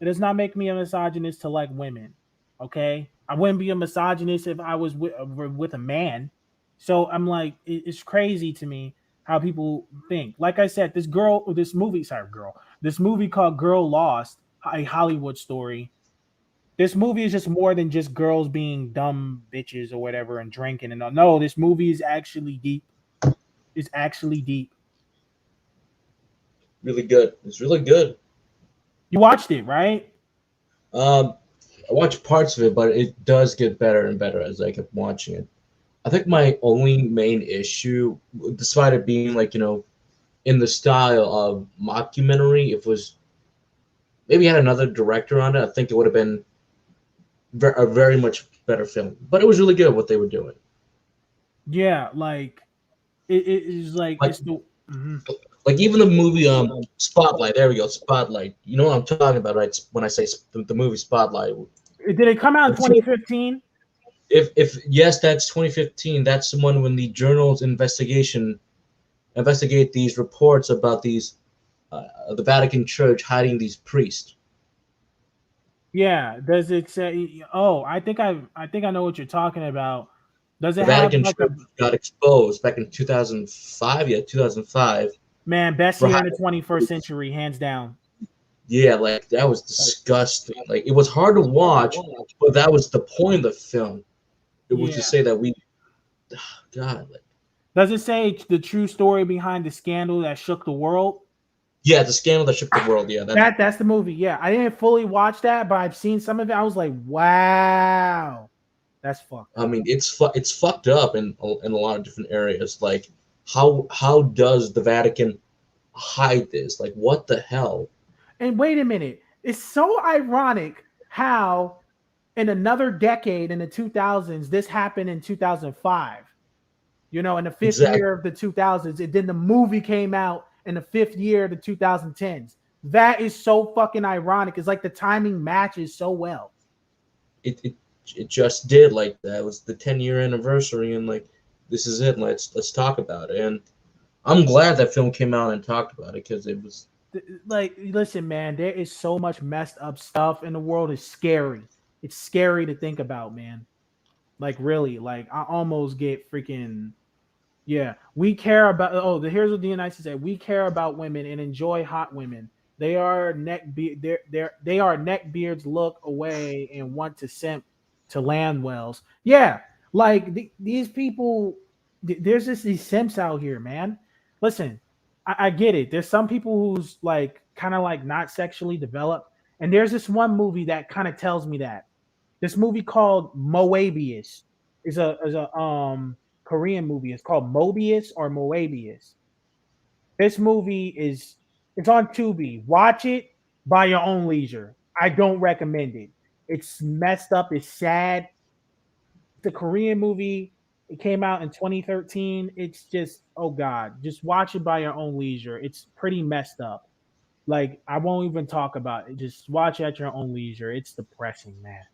It does not make me a misogynist to like women. Okay, I wouldn't be a misogynist if I was with a man. So I'm like, it's crazy to me how people think. Like I said, this movie called Girl Lost, a Hollywood story. This movie is just more than just girls being dumb bitches or whatever and drinking and all. No, this movie is actually deep. It's actually deep. Really good. It's really good. You watched it, right? I watched parts of it, but it does get better and better as I kept watching it. I think my only main issue, despite it being like in the style of mockumentary, if it was maybe had another director on it, I think it would have been a very much better film. But it was really good what they were doing. Yeah, like it is like Like, it's the. Mhm. like even the movie Spotlight. There we go, Spotlight. You know what I'm talking about, right? When I say the movie Spotlight. Did it come out in 2015? If yes, that's 2015. That's the one when the journals investigate these reports about these the Vatican Church hiding these priests. Yeah. Does it say? Oh, I think I know what you're talking about. Does The it have Vatican like Church a got exposed back in 2005. Yeah, 2005. man best For year in the 21st century, hands down? yeah, like that was disgusting. Like it was hard to watch, but that was the point of the film. It was to Yeah. say that we, God, like Does it say the true story behind the scandal that shook the world? yeah, the scandal that shook the world. Yeah, That's the movie. Yeah, I didn't fully watch that, but I've seen some of it. I was like, wow, that's fucked I up. mean, it's fucked up in a lot of different areas. Like how does the Vatican hide this? Like what the hell? And wait a minute, it's so ironic how in another decade in the 2000s, this happened in 2005. You know, in the fifth Exactly. year of the 2000s, and then the movie came out in the fifth year of the 2010s. That is so fucking ironic. It's like the timing matches so well. It just did. Like that was the 10-year anniversary, and like this is it. Let's talk about it. And I'm glad that film came out and talked about it because like, listen, man, there is so much messed up stuff in the world. It's scary. It's scary to think about, man. Like, really, like, I almost get freaking. Yeah, we care about. Oh, here's what the United States say: we care about women and enjoy hot women. They are neck beards look away and want to simp to land wells. Yeah, like these people. There's just these simps out here, man. Listen, I get it. There's some people who's like kind of like not sexually developed, and there's this one movie that kind of tells me that. This movie called Moebius is a Korean movie. It's called Mobius or Moebius. This movie is it's on Tubi. Watch it by your own leisure. I don't recommend it. It's messed up. It's sad. The Korean movie. It came out in 2013. It's just oh god. Just watch it by your own leisure. It's pretty messed up. Like I won't even talk about it. Just watch it at your own leisure. It's depressing, man.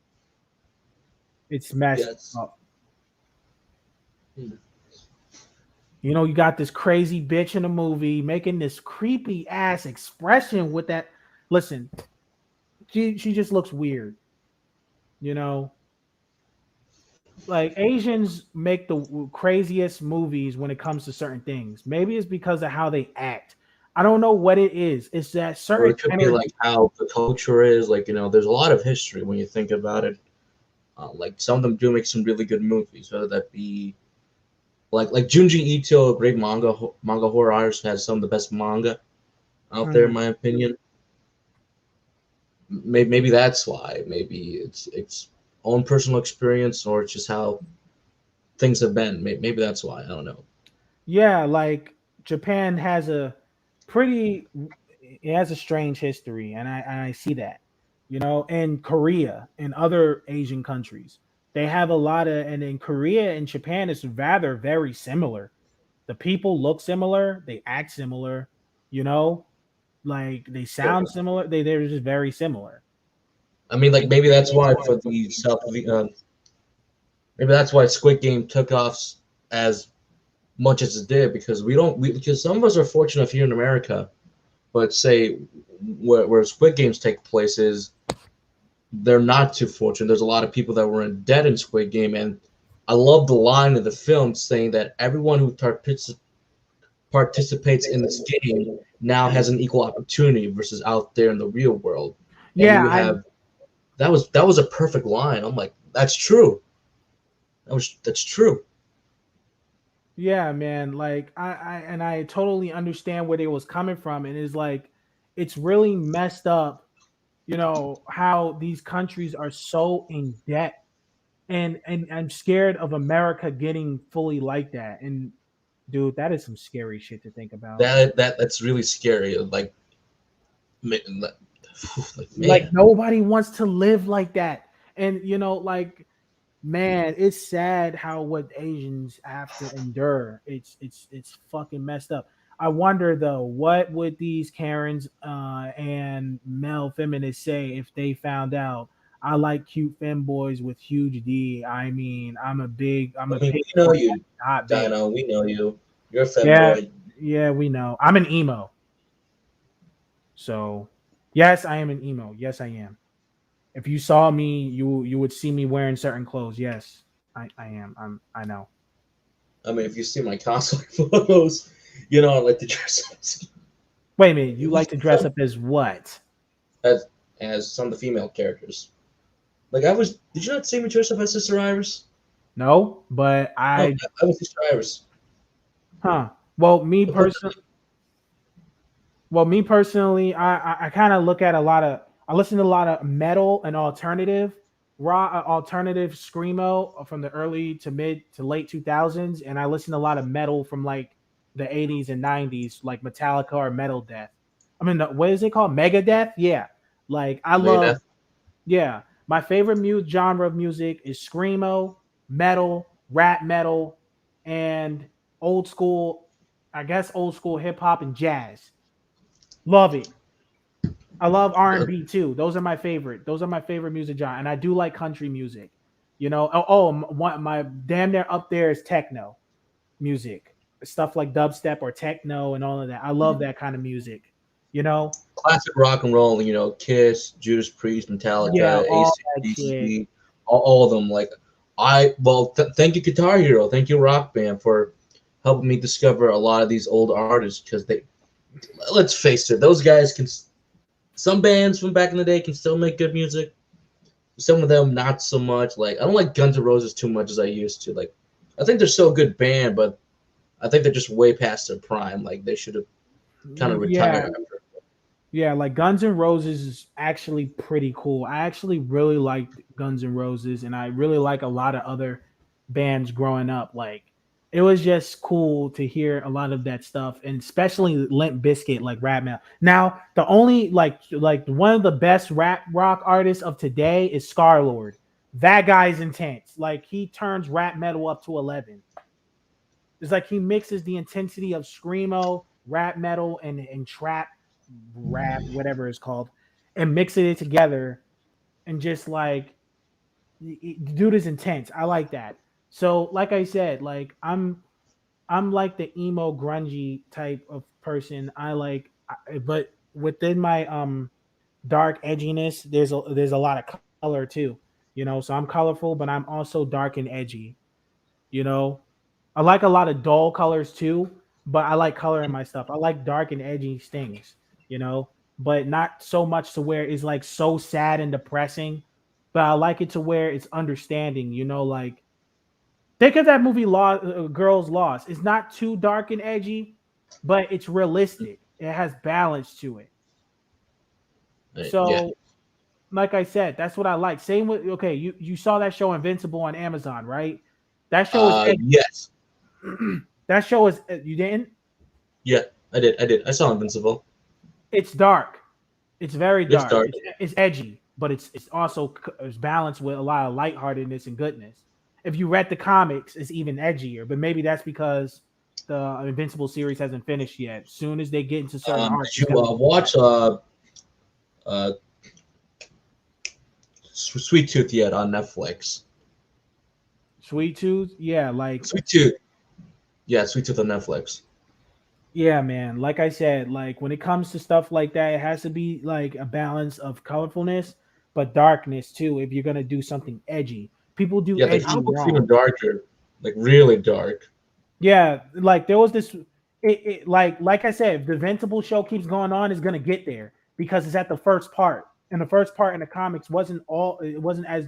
It's messed Yes. up. You know, you got this crazy bitch in the movie making this creepy ass expression with that. Listen, she just looks weird. You know, like Asians make the craziest movies when it comes to certain things. Maybe it's because of how they act. I don't know what it is. It's that Or certain it could be energy. like how the culture is. Like, there's a lot of history when you think about it. Like some of them do make some really good movies, whether that be like Junji Ito, a great manga horror artist, has some of the best manga out there, in my opinion. Maybe that's why. Maybe it's own personal experience, or it's just how things have been. Maybe that's why. I don't know. Yeah, like Japan has a pretty it has a strange history, and I see that. You know, and Korea and other Asian countries. They have a lot of and in Korea and Japan it's rather very similar. The people look similar, they act similar, you know, like they Yeah. sound similar, they're just very similar. I mean, like maybe that's why for the maybe that's why Squid Game took off as much as it did, because because some of us are fortunate here in America, but say where Squid Games take place is they're not too fortunate. There's a lot of people that were in debt in Squid Game, and I love the line in the film saying that everyone who participates in this game now has an equal opportunity versus out there in the real world. And Yeah, you I have that was a perfect line. I'm like, that's true. That's true. yeah, man, like I totally understand where they was coming from, and it's like it's really messed up, you know, how these countries are so in debt and I'm scared of America getting fully like that. And dude, that is some scary shit to think about. That's really scary. Like, like Like man, nobody wants to live like that. And you know, like man, it's sad how what Asians have to endure. It's fucking messed up. I wonder though, what would these Karens and male feminists say if they found out I like cute femboys with huge D. I mean, I'm I a mean, pig we know boy, you, hot babe. Dino. We know you. You're a Yeah, femboy. yeah, we know. I'm an emo. So yes, I am an emo. Yes, I am. If you saw me, you would see me wearing certain clothes. Yes, I am. I know. I mean, if you see my cosplay photos, I like to dress up Wait a minute, you like to dress up as what? as some of the female characters. Like I was. Did you not see me dress up as Sister Iris? No, but No, I I was Sister Iris. huh. Well, Look at me personally, I kind of look at a lot of I listen to a lot of metal and alternative raw alternative screamo from the early to mid to late 2000s, and I listen to a lot of metal from like the 80s and 90s, like Metallica or Metal Death. I mean, what is it called? Megadeth? Yeah. Like I love Megadeth. yeah. My favorite genre of music is screamo, metal, rap metal, and old school. I guess old school hip hop and jazz. Love it. I love R&B too. Those are my favorite. Those are my favorite music genre, and I do like country music. You know, my damn near up there is techno music, stuff like dubstep or techno and all of that. I love that kind of music. You know, Classic rock and roll. You know, Kiss, Judas Priest, yeah, Metallica, all that shit. AC/DC, all of them. Like thank you Guitar Hero, thank you Rock Band for helping me discover a lot of these old artists because they. Let's face it, those guys can. Some bands from back in the day can still make good music. Some of them not so much. Like I don't like Guns N' Roses too much as I used to. Like I think they're still a good band, but I think they're just way past their prime. Like they should have kind of Yeah, retired after. yeah, like Guns N' Roses is actually pretty cool. I actually really liked Guns N' Roses, and I really like a lot of other bands growing up. Like it was just cool to hear a lot of that stuff, and especially Limp Bizkit, like rap metal. Now, the only like one of the best rap rock artists of today is Scarlord. That guy's intense. Like he turns rap metal up to 11. It's like he mixes the intensity of screamo, rap metal, and trap rap, whatever it's called, and mixing it together, and just like the dude is intense. I like that. So, like I said, like I'm like the emo grungy type of person. But within my dark edginess, there's a lot of color too. You know, so I'm colorful, but I'm also dark and edgy. You know, I like a lot of dull colors too, but I like color in my stuff. I like dark and edgy things, you know, but not so much to where it's like so sad and depressing. But I like it to where it's understanding, you know, like think of that movie Girls Lost. It's not too dark and edgy, but it's realistic. It has balance to it. Yeah. So, like I said, that's what I like. Same with okay, you saw that show Invincible on Amazon, right? That show is Yes. that show is you didn't. Yeah. I did. I did. I saw Invincible. It's dark. It's very It's dark. dark. It's edgy, but it's also it's balanced with a lot of lightheartedness and goodness. If you read the comics, it's even edgier. But maybe that's because the Invincible series hasn't finished yet. Soon as they get into certain arcs, Did it's you gonna watch uh Sweet Tooth yet on Netflix? Sweet Tooth. Yeah, like Sweet Tooth. Yeah, Sweet Tooth on Netflix. yeah, man. Like I said, like when it comes to stuff like that, it has to be like a balance of colorfulness, but darkness too. If you're gonna do something edgy, people do Yeah, the edgy comic book's wrong. even darker. Like really dark. Yeah, like there was this. Like I said, if the Ventable show keeps going on, it's gonna get there because it's at the first part, and the first part in the comics wasn't all. It wasn't as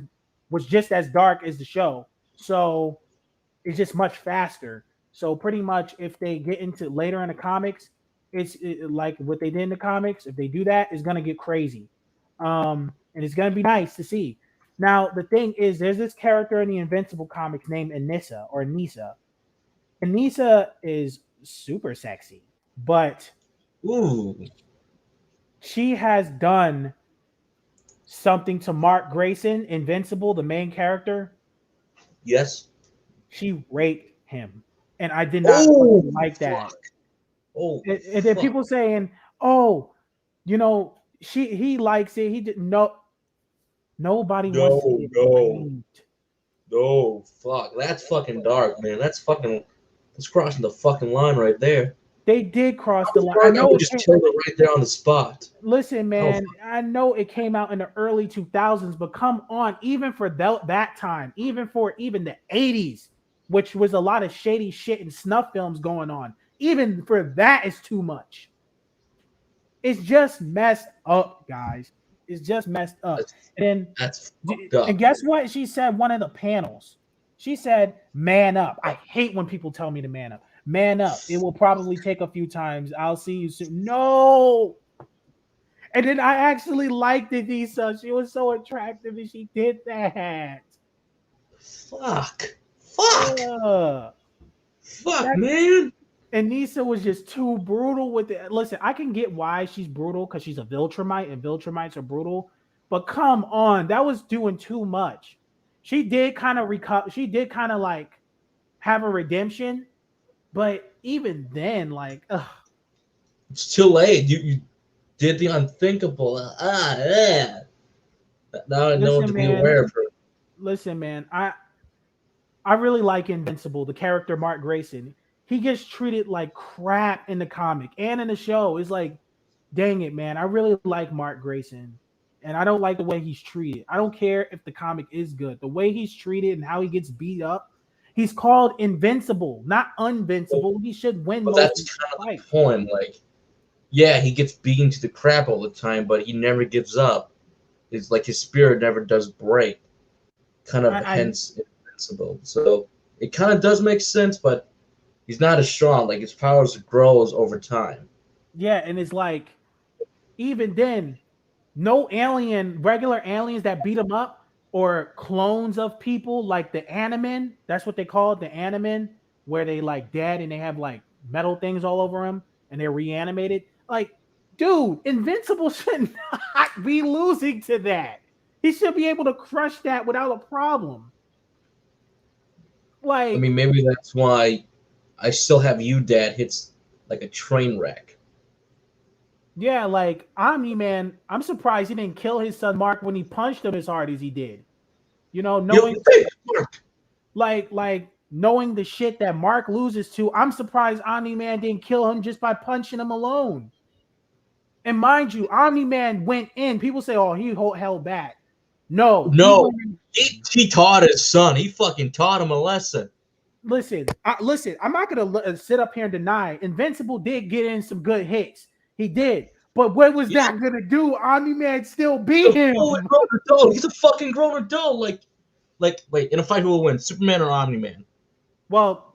was just as dark as the show, so it's just much faster. So pretty much, if they get into later in the comics, like what they did in the comics. If they do that, it's gonna get crazy, and it's gonna be nice to see. Now the thing is, there's this character in the Invincible comics named Anissa or Nisa. Anissa is super sexy, but Ooh. she has done something to Mark Grayson, Invincible, the main character. Yes. She raped him, and I did not Oh fucking like that. fuck. Oh And then fuck. people saying, "Oh, you know, he likes it." He didn't know. Nobody wants to No, get no, raped. no. Fuck. That's fucking dark, man. That's fucking. That's crossing the fucking line right there. They did cross I the was line. I dark. I know would it just came. kill it right there on the spot. Listen, Oh, man, I know it came out in the early 2000s, but come on, even for that time, even for even the 80s, which was a lot of shady shit and snuff films going on, even for that is too much. It's just messed up, guys. It's just messed up. that's And that's then, fucked and up. guess what? She said one of the panels. She said, "Man up." I hate when people tell me to man up. Man up. It will probably take a few times. I'll see you soon. No. And then I actually liked Anissa. She was so attractive and she did that. Fuck. Fuck. Ugh. Fuck, That man. Anissa was just too brutal with it. Listen, I can get why she's brutal because she's a Viltrumite and Viltrumites are brutal. But come on, that was doing too much. She did kind of recover. She did kind of like have a redemption, but even then, like, ugh. It's too late. You did the unthinkable. Yeah. Now I know what Listen, to be man. aware of her. Listen, man. I really like Invincible, the character Mark Grayson. He gets treated like crap in the comic and in the show. It's like dang it, man, I really like Mark Grayson, and I don't like the way he's treated. I don't care if the comic is good. The way he's treated and how he gets beat up, he's called invincible, not unvincible. He should win But most of that's the kind of fight. the point. Like, yeah, he gets beaten to the crap all the time, but he never gives up. It's like his spirit never does break. Kind of I hence invincible. So it kind of does make sense, but he's not as strong. Like his powers grows over time. yeah, and it's like even then, no regular aliens that beat him up or clones of people like the Animen. That's what they call it, the Animen, where they like dead and they have like metal things all over them and they're reanimated. Like, dude, Invincible should not be losing to that. He should be able to crush that without a problem. I Like, mean, maybe that's why I still have you, Dad, hits like a train wreck. yeah, like Omni Man, I'm surprised he didn't kill his son Mark when he punched him as hard as he did. You know, Yo, knowing hey, Mark. like knowing the shit that Mark loses to, I'm surprised Omni Man didn't kill him just by punching him alone. And mind you, Omni Man went in. People say, "Oh, he held back." No, he No, went in. he taught his son. He fucking taught him a lesson. Listen. I'm not gonna sit up here and deny Invincible did get in some good hits. He did, but what was Yeah. that gonna do? Omni Man still beat him. Grown adult. He's a fucking grown adult. Wait, in a fight, who will win, Superman or Omni Man? Well,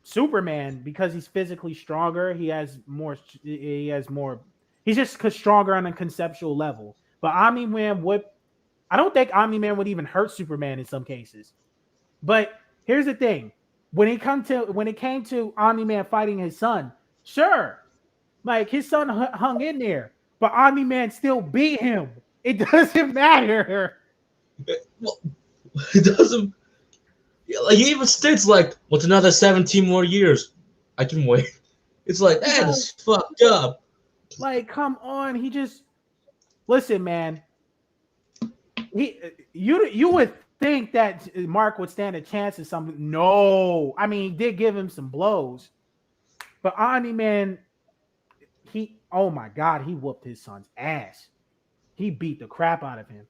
Superman, because he's physically stronger, he has more. He has more. He's just stronger on a conceptual level. But Omni Man would. I don't think Omni Man would even hurt Superman in some cases. But here's the thing: when it came to Omni Man fighting his son, sure, like his son hung in there, but Omni Man still beat him. It doesn't matter. Well, it doesn't. Like he even states like, "What's another 17 more years? I can wait." It's like that is fucked up. Like, come on. He just listen, man. You would think that Mark would stand a chance at something. No, I mean he did give him some blows, but Omni Man, oh my god, he whooped his son's ass. He beat the crap out of him,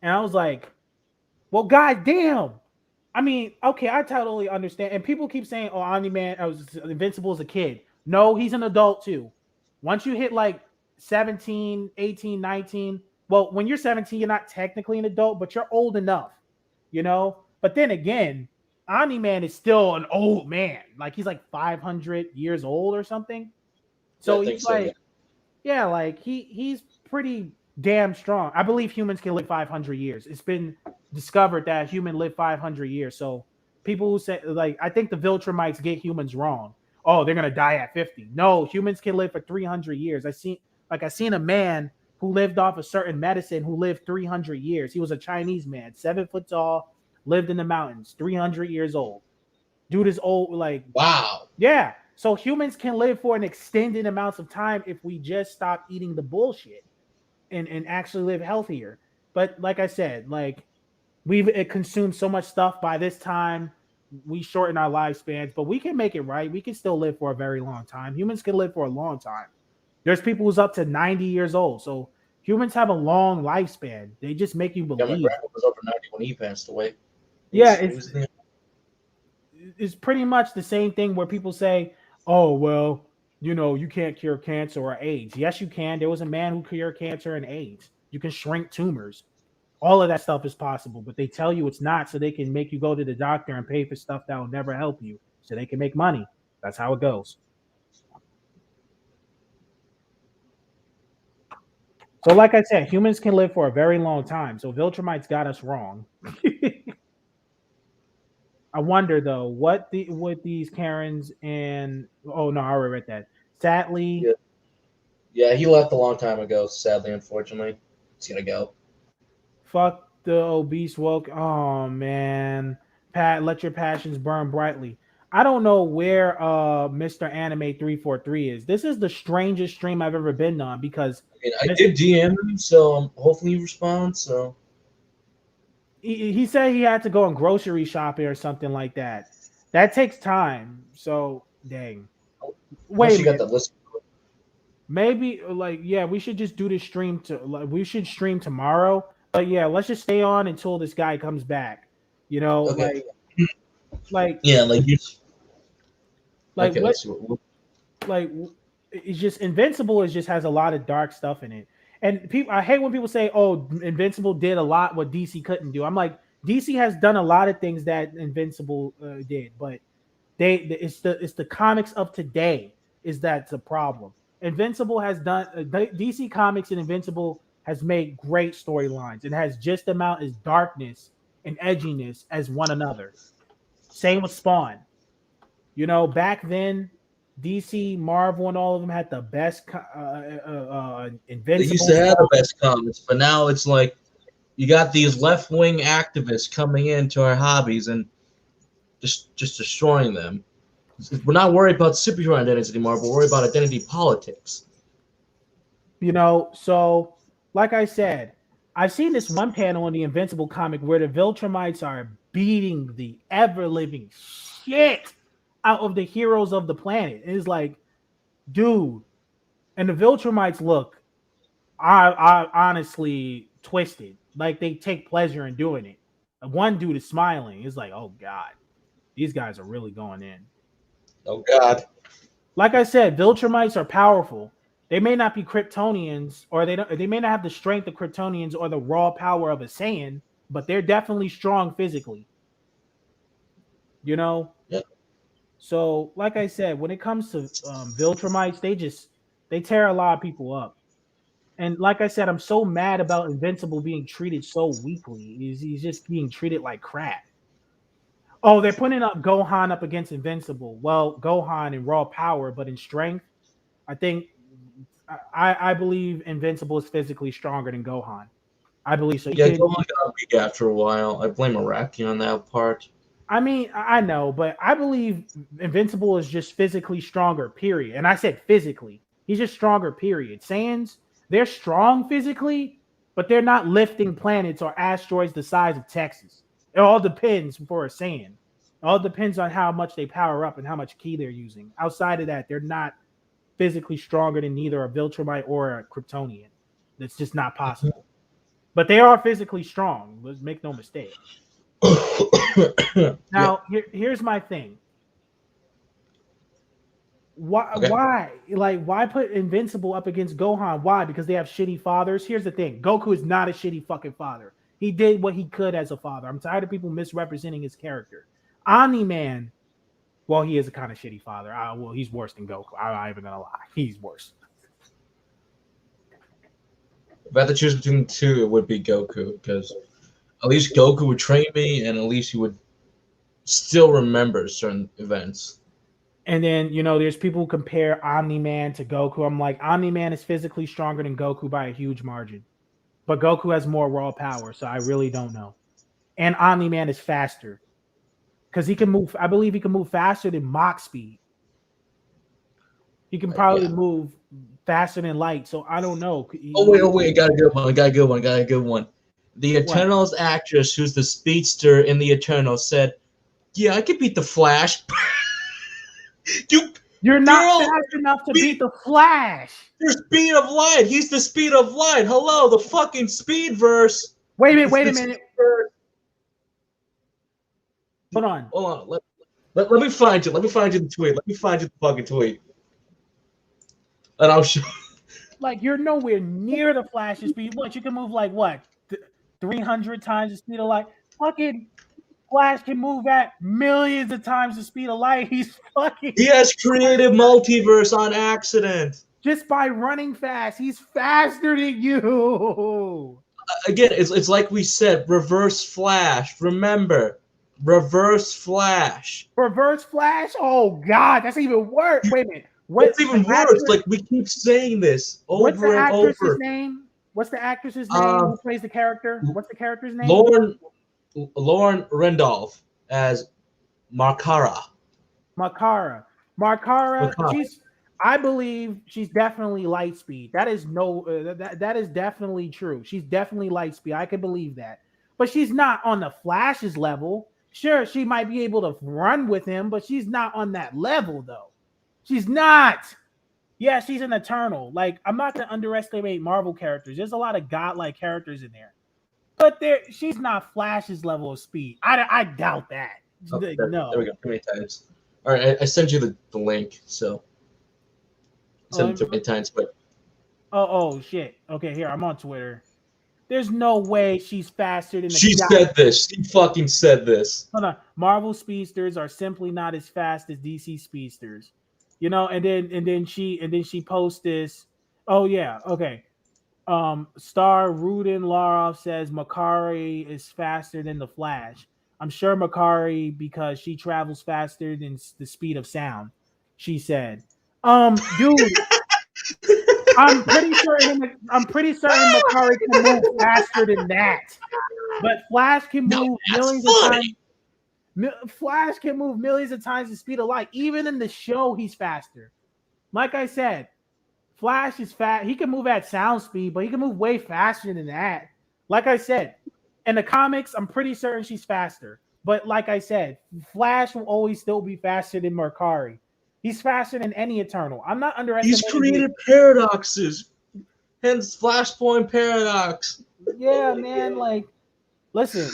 and I was like, well, goddamn. I mean, okay, I totally understand. And people keep saying, "Oh, Omni Man, was Invincible as a kid." No, he's an adult too. Once you hit like 17, 18, 19, well, when you're 17, you're not technically an adult, but you're old enough, you know? But then again, Omni Man is still an old man. Like he's like 500 years old or something. So I think he's so. like, yeah, like he's pretty damn strong. I believe humans can live 500 years. It's been discovered that human live 500 years. So people who say like I think the Viltrumites get humans wrong. Oh, they're gonna die at 50. No, humans can live for 300 years. I seen a man who lived off a certain medicine who lived 300 years. He was a Chinese man, 7 foot tall, lived in the mountains, 300 years old. Dude is old, like Wow. yeah. So humans can live for an extended amounts of time if we just stop eating the bullshit and actually live healthier. But like I said, like we've consumed so much stuff by this time, we shorten our lifespans, but we can make it right. We can still live for a very long time. Humans can live for a long time. There's people who's up to 90 years old. So humans have a long lifespan. They just make you Yeah, my believe. grandpa was over 90 when he passed away. Yeah, it's pretty much the same thing where people say, oh, well, you can't cure cancer or AIDS. Yes, you can. There was a man who cured cancer and AIDS. You can shrink tumors. All of that stuff is possible, but they tell you it's not so they can make you go to the doctor and pay for stuff that will never help you so they can make money. That's how it goes. So like I said, humans can live for a very long time. So Viltrumites got us wrong. I wonder though, what these Karens and oh no, I already read that. Sadly, Yeah, he left a long time ago. Sadly, unfortunately, he's gonna go. fuck the obese woke. Oh man, Pat, let your passions burn brightly. I don't know where Mr. Anime 343 is. This is the strangest stream I've ever been on because I mean, I did DM him, so hopefully he responds. So he said he had to go on grocery shopping or something like that. That takes time. So dang. unless Wait a you got minute. the list. maybe like yeah, we should just do this stream we should stream tomorrow. But yeah, let's just stay on until this guy comes back. You know, Okay. like Yeah, like you. like Okay, what let's see. like it's just Invincible is just has a lot of dark stuff in it. And people I hate when people say, "Oh, Invincible did a lot what DC couldn't do." I'm like, DC has done a lot of things that Invincible did, but it's the comics of today is that's the problem. Invincible has done DC Comics and Invincible has made great storylines. It has just the amount as darkness and edginess as one another. Same with Spawn. You know, back then, DC, Marvel, and all of them had the best They used Invincible to have the stuff. best comics, but now it's like you got these left wing activists coming into our hobbies and just destroying them. We're not worried about superhero identities anymore. We're worried about identity politics. You know, so like I said, I've seen this one panel in the Invincible comic where the Viltrumites are beating the ever living shit out of the heroes of the planet. It's like, dude, and the Viltrumites look, I honestly twisted. Like they take pleasure in doing it. One dude is smiling. It's like, oh god, these guys are really going in. Oh God. Like I said, Viltrumites are powerful. They may not be Kryptonians, or they may not have the strength of Kryptonians or the raw power of a Saiyan, but they're definitely strong physically. You know? Yep. So, like I said, when it comes to Viltrumites, they tear a lot of people up. And like I said, I'm so mad about Invincible being treated so weakly. He's just being treated like crap. Oh, they're putting up Gohan up against Invincible. Well, Gohan in raw power, but in strength, I think I believe Invincible is physically stronger than Gohan. I believe so. Yeah, Gohan got weak after a while. I blame Araki on that part. I mean, I know, but I believe Invincible is just physically stronger, period. And I said physically. He's just stronger, period. Saiyans, they're strong physically, but they're not lifting planets or asteroids the size of Texas. It all depends for a Saiyan. It all depends on how much they power up and how much ki they're using. Outside of that, they're not physically stronger than either a Viltrumite or a Kryptonian. That's just not possible. But they are physically strong. Let's make no mistake. Now, here's my thing. Why? Okay. Why put Invincible up against Gohan? Why? Because they have shitty fathers. Here's the thing: Goku is not a shitty fucking father. He did what he could as a father. I'm tired of people misrepresenting his character. Omni-Man, well, he is a kind of shitty father. Well, he's worse than Goku. I'm not even gonna lie. He's worse. If I had to choose between the two, it would be Goku, because at least Goku would train me, and at least he would still remember certain events. And then, you know, there's people who compare Omni-Man to Goku. I'm like, Omni-Man is physically stronger than Goku by a huge margin. But Goku has more raw power, so I really don't know. And Omni-Man is faster. Because he can move, I believe he can move faster than Mach speed. He can probably move faster than light, so I don't know. Oh wait, I got a good one. The Eternals actress who's the speedster in the Eternals said, "Yeah, I could beat the Flash." You're not fast enough to beat the Flash. Your speed of light. He's the speed of light. Hello, the fucking speed verse. Wait a minute. Hold on. Let me find you. Let me find you the tweet. Let me find you the fucking tweet. And I'll show. Like, you're nowhere near the Flash's speed. What, you can move like what? 300 times the speed of light? Fucking Flash can move at millions of times the speed of light. He's fucking. He has created multiverse on accident. Just by running fast. He's faster than you. Again, it's like we said, Reverse Flash. Remember, Reverse Flash. Reverse Flash? Oh, God. That's even worse. Wait a minute. What's even worse? Like, we keep saying this over and over. What's the actress's name? What's the actress's name who plays the character? What's the character's name? Lauren Randolph as Makara. I believe she's definitely light speed. That is that is definitely true. She's definitely light speed. I can believe that. But she's not on the Flash's level. Sure, she might be able to run with him, but she's not on that level though. She's not. Yeah, she's an Eternal. Like, I'm not gonna underestimate Marvel characters. There's a lot of godlike characters in there, but she's not Flash's level of speed. I doubt that. Oh, No. there we go. Too many times. All right, I sent you the link, so I sent it too many times. But oh shit. Okay, here I'm on Twitter. There's no way she's faster than the she said this. She fucking said this. Hold on. Marvel speedsters are simply not as fast as DC speedsters. You know, and then she posts this. Oh yeah, okay. Star Rudin Laroff says Makari is faster than the Flash. I'm sure Makari because she travels faster than the speed of sound. She said, dude, I'm pretty certain Makari can move faster than that. But Flash can move millions of times. Flash can move millions of times the speed of light. Even in the show, he's faster. Like I said, Flash is fast. He can move at sound speed, but he can move way faster than that. Like I said, in the comics, I'm pretty certain she's faster. But like I said, Flash will always still be faster than Mercari. He's faster than any Eternal. I'm not underestimating. He's created paradoxes, hence Flashpoint paradox. Yeah, man. Like, listen.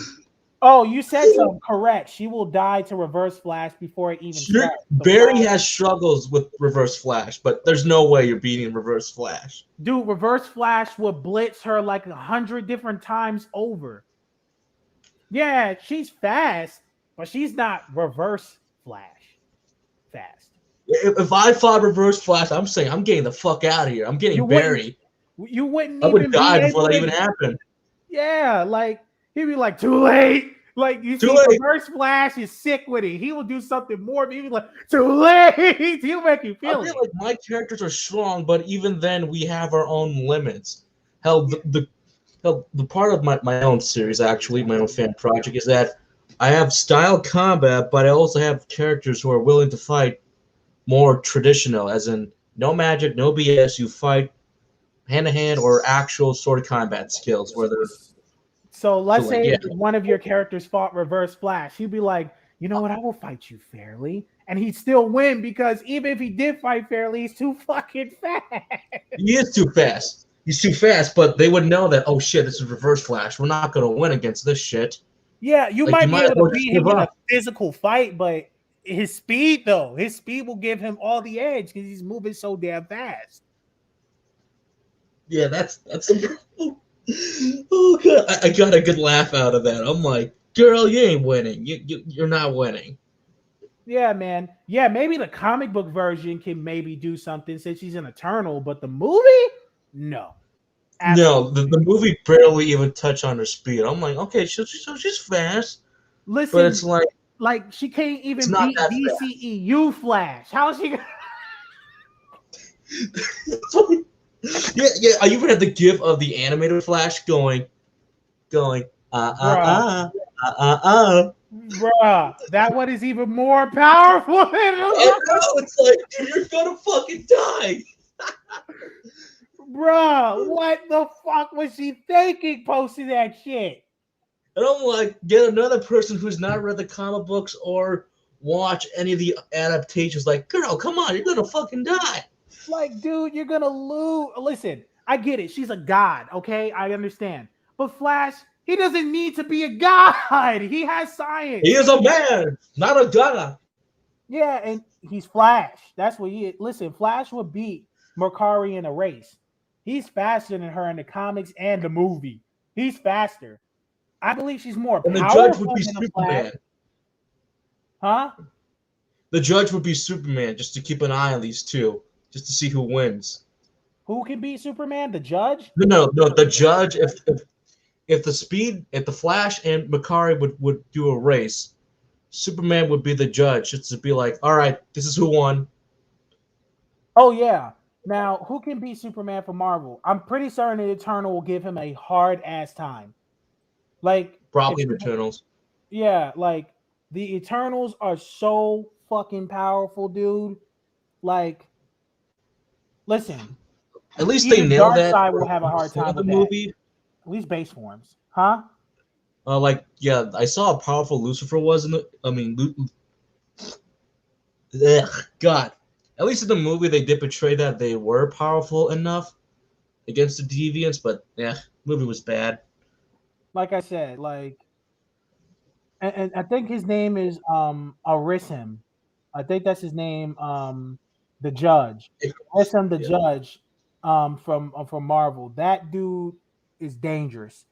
Oh, you said something correct. She will die to Reverse Flash before it even starts. Barry has struggles with Reverse Flash, but there's no way you're beating Reverse Flash. Dude, Reverse Flash would blitz her like 100 different times over. Yeah, she's fast, but she's not Reverse Flash fast. If I fought Reverse Flash, I'm saying I'm getting the fuck out of here. I'm getting Barry. You wouldn't. I would die before that even happened. Yeah, like. He'd be like, too late. Like, you see, Reverse Flash is sick with it. He will do something more, but he'd be like, too late. He'll make you feel I feel like my characters are strong, but even then, we have our own limits. Hell, the part of my own series, actually, my own fan project, is that I have style combat, but I also have characters who are willing to fight more traditional, as in no magic, no BS. You fight hand-to-hand or actual sword combat skills, where they're... So let's say one of your characters fought Reverse Flash. He'd be like, you know what? I will fight you fairly. And he'd still win because even if he did fight fairly, he's too fucking fast. He is too fast. He's too fast, but they would know that, oh shit, this is Reverse Flash. We're not going to win against this shit. Yeah, you might be able to beat him in a physical fight, but his speed, though, his speed will give him all the edge because he's moving so damn fast. Yeah, that's oh god, I got a good laugh out of that. I'm like, girl, you ain't winning. You're not winning. Yeah, man. Yeah, maybe the comic book version can maybe do something since she's an Eternal, but the movie, no. Absolutely. No, the movie barely even touched on her speed. I'm like, okay, so she's fast. Listen, but it's like she can't even beat DCEU Flash. How is she gonna... Yeah. I even had the gif of the animated Flash going, Bruh, that one is even more powerful than it's like, dude, you're gonna fucking die. Bruh, what the fuck was she thinking posting that shit? And I'm like, get another person who's not read the comic books or watch any of the adaptations. Like, girl, come on, you're gonna fucking die. Like, dude, you're gonna lose. Listen, I get it. She's a god, okay? I understand. But Flash, he doesn't need to be a god. He has science. He is a man, not a god. Yeah, and he's Flash. That's what he is. Listen, Flash would beat Mercari in a race. He's faster than her in the comics and the movie. He's faster. I believe she's more powerful. And the judge would be Superman. Huh? The judge would be Superman, just to keep an eye on these two. Just to see who wins. Who can beat Superman? The judge? No. The judge. If the Flash and Mercari would do a race, Superman would be the judge. Just to be like, all right, this is who won. Oh yeah. Now, who can beat Superman for Marvel? I'm pretty certain the Eternal will give him a hard ass time. Like probably the Eternals. Yeah, like the Eternals are so fucking powerful, dude. Like. Listen, at least they nailed that. Darkseid will have a hard time with the movie. At least base forms, huh? I saw how powerful Lucifer was in the. God, at least in the movie they did portray that they were powerful enough against the deviants, but yeah, movie was bad. Like I said, like, and I think his name is Arisim. I think that's his name. The judge, Arisim, the Yeah. judge, from Marvel. That dude is dangerous.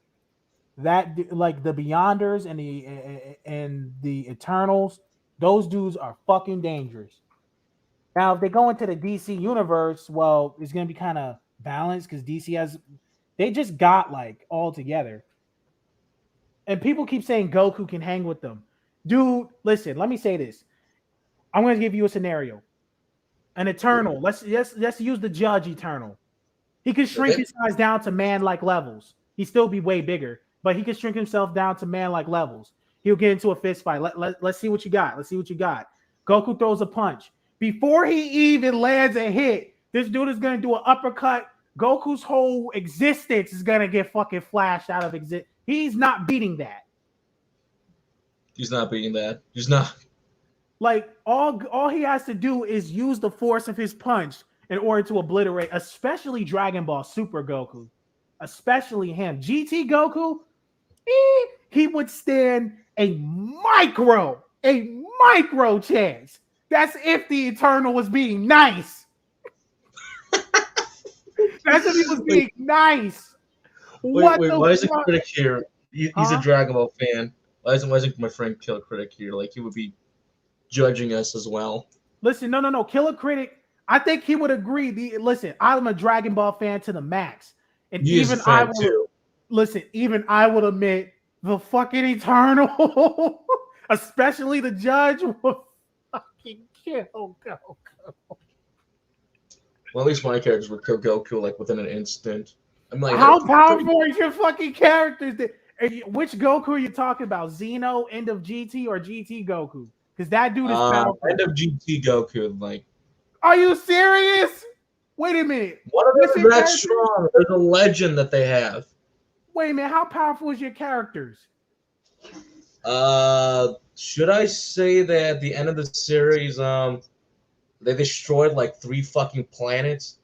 Like the Beyonders and the Eternals, those dudes are fucking dangerous. Now, if they go into the DC universe, well, it's gonna be kind of balanced because DC has they just got like all together. And people keep saying Goku can hang with them. Dude, listen, let me say this. I'm gonna give you a scenario. An Eternal. Let's use the Judge Eternal. He could shrink Okay. his size down to man-like levels. He'd still be way bigger, but he could shrink himself down to man-like levels. He'll get into a fist fight. Let's see what you got. Let's see what you got. Goku throws a punch. Before he even lands a hit, this dude is gonna do an uppercut. Goku's whole existence is gonna get fucking flashed out of existence. He's not beating that. He's not beating that. He's not. Like all he has to do is use the force of his punch in order to obliterate, especially Dragon Ball Super Goku, especially him. GT Goku, he would stand a micro chance. That's if the Eternal was being nice. That's if he was being nice. Wait, why isn't Critic here? He's Huh? a Dragon Ball fan. Why isn't my friend Killer Critic here? Like, he would be judging us as well. Listen, no. Killer Critic, I think he would agree. Listen, I'm a Dragon Ball fan to the max. And He is a fan too. Listen, even I would admit the fucking Eternal, especially the Judge, will fucking kill Goku. Well, at least my characters would kill Goku like within an instant. I'm like, How powerful are your fucking characters? Which Goku are you talking about? Xeno, End of GT, or GT Goku? Because that dude is powerful. End of GT Goku, like. Are you serious? Wait a minute. One of them is that strong. There's a legend that they have. Wait a minute. How powerful is your characters? Should I say that at the end of the series, they destroyed like 3 fucking planets,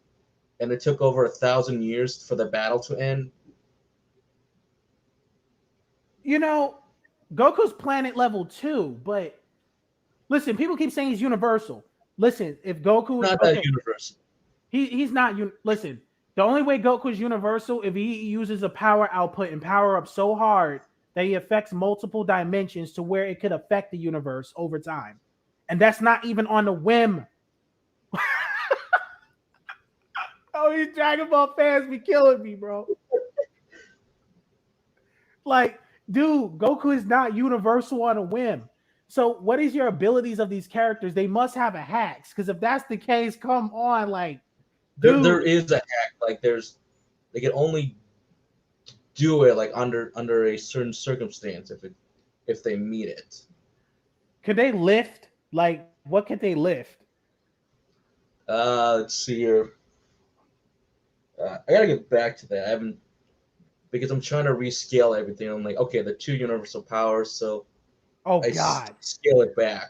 and it took over 1,000 years for the battle to end? You know, Goku's planet level 2, but listen, people keep saying he's universal. Listen, if Goku is Not that universal. He's not. Listen, the only way Goku is universal if he uses a power output and power up so hard that he affects multiple dimensions to where it could affect the universe over time, and that's not even on the whim. Oh, these Dragon Ball fans be killing me, bro. Like, dude, Goku is not universal on a whim. So, what is your abilities of these characters? They must have a hacks, because if that's the case, come on, like. There is a hack. Like, they can only do it like under a certain circumstance if they meet it. Could they lift? Like, what could they lift? Let's see here. I gotta get back to that. I haven't, because I'm trying to rescale everything. I'm like, okay, the 2 universal powers, so God, scale it back.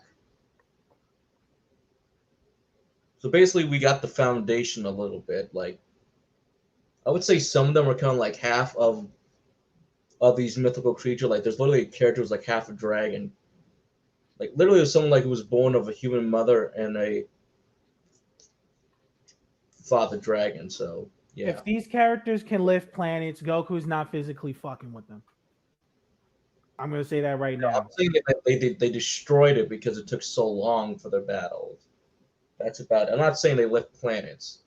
So basically, we got the foundation a little bit. Like, I would say some of them are kind of like half of these mythical creatures. Like, there's literally a character who's like half a dragon. Like, literally, there's someone like who was born of a human mother and a father dragon. So yeah. If these characters can lift planets, Goku's not physically fucking with them. I'm gonna say that right now. I'm saying that they destroyed it because it took so long for their battles. That's about it. I'm not saying they lift planets.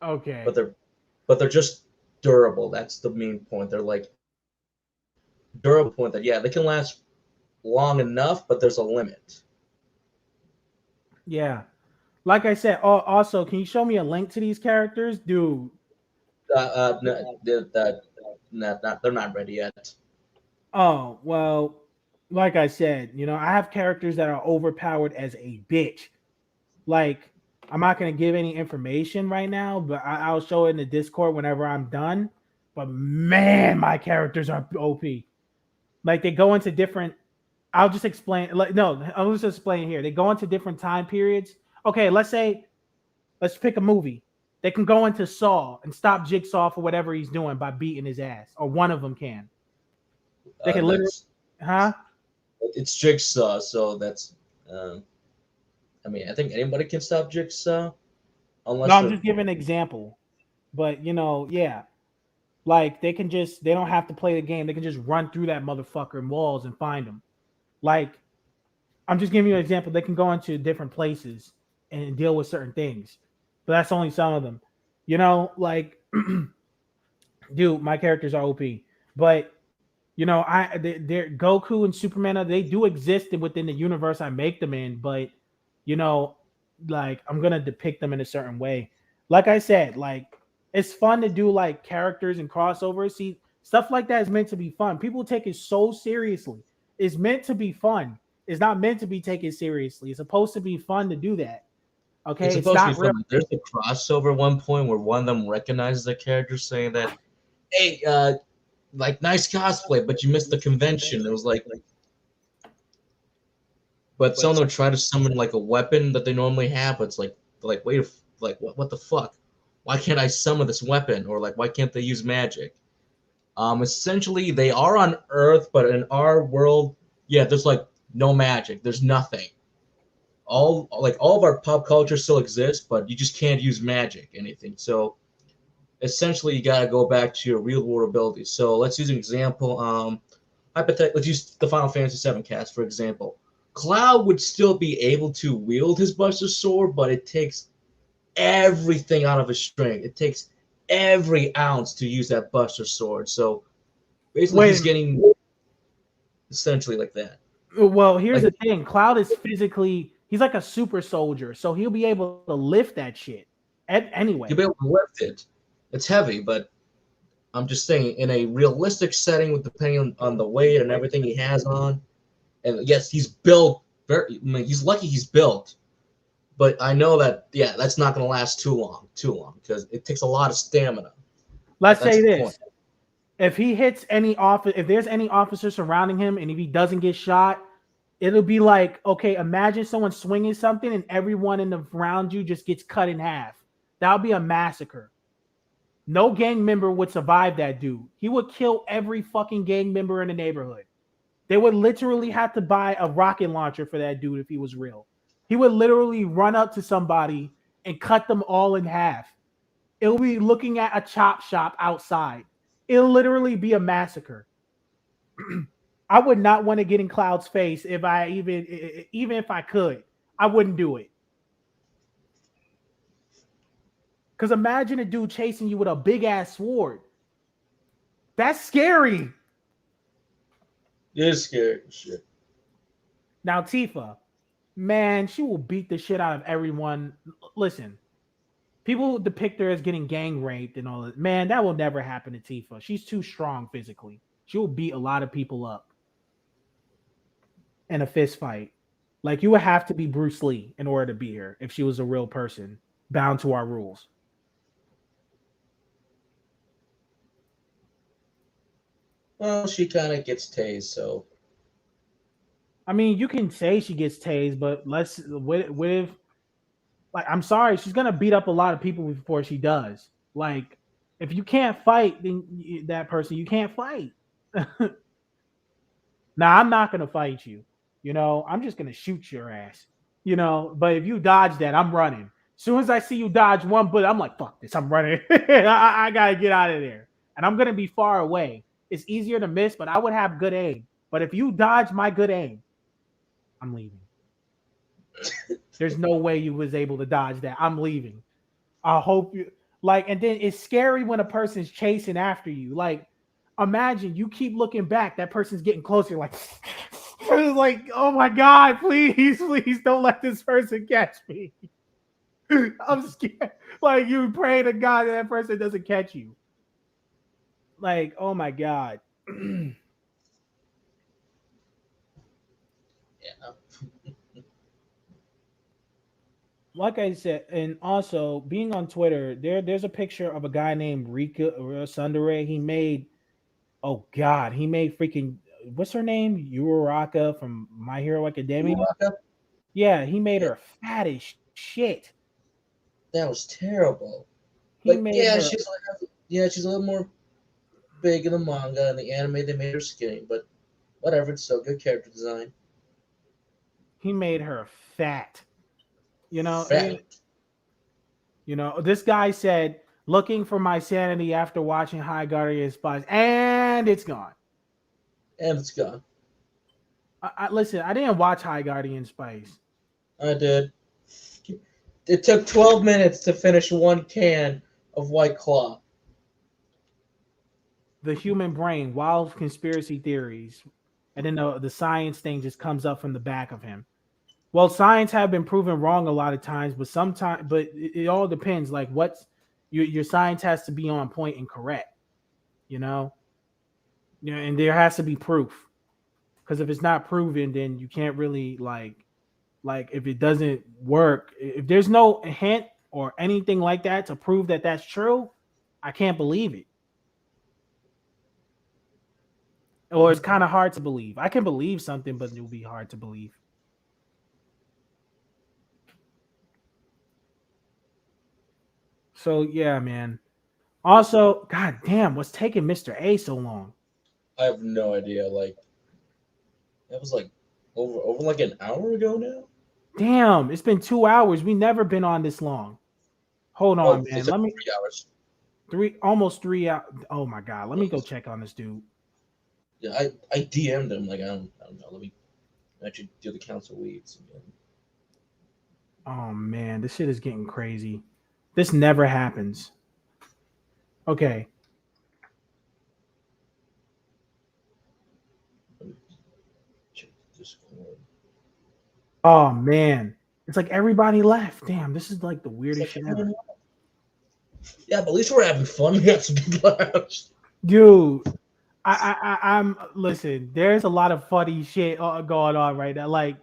Okay. But they're just durable. That's the main point. They're like durable point that they can last long enough, but there's a limit. Yeah. Like I said, also, can you show me a link to these characters, dude? No, they're not ready yet. Oh, well, like I said, I have characters that are overpowered as a bitch. Like, I'm not going to give any information right now, but I'll show it in the Discord whenever I'm done. But man, my characters are OP. Like, they go into different. I'll just explain. I'll just explain here. They go into different time periods. Okay, let's pick a movie. They can go into Saw and stop Jigsaw for whatever he's doing by beating his ass, or one of them can. They can literally, That's huh? it's Jigsaw, so that's. I mean, I think anybody can stop Jigsaw No, unless I'm they're. just giving an example. But yeah, like they don't have to play the game. They can just run through that motherfucker in walls and find him. Like I'm just giving you an example. They can go into different places and deal with certain things, but that's only some of them. Like, dude, my characters are OP, but they're Goku and Superman. They do exist within the universe I make them in, but you know, like I'm gonna depict them in a certain way. Like I said, like it's fun to do like characters and crossovers. See, stuff like that is meant to be fun. People take it so seriously. It's meant to be fun. It's not meant to be taken seriously. It's supposed to be fun to do that. It's Okay, it's supposed to be not real. fun. Like, there's a crossover one point where one of them recognizes the character, saying that, "Hey, like nice cosplay, but you missed the convention." It was like, but some of them try to summon like a weapon that they normally have. But it's like wait, like what the fuck? Why can't I summon this weapon? Or like, why can't they use magic? Essentially, they are on Earth, but in our world, yeah, there's like no magic. There's nothing. All of our pop culture still exists, but you just can't use magic, anything. So essentially, you got to go back to your real world abilities. So let's use an example. Let's use the Final Fantasy VII cast for example. Cloud would still be able to wield his Buster Sword, but it takes everything out of his strength. It takes every ounce to use that Buster Sword. So basically, Wait he's a minute. getting essentially like that. Well, here's Like the thing. Cloud is physically, he's like a super soldier, so he'll be able to lift that shit. you'll Anyway, be able to lift it. It's heavy, but I'm just saying in a realistic setting, with depending on the weight and everything he has on, and yes, he's built. I mean, he's lucky he's built, but I know that yeah, that's not going to last too long because it takes a lot of stamina. let's That's say the point. this. If he hits any office, if there's any officer surrounding him and if he doesn't get shot, it'll be like, okay, imagine someone swinging something and everyone in the around you just gets cut in half. That would be a massacre. No gang member would survive that dude. He would kill every fucking gang member in the neighborhood. They would literally have to buy a rocket launcher for that dude if he was real. He would literally run up to somebody and cut them all in half. It'll be looking at a chop shop outside. It'll literally be a massacre. I would not want to get in Cloud's face if I even if I could. I wouldn't do it. Because imagine a dude chasing you with a big ass sword. That's scary. It is scary. Shit. Now, Tifa, man, she will beat the shit out of everyone. Listen, people depict her as getting gang raped and all that. Man, that will never happen to Tifa. She's too strong physically. She will beat a lot of people up in a fist fight. Like you would have to be Bruce Lee in order to beat her if she was a real person bound to our rules. Well, she kind of gets tased, so I mean, you can say she gets tased, but what if like I'm sorry, she's gonna beat up a lot of people before she does. Like, if you can't fight, then that person you can't fight. Now I'm not gonna fight you. I'm just gonna shoot your ass. But if you dodge that, I'm running. As soon as I see you dodge one bullet, I'm like, fuck this, I'm running. I gotta get out of there. And I'm gonna be far away. It's easier to miss, but I would have good aim. But if you dodge my good aim, I'm leaving. There's no way you was able to dodge that. I'm leaving. I hope you and then it's scary when a person's chasing after you. Like, imagine you keep looking back, that person's getting closer, like, like, oh my god, please, please don't let this person catch me. I'm scared. Like you pray to God that person doesn't catch you. Like, oh my god. yeah. Like I said, and also being on Twitter, there's a picture of a guy named Rika Sundere. He made freaking what's her name? Uraraka from My Hero Academia. Uraraka? Yeah, he made Yeah. her fat as shit. That was terrible. He Like, made yeah, her. she's a little more big in the manga, and the anime they made her skinny, but whatever. It's still good character design. He made her fat. You know. Fat. This guy said, "Looking for my sanity after watching High Guardian Spies," and it's gone. And it's gone. Listen. I didn't watch High Guardian Spies. I did. It took 12 minutes to finish one can of White Claw. The human brain, wild conspiracy theories, and then the science thing just comes up from the back of him. Well, science have been proven wrong a lot of times, but it all depends. Like what's your science has to be on point and correct, you know. And there has to be proof, because if it's not proven, then you can't really like if it doesn't work, if there's no hint or anything like that to prove that that's true, I can't believe it. Or it's kind of hard to believe. I can believe something, but it will be hard to believe. So yeah, man. Also, god damn, what's taking Mr. A so long? I have no idea. Like, that was like over like an hour ago now. Damn, it's been 2 hours. We never been on this long. Hold on, man. It's Let like me 3 hours. almost 3 hours. Oh my god. Let me go check on this dude. Yeah, I DM'd him like I don't know. Let me actually do the council leads again. Oh man, this shit is getting crazy. This never happens. Okay. Check Discord. Oh man. It's like everybody left. Damn, this is like the weirdest shit ever. Yeah, but at least we're having fun. We got some people out. Dude, I'm listen, there's a lot of funny shit going on right now. Like,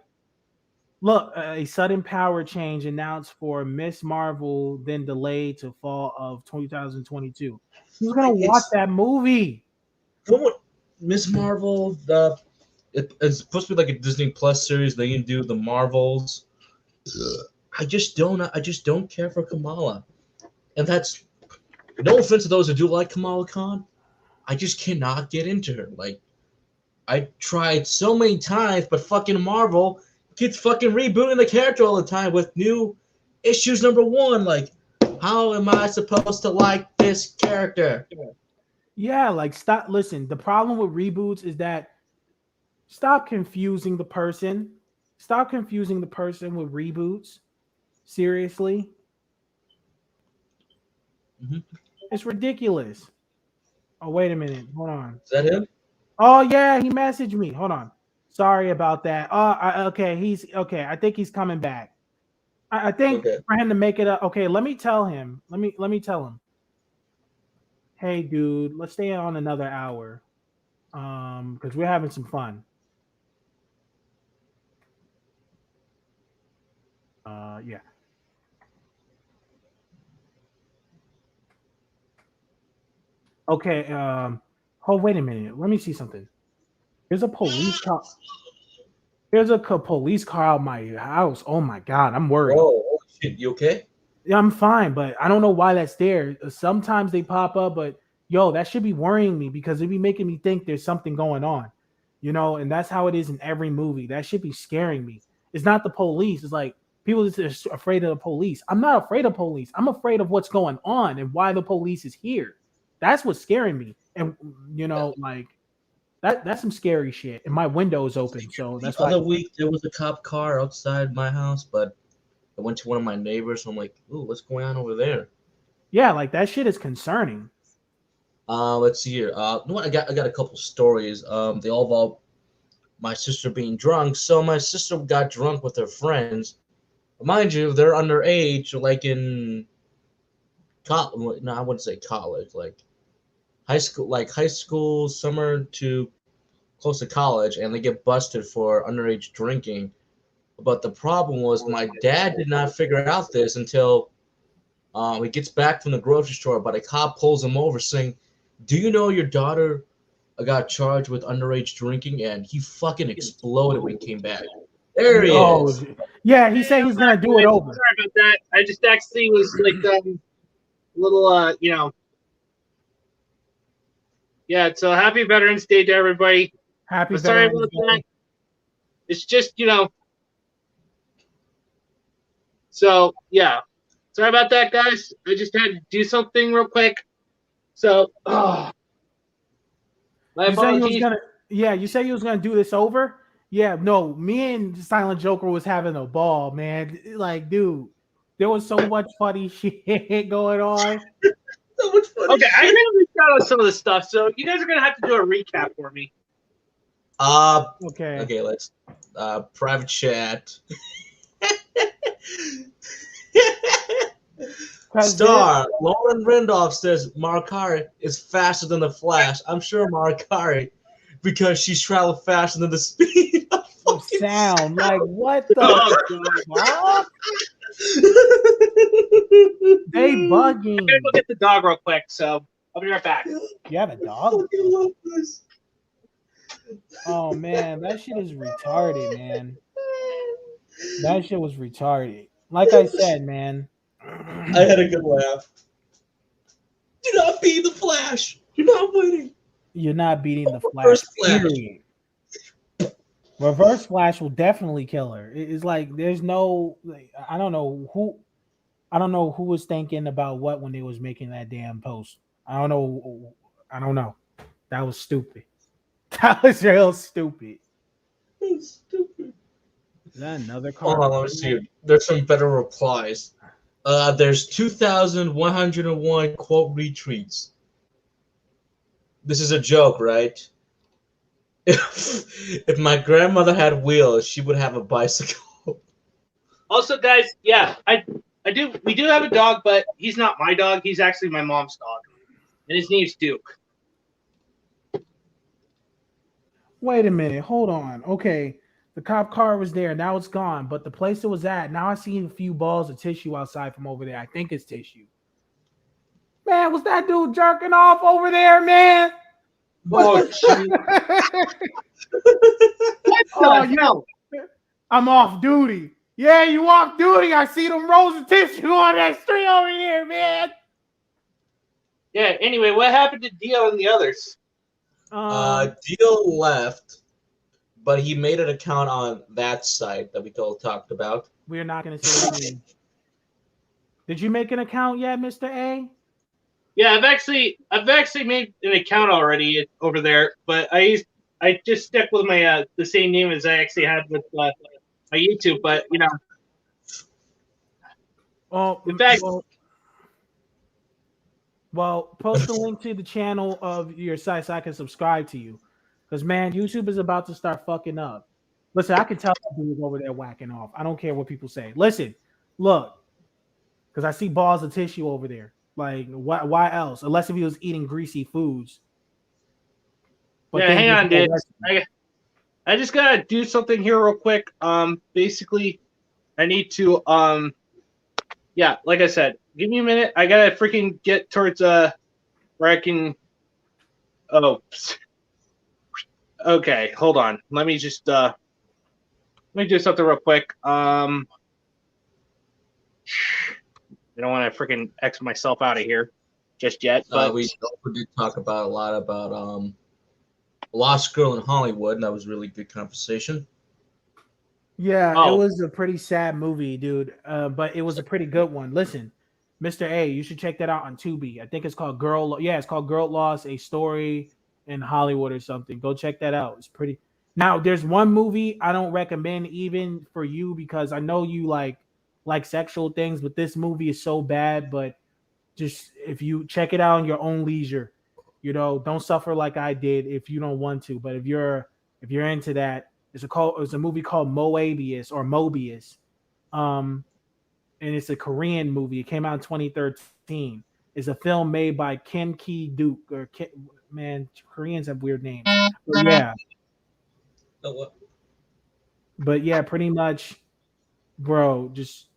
look, a sudden power change announced for Miss Marvel, then delayed to fall of 2022. Who's gonna watch that movie? Miss Marvel, it's supposed to be like a Disney Plus series. They can do the Marvels. I just don't care for Kamala, and that's no offense to those who do like Kamala Khan. I just cannot get into her. Like, I tried so many times, but fucking Marvel keeps fucking rebooting the character all the time with new issues number 1. Like, how am I supposed to like this character? Yeah, like stop. Listen, the problem with reboots is that stop confusing the person. Stop confusing the person with reboots. Seriously, It's ridiculous. Oh, wait a minute. Hold on. Is that him? Oh yeah, he messaged me. Hold on. Sorry about that. Okay. He's okay. I think he's coming back. I think Okay. for him to make it up. Okay, let me tell him. Let me tell him. Hey, dude, let's stay on another hour. Because we're having some fun. Yeah. Okay. Oh, wait a minute. Let me see something. There's a police car. There's a police car at my house. Oh my god, I'm worried. Oh, holy shit. You okay? Yeah, I'm fine, but I don't know why that's there. Sometimes they pop up, but yo, that should be worrying me because it'd be making me think there's something going on, and that's how it is in every movie. That should be scaring me. It's not the police. It's like people just afraid of the police. I'm not afraid of police. I'm afraid of what's going on and why the police is here. That's what's scaring me. And like that's some scary shit. And my window is open, so that's why. The other week there was a cop car outside my house, but I went to one of my neighbors. So I'm like, "Ooh, what's going on over there?" Yeah, like that shit is concerning. Let's see here. You know what? I got a couple stories. They all involve my sister being drunk. So my sister got drunk with her friends. Mind you, they're underage, like in college. No, I wouldn't say college. Like high school, summer to close to college, and they get busted for underage drinking. But the problem was my dad did not figure out this until he gets back from the grocery store. But a cop pulls him over saying, "Do you know your daughter got charged with underage drinking?" And he fucking exploded when he came back. There he Oh, is. yeah, he said he's gonna do it over. Sorry about that. I just actually was like a little Yeah, so happy Veterans Day to everybody. Happy I'm sorry Veterans about Day. that. It's just, so yeah. Sorry about that, guys. I just had to do something real quick. So, my You said he was apologies. gonna. Yeah, you said he was gonna do this over. Yeah, no, me and Silent Joker was having a ball, man. Like, dude, there was so much funny shit going on. So much funny Okay, I'm shit. gonna reach out on some of this stuff, so you guys are gonna have to do a recap for me. Okay. Okay, let's private chat. 'Cause Star Lauren Randolph says Marikari is faster than the Flash. I'm sure Marikari because she's traveled faster than the speed of fucking sound like what the Oh god. fuck? They I'm gonna bugging. go get the dog real quick, so I'll be right back. You have a dog? fucking love this. Oh man, that shit is retarded, man. That shit was retarded. Like I said, man. I had a good laugh. Do not be the Flash. You're not winning. You're not beating the Flash. Reverse Flash. Period. Reverse Flash will definitely kill her. It's like there's no. Like, I don't know who was thinking about what when they was making that damn post. I don't know. That was stupid. That was real stupid. That's stupid. Is that another car? Hold on, let me see. There's some better replies. There's 2,101 quote retweets. This is a joke, right? If my grandmother had wheels, she would have a bicycle. Also, guys, yeah, we do have a dog, but he's not my dog. He's actually my mom's dog, and his name's Duke. Wait a minute. Hold on. Okay. The cop car was there. Now it's gone. But the place it was at, now I see a few balls of tissue outside from over there. I think it's tissue. Man, was that dude jerking off over there, man? Oh, gee. Oh, What the hell? I'm off duty. Yeah, you off duty. I see them rolls of tissue on that street over here, man. Yeah. Anyway, what happened to Dio and the others? Deal left, but he made an account on that site that we talked about. We're not going to say his name. Did you make an account yet, Mr. A? Yeah, I've actually made an account already over there, but I just stuck with my the same name as I actually had with my YouTube. But in fact, well, post the link to the channel of your site so I can subscribe to you. Because man, YouTube is about to start fucking up. Listen, I can tell that dude's over there whacking off. I don't care what people say. Listen, look, because I see balls of tissue over there. Like, why else? Unless if he was eating greasy foods. But yeah, hang on, dude. I just gotta do something here real quick. Basically, I need to yeah, like I said, give me a minute. I gotta freaking get towards where I can. Oh, okay. Hold on. Let me just let me do something real quick. I don't want to freaking X myself out of here just yet. But We also did talk about a lot about Lost Girl in Hollywood, and that was really good conversation. Yeah, it was a pretty sad movie, dude. But it was a pretty good one. Listen, Mr. A, you should check that out on Tubi. I think it's called Girl. Yeah, it's called Girl Lost: A Story in Hollywood or something. Go check that out. It's pretty. Now, there's one movie I don't recommend even for you because I know you like sexual things, but this movie is so bad. But just if you check it out on your own leisure, don't suffer like I did if you don't want to. But if you're into that, it's a movie called Mobius. And it's a Korean movie. It came out in 2013. It's a film made by Kim Ki-duk man, Koreans have weird names. But yeah. But yeah, pretty much, bro, just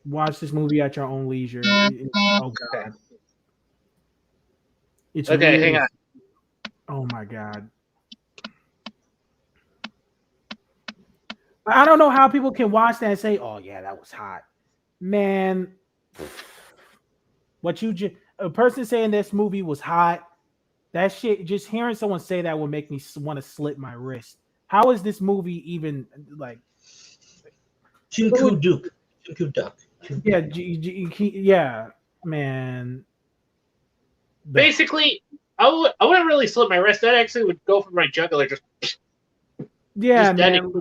watch this movie at your own leisure. Oh god. It's okay, weird. hang on. Oh my god. I don't know how people can watch that and say, "Oh yeah, that was hot." Man, what you just a person saying this movie was hot, that shit, just hearing someone say that would make me want to slit my wrist. How is this movie even like Chinku Duke. Chinku Duck. yeah, yeah, man. Basically, I wouldn't really slit my wrist. That actually would go for my jugular. Yeah, Just man.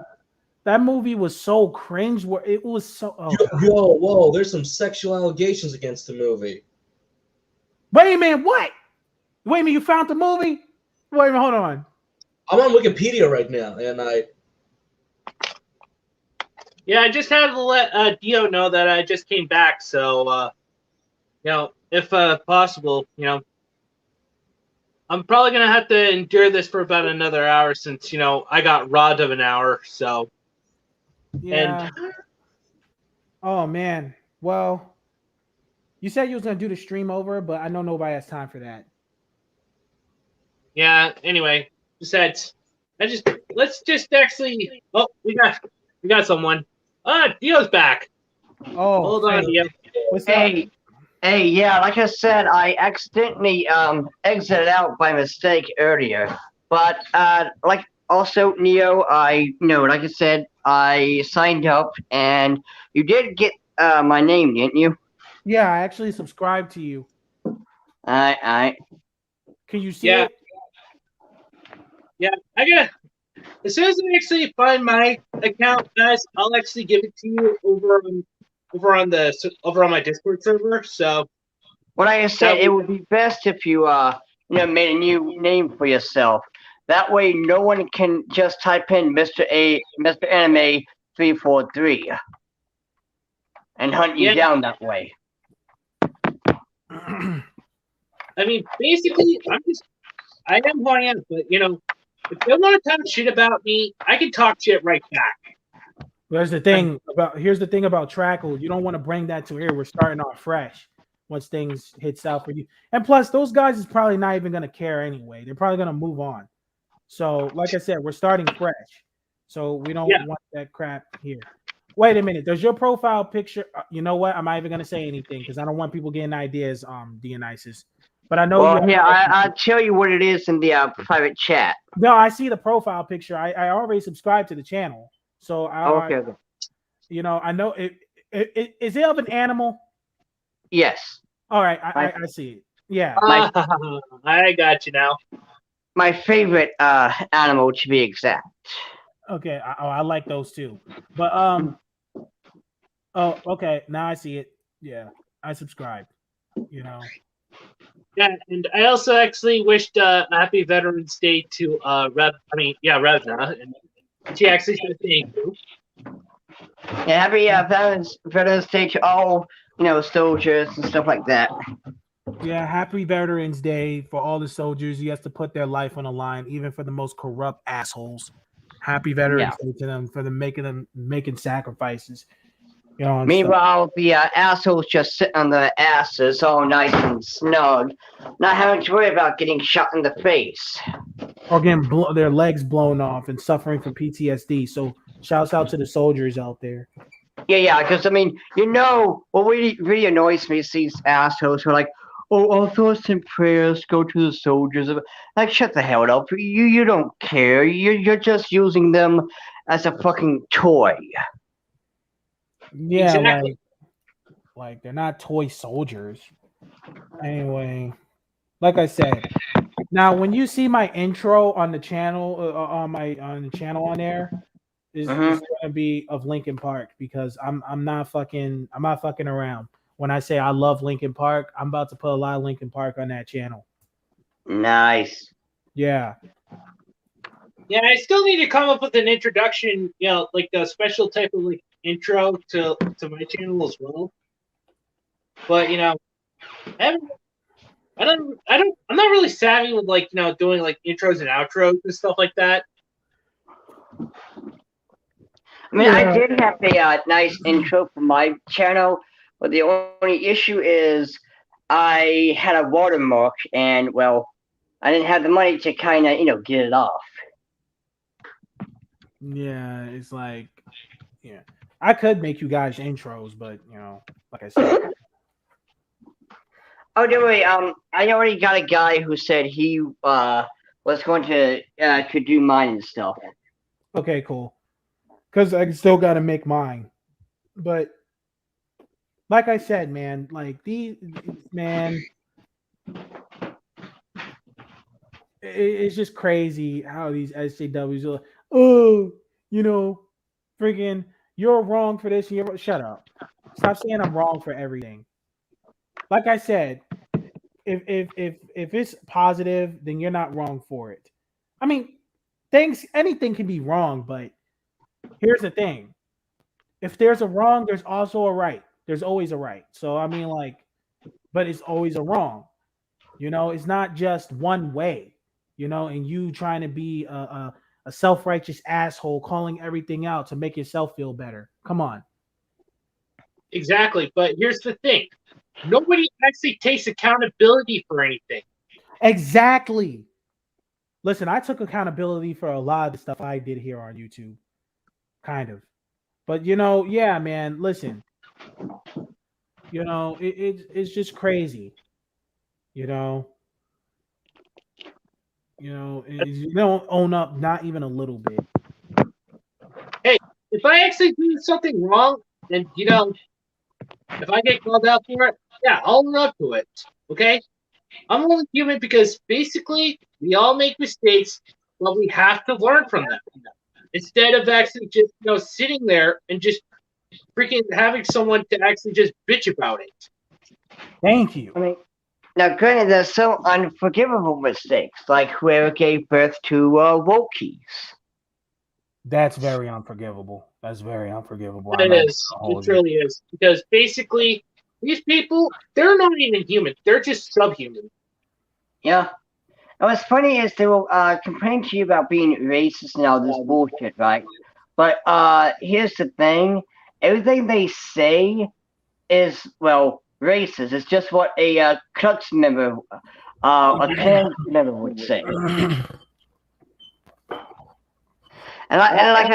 That movie was so cringe. Where it was so. Oh, Yo, whoa! There's some sexual allegations against the movie. wait a minute, what? Wait a minute, you found the movie? Wait a minute, hold on. I'm on Wikipedia right now, and Yeah, I just had to let Dio know that I just came back. So, if possible, I'm probably gonna have to endure this for about another hour since I got robbed of an hour. So, Yeah. Oh man. Well, you said you was gonna do the stream over, but I know nobody has time for that. yeah. Anyway, besides, let's just actually. Oh, we got someone. Dio's back. Oh, Hold on, Dio. what's up? Hey, yeah, like I said, I accidentally exited out by mistake earlier. But like also Neo, like I said, I signed up and you did get my name, didn't you? Yeah, I actually subscribed to you. I Can you see Yeah. it? Yeah, I gotta. As soon as I actually find my account, guys, I'll actually give it to you over on my Discord server. So what I said, That it would- would be best if you made a new name for yourself. That way, no one can just type in Mr. Anime 343 and hunt you Yeah. down that way. I mean, basically, I am who I am, but if they want to talk shit about me, I can talk shit right back. Here's the thing about Trackle. You don't want to bring that to here. We're starting off fresh once things hit south for you. And plus, those guys is probably not even gonna care anyway. They're probably gonna move on. So, like I said, we're starting fresh. So we don't want that crap here. Wait a minute. Does your profile picture? You know what? I'm not even gonna say anything because I don't want people getting ideas. Dionysus. But I know Well, you. yeah, I'll tell you what it is in the private chat. No, I see the profile picture. I already subscribed to the channel, so Okay. I know it. Is it of an animal? Yes. All right, I see it. Yeah. I got you now. My favorite animal, to be exact. Okay. I like those too. But Oh, okay. Now I see it. Yeah, I subscribed. Yeah, and I also actually wished a happy Veterans Day to Revna, and she actually said thank you. Yeah, happy Veterans Day to all soldiers and stuff like that. Yeah, happy Veterans Day for all the soldiers. You have to put their life on the line, even for the most corrupt assholes. Happy Veterans Day to them for making sacrifices. Meanwhile, the assholes just sitting on their asses, all nice and snug, not having to worry about getting shot in the face or getting their legs blown off and suffering from PTSD. So, shouts out to the soldiers out there. Yeah, because what really annoys me is these assholes who are like, oh, all thoughts and prayers go to the soldiers. Like, shut the hell up. You don't care. You're just using them as a fucking toy. Yeah, exactly. like they're not toy soldiers. Anyway, like I said, now when you see my intro on the channel on the channel on there, is going to be of Linkin Park because I'm not fucking around. When I say I love Linkin Park, I'm about to put a lot of Linkin Park on that channel. Nice. Yeah. Yeah, I still need to come up with an introduction, like a special type of intro to my channel as well. But I'm not really savvy with doing intros and outros and stuff like that. I mean, I did have a nice intro for my channel, but the only issue is I had a watermark, and I didn't have the money to kind of get it off. Yeah, it's like Yeah, I could make you guys intros, but like I said. Oh, don't worry. I already got a guy who said he was going to could do mine and stuff. Okay, cool. Because I still got to make mine, but like I said, man, like man, it's just crazy how these SJWs are. Like, oh, freaking, you're wrong for this. Shut up. Stop saying I'm wrong for everything. Like I said, if it's positive, then you're not wrong for it. I mean, anything can be wrong, but here's the thing: if there's a wrong, there's also a right. There's always a right. So I mean, but it's always a wrong. It's not just one way. And you trying to be a self-righteous asshole, calling everything out to make yourself feel better. Come on. Exactly, but here's the thing: nobody actually takes accountability for anything. Exactly. Listen, I took accountability for a lot of the stuff I did here on YouTube, kind of. But yeah, man. Listen, it's just crazy. You don't own up, not even a little bit. Hey, if I actually do something wrong, and if I get called out for it, yeah, I'll own up to it. Okay, I'm only human because basically we all make mistakes, but we have to learn from them. Instead of actually just sitting there and just freaking having someone to actually just bitch about it. Thank you. I mean, now granted, there's some unforgivable mistakes, like whoever gave birth to Wokies. That's very unforgivable. That's very unforgivable. It is. It truly is. Because basically, these people, they're not even human. They're just subhuman. Yeah. And what's funny is they will complain to you about being racist and all this bullshit, right? But here's the thing. Everything they say is, well, racist. It's just what a Klux member, a Klan member would say. And like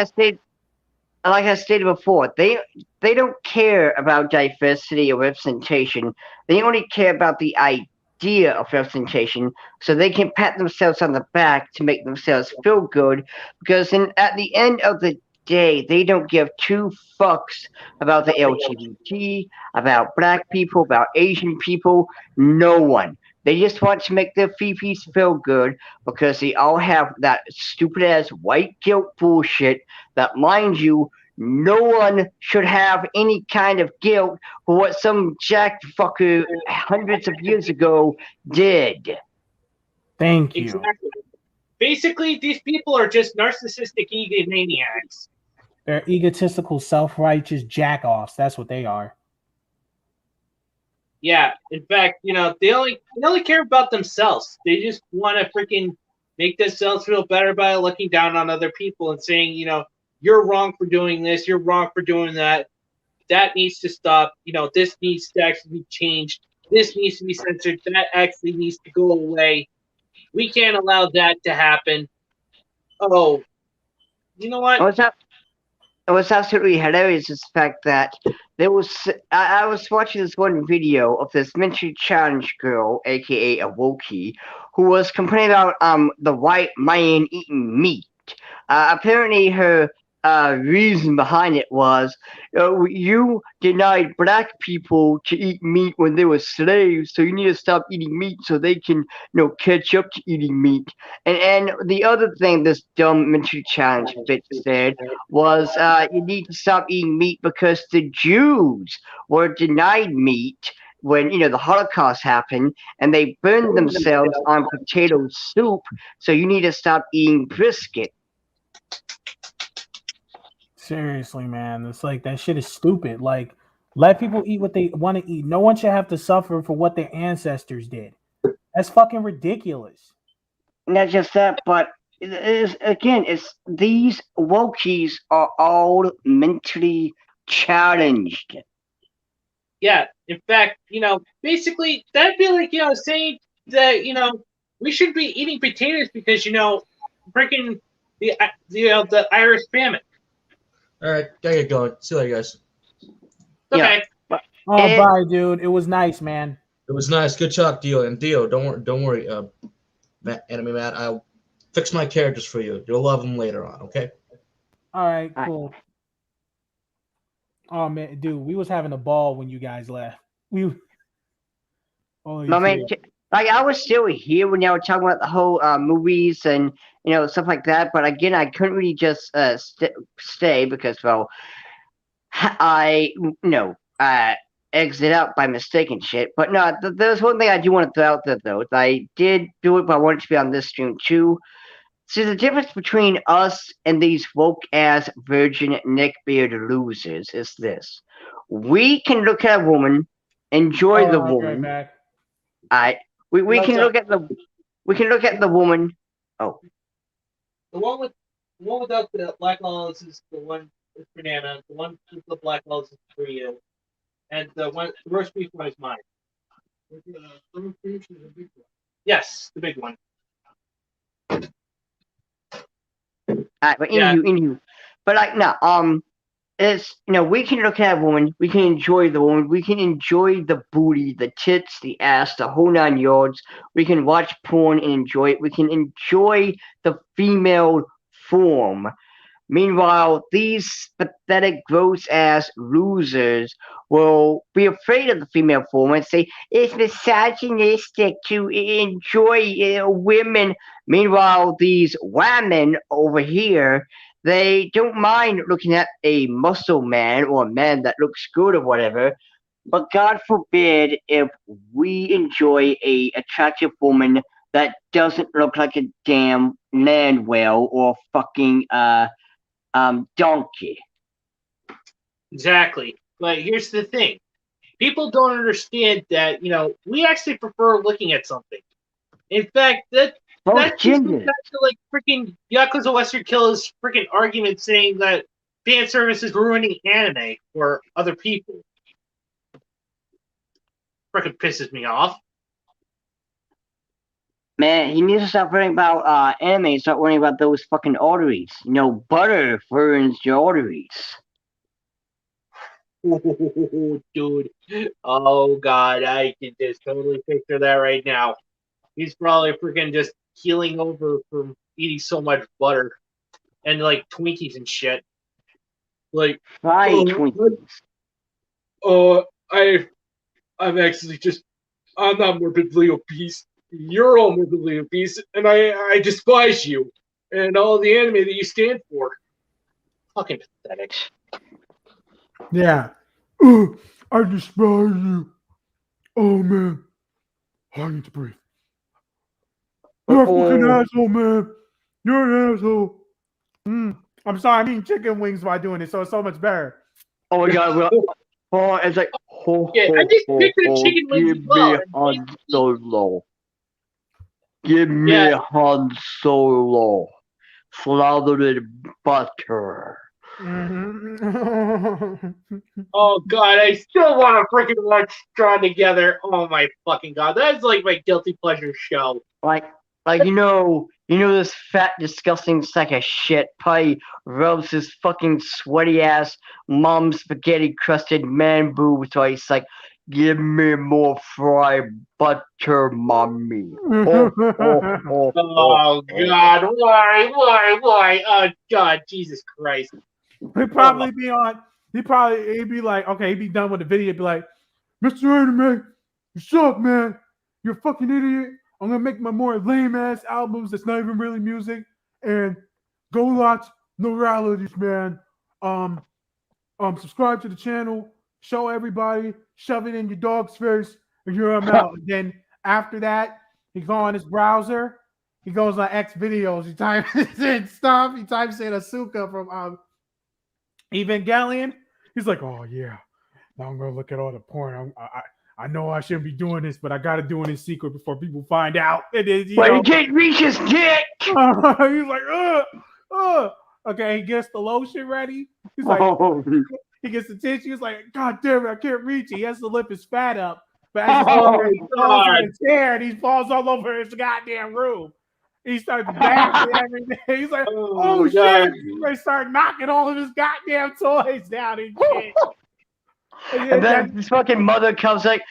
I stated before, they don't care about diversity or representation. They only care about the idea of representation, so they can pat themselves on the back to make themselves feel good. Because at the end of the day, they don't give two fucks about the LGBT, about black people, about Asian people. No one. They just want to make their fifis feel good because they all have that stupid ass white guilt bullshit that, mind you, no one should have any kind of guilt for what some jacked fucker hundreds of years ago did. Thank you. Exactly. Basically, these people are just narcissistic egomaniacs. They're egotistical, self-righteous jack-offs. That's what they are. Yeah, in fact, they only care about themselves. They just want to freaking make themselves feel better by looking down on other people and saying, you're wrong for doing this, you're wrong for doing that. That needs to stop. This needs to actually be changed. This needs to be censored. That actually needs to go away. We can't allow that to happen. Oh, you know what? What's absolutely hilarious is the fact that I was watching this one video of this mentally challenged girl, aka a Wookiee, who was complaining about the white man eating meat. Apparently her reason behind it was you denied black people to eat meat when they were slaves, so you need to stop eating meat so they can catch up to eating meat. And the other thing this dumb mentally challenged bitch said was you need to stop eating meat because the Jews were denied meat when the Holocaust happened and they burned themselves on potato soup, so you need to stop eating brisket. Seriously, man. It's like that shit is stupid. Like, let people eat what they want to eat. No one should have to suffer for what their ancestors did. That's fucking ridiculous. Not just that, but it's these Wokies are all mentally challenged. Yeah, in fact, basically that'd be like, saying that, we should be eating potatoes because, freaking the Irish famine. All right, gotta get going. See you later, guys. Okay. Oh, Eh. bye, dude. It was nice, man. It was nice. Good talk, Dio. And Dio, don't worry, Enemy Matt. I'll fix my characters for you. You'll love them later on. Okay. All right, All right. cool. Oh man, dude, we was having a ball when you guys left. We. Holy I mean, shit. like I was still here when y'all were talking about the whole movies and stuff like that. But again, I couldn't really just stay because well, I exit out by mistake and shit. But no, there's one thing I do want to throw out there though. I did do it, but I wanted to be on this stream too. See, the difference between us and these woke ass virgin neckbeard losers is this: we can look at a woman, enjoy the I'll be right woman. back. We No, can sir. look at the woman. Oh, The one without the black olives is the one with banana. The one with the black olives is for you, and the roast beef one is mine. Yes, the big one. but Yeah. anywho, but like no, it's we can look at a woman, we can enjoy the woman, we can enjoy the booty, the tits, the ass, the whole 9 yards. We can watch porn and enjoy it. We can enjoy the female form. Meanwhile, these pathetic, gross-ass losers will be afraid of the female form and say it's misogynistic to enjoy women. Meanwhile, these women over here, they don't mind looking at a muscle man or a man that looks good or whatever. But God forbid if we enjoy a attractive woman that doesn't look like a damn land whale or fucking donkey. Exactly. But here's the thing. People don't understand that, we actually prefer looking at something. In fact, that Both just goes genders. back to like freaking Yakuza Western Killer's freaking argument saying that fan service is ruining anime for other people. Freaking pisses me off. Man, he needs to stop worrying about anime and start worrying about those fucking arteries. Butter burns your arteries. Oh, dude. Oh, God. I can just totally picture that right now. He's probably freaking just keeling over from eating so much butter and like Twinkies and shit. Like, Fried Twinkies. I'm actually I'm not morbidly obese. You're all morbidly obese, and I despise you and all the anime that you stand for. Fucking pathetic. Yeah. I despise you. Oh man. I need to breathe. You're a fucking asshole, man. You're an asshole. I'm sorry, I'm eating chicken wings while doing it, so it's so much better. Oh my god, it's like Yeah, I just pictured chicken wings as give well. me Han Solo. Give me Yeah. Han Solo. Slathered in butter. Mm-hmm. Oh god, I still want to freaking watch Drawn Together. Oh my fucking god, that's like my guilty pleasure show. Like this fat, disgusting sack of shit probably rubs his fucking sweaty ass mom spaghetti crusted man boobs so he's like, give me more fried butter, mommy. Oh god, why? Oh god, Jesus Christ. He'd be like, okay, he'd be done with the video, he'd be like, Mr. Anime, you suck, man. You're a fucking idiot. I'm gonna make my more lame ass albums that's not even really music. And go lots, no realities, man. Subscribe to the channel, show everybody, shove it in your dog's face, and you're out. And then after that, he go on his browser, he goes on X videos, he types in stuff, he types in Asuka from Evangelion. He's like, oh yeah, now I'm gonna look at all the porn. I know I shouldn't be doing this, but I gotta do it in secret before people find out. And then, you can't reach his dick. He's like, okay, he gets the lotion ready. He's like, he gets the tissue. He's like, God damn it, I can't reach it. He has to lift his fat up, but as he falls in the chair, and he falls all over his goddamn room. He starts bashing everything. He's like, Oh, oh God. shit! They start knocking all of his goddamn toys down and shit. And then this fucking mother comes like,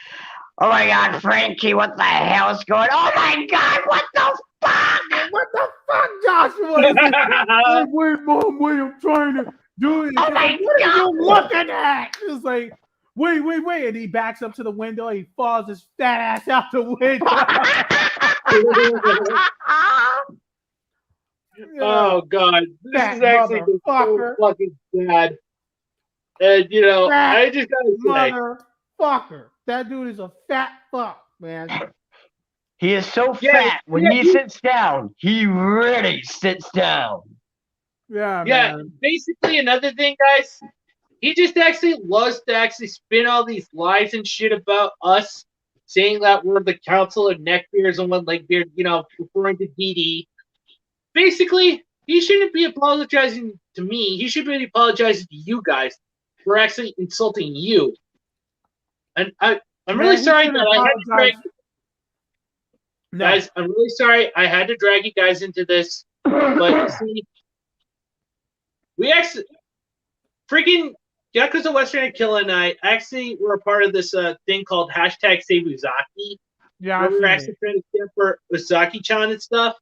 oh my god, Frankie, what the hell is going on? Oh my god, what the fuck? What the fuck, Joshua? He's like, hey, wait, Mom, wait, I'm trying to do it. Oh She's my like, what are God. you looking at? It's like, wait. And he backs up to the window. He falls his fat ass out the window. Oh, God. This Fat is actually just so motherfucker. fucking sad. And, you know, Fat I just gotta say, Motherfucker. That dude is a fat fuck, man. He is so Yeah, fat, when yeah, he sits down, he really sits down. Yeah, yeah, man. basically another thing, guys, he just actually loves to actually spin all these lies and shit about us, saying that we're the Council of Neckbeards and one Legbeard, you know, referring to DD. Basically, he shouldn't be apologizing to me. He should be apologizing to you guys for actually insulting you. And I'm really sorry that I had to drag guys. I'm really sorry I had to drag you guys into this, but see, we actually freaking Yakuza Western and Kill and I actually were a part of this thing called hashtag Save Uzaki. Yeah, Where we were actually trying to stand for Uzaki-chan and stuff.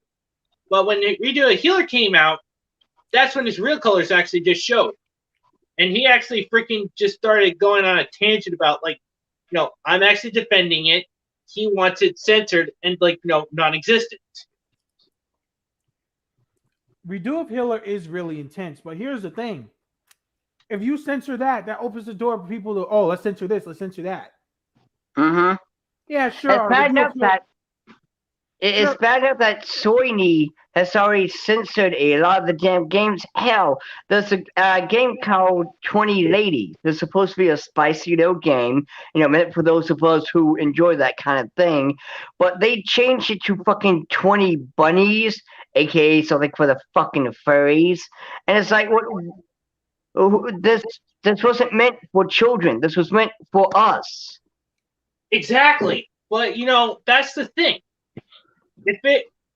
But when Redo a Healer came out, that's when his real colors actually just showed. And he actually freaking just started going on a tangent about, like, you know, I'm actually defending it. He wants it censored and, like, you know, non-existent. Redo of Healer is really intense, but here's the thing. If you censor that, that opens the door for people to, oh, let's censor this, let's censor that. Mm-hmm. Yeah, sure. It's bad enough that Sure. it's bad enough that Sony has already censored a lot of the damn games. Hell, there's a game called 20 Ladies. It's supposed to be a spicy little game, you know, meant for those of us who enjoy that kind of thing. But they changed it to fucking 20 Bunnies, aka something for the fucking furries. And it's like, what? This wasn't meant for children. This was meant for us. Exactly. But, you know, that's the thing.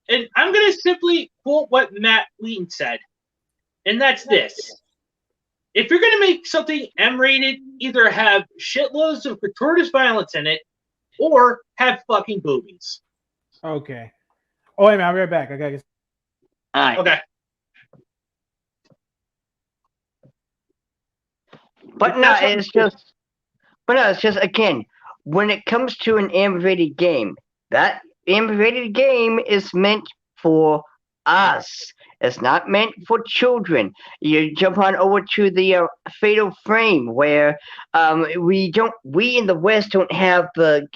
And I'm going to simply quote what Matt Wheaton said, and that's this. If you're going to make something M-rated, either have shitloads of gratuitous violence in it, or have fucking boobies. Okay. Oh, wait a minute, I'll be right back. I gotta. All right. Okay. But no, it's just again, when it comes to an M-rated game, that M-rated game is meant for us. It's not meant for children. You jump on over to the Fatal Frame, where we in the West don't have the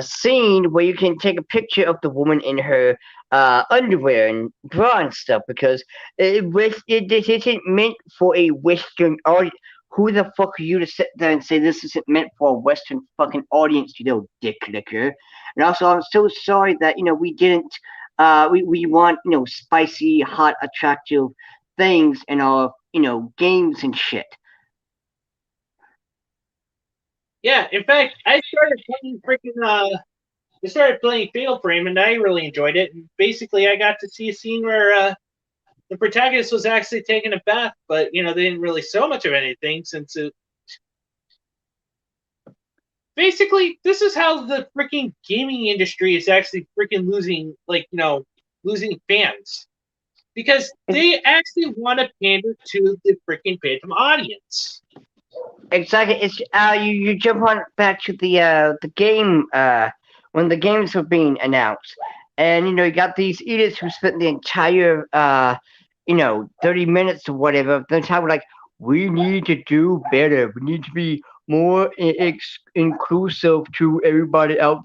scene where you can take a picture of the woman in her underwear and bra and stuff, because it isn't meant for a Western audience. Who the fuck are you to sit there and say this isn't meant for a Western fucking audience, you little dick licker? And also, I'm so sorry that, you know, we didn't, we want, you know, spicy, hot, attractive things in our, you know, games and shit. Yeah, in fact, I started playing Fatal Frame, and I really enjoyed it. And basically, I got to see a scene where the protagonist was actually taking a bath, but, you know, they didn't really show much of anything since it. Basically, this is how the freaking gaming industry is actually freaking losing, like, you know, losing fans. Because they actually want to pander to the freaking phantom audience. Exactly. It's you jump on back to the game when the games were being announced, and you know you got these idiots who spent the entire 30 minutes or whatever of the time like, we need to do better. We need to be more inclusive to everybody else.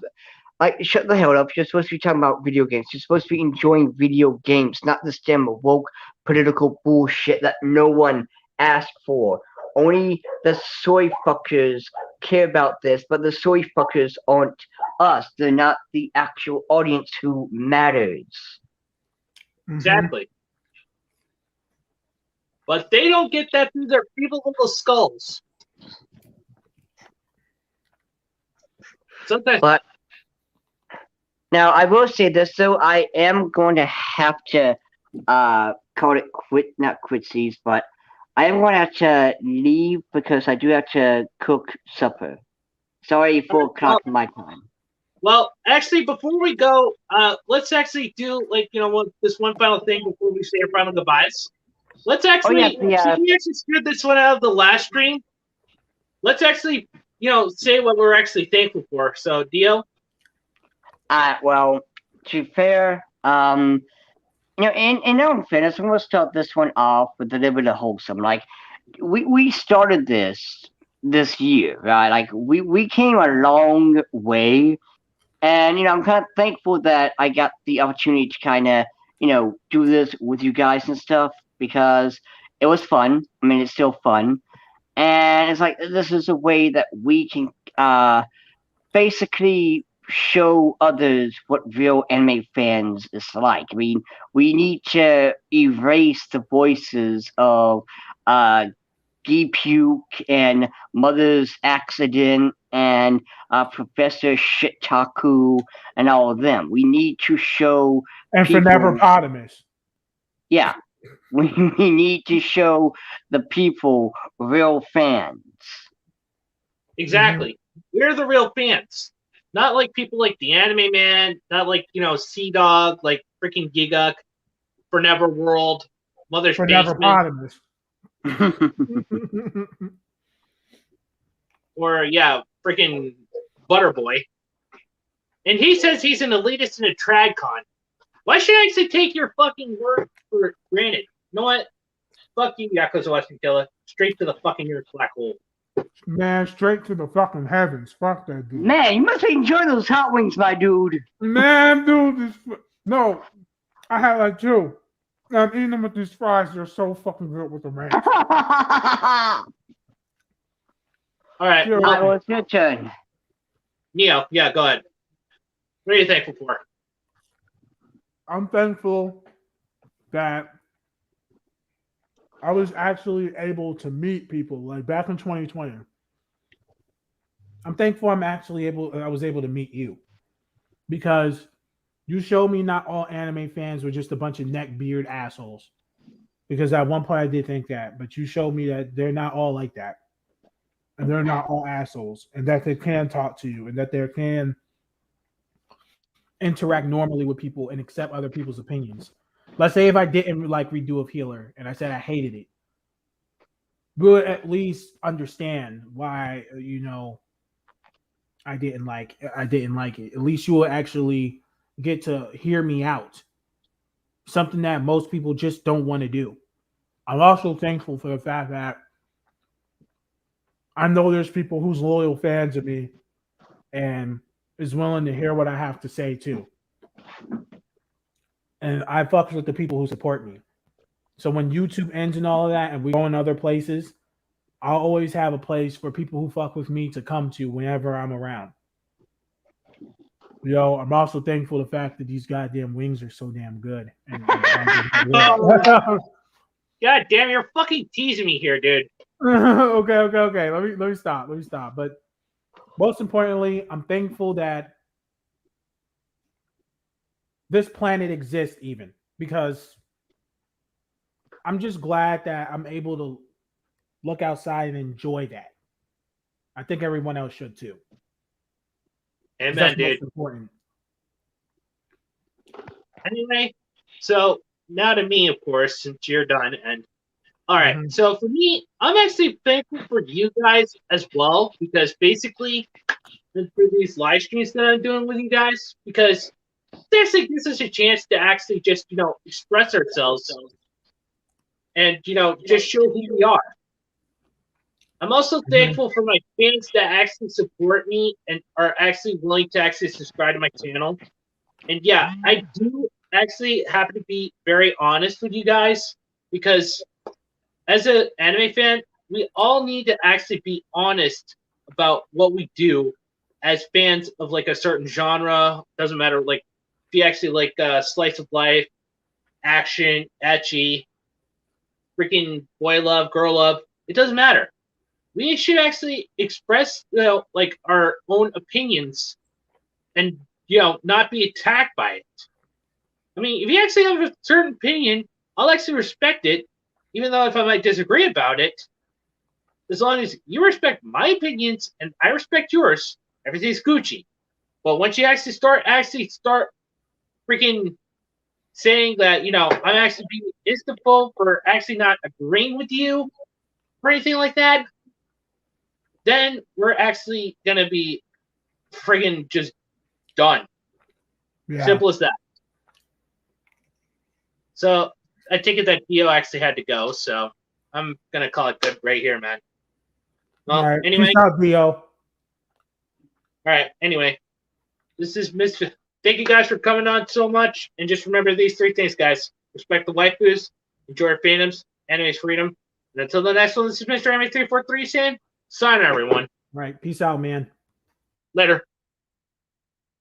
Like, shut the hell up. You're supposed to be talking about video games. You're supposed to be enjoying video games, not this damn woke political bullshit that no one asked for. Only the soy fuckers care about this, but the soy fuckers aren't us. They're not the actual audience who matters. Exactly. But they don't get that through their feeble little skulls. Sometimes. But Now, I will say this though, I am going to have to call it not quitsies, but I am going to have to leave because I do have to cook supper. Sorry, 4 o'clock my time. Well, actually, before we go, let's actually do this one final thing before we say our final goodbyes. Let's actually, yes, yeah. since we actually screwed this one out of the last stream, let's actually, say what we're actually thankful for. So, Dio. Well, to be fair, in all fairness, I'm gonna start this one off with a little bit of wholesome. Like, we started this year, right? Like, we came a long way, and I'm kind of thankful that I got the opportunity to kind of do this with you guys and stuff because it was fun. I mean, it's still fun, and it's like this is a way that we can basically show others what real anime fans is like. I mean, we need to erase the voices of Puke and Mother's Accident and Professor Shitaku and all of them. We need to show and for Neverpotamus. Yeah. We need to show the people real fans. Exactly. We're the real fans. Not like people like the Anime Man, not like, Sea Dog, like freaking Giguk, for Neverworld, Mother's For Basement. Neverpotamus. Or, freaking Butterboy. And he says he's an elitist and a TradCon. Why should I actually take your fucking word for granted? You know what? Fuck you, Yakuza Western Killer. Straight to the fucking Earth black hole. Man, straight to the fucking heavens. Fuck that dude. Man, you must enjoy those hot wings, my dude. Man, dude, no, I had like 2. I'm eating them with these fries. They're so fucking good with the ranch. All right, well, it's your turn. Neo, go ahead. What are you thankful for? I'm thankful that I was actually able to meet people like back in 2020. I'm thankful I was able to meet you because you showed me not all anime fans were just a bunch of neckbeard assholes. Because at one point I did think that, but you showed me that they're not all like that. And they're not all assholes, and that they can talk to you, and that they can interact normally with people and accept other people's opinions. Let's say if I didn't like Redo of Healer and I said I hated it, we would at least understand why I didn't like it. At least you will actually get to hear me out. Something that most people just don't want to do. I'm also thankful for the fact that I know there's people who's loyal fans of me and is willing to hear what I have to say too. And I fuck with the people who support me. So when YouTube ends and all of that and we go in other places, I'll always have a place for people who fuck with me to come to whenever I'm around. I'm also thankful the fact that these goddamn wings are so damn good. God damn, you're fucking teasing me here, dude. Okay. Let me stop. But most importantly, I'm thankful that this planet exists even because I'm just glad that I'm able to look outside and enjoy that. I think everyone else should too. Amen, dude. Important. Anyway, so now to me, of course, since you're done. And all right, So for me, I'm actually thankful for you guys as well because basically for these live streams that I'm doing with you guys, because it actually gives us a chance to actually just express ourselves and just show who we are. I'm also thankful for my fans that actually support me and are actually willing to actually subscribe to my channel. And yeah, I do actually have to be very honest with you guys because as an anime fan, we all need to actually be honest about what we do as fans of like a certain genre. Doesn't matter like if you actually like slice of life, action, ecchi, freaking boy love, girl love. It doesn't matter. We should actually express like our own opinions and not be attacked by it. I mean, if you actually have a certain opinion, I'll actually respect it, even though if I might disagree about it. As long as you respect my opinions and I respect yours, everything's Gucci. But once you actually start freaking saying that, I'm actually being instinctful for actually not agreeing with you or anything like that, then we're actually gonna be friggin' just done. Yeah. Simple as that. So I take it that Dio actually had to go, so I'm gonna call it good right here, man. Well, All right. anyway. Peace out, Dio. All right. Anyway, this is Misfit. Thank you guys for coming on so much, and just remember these 3 things, guys: respect the waifus, enjoy our fandoms, anime's freedom, and until the next one, this is Mr. Anime 343 saying, sign everyone. All right. Peace out, man. Later.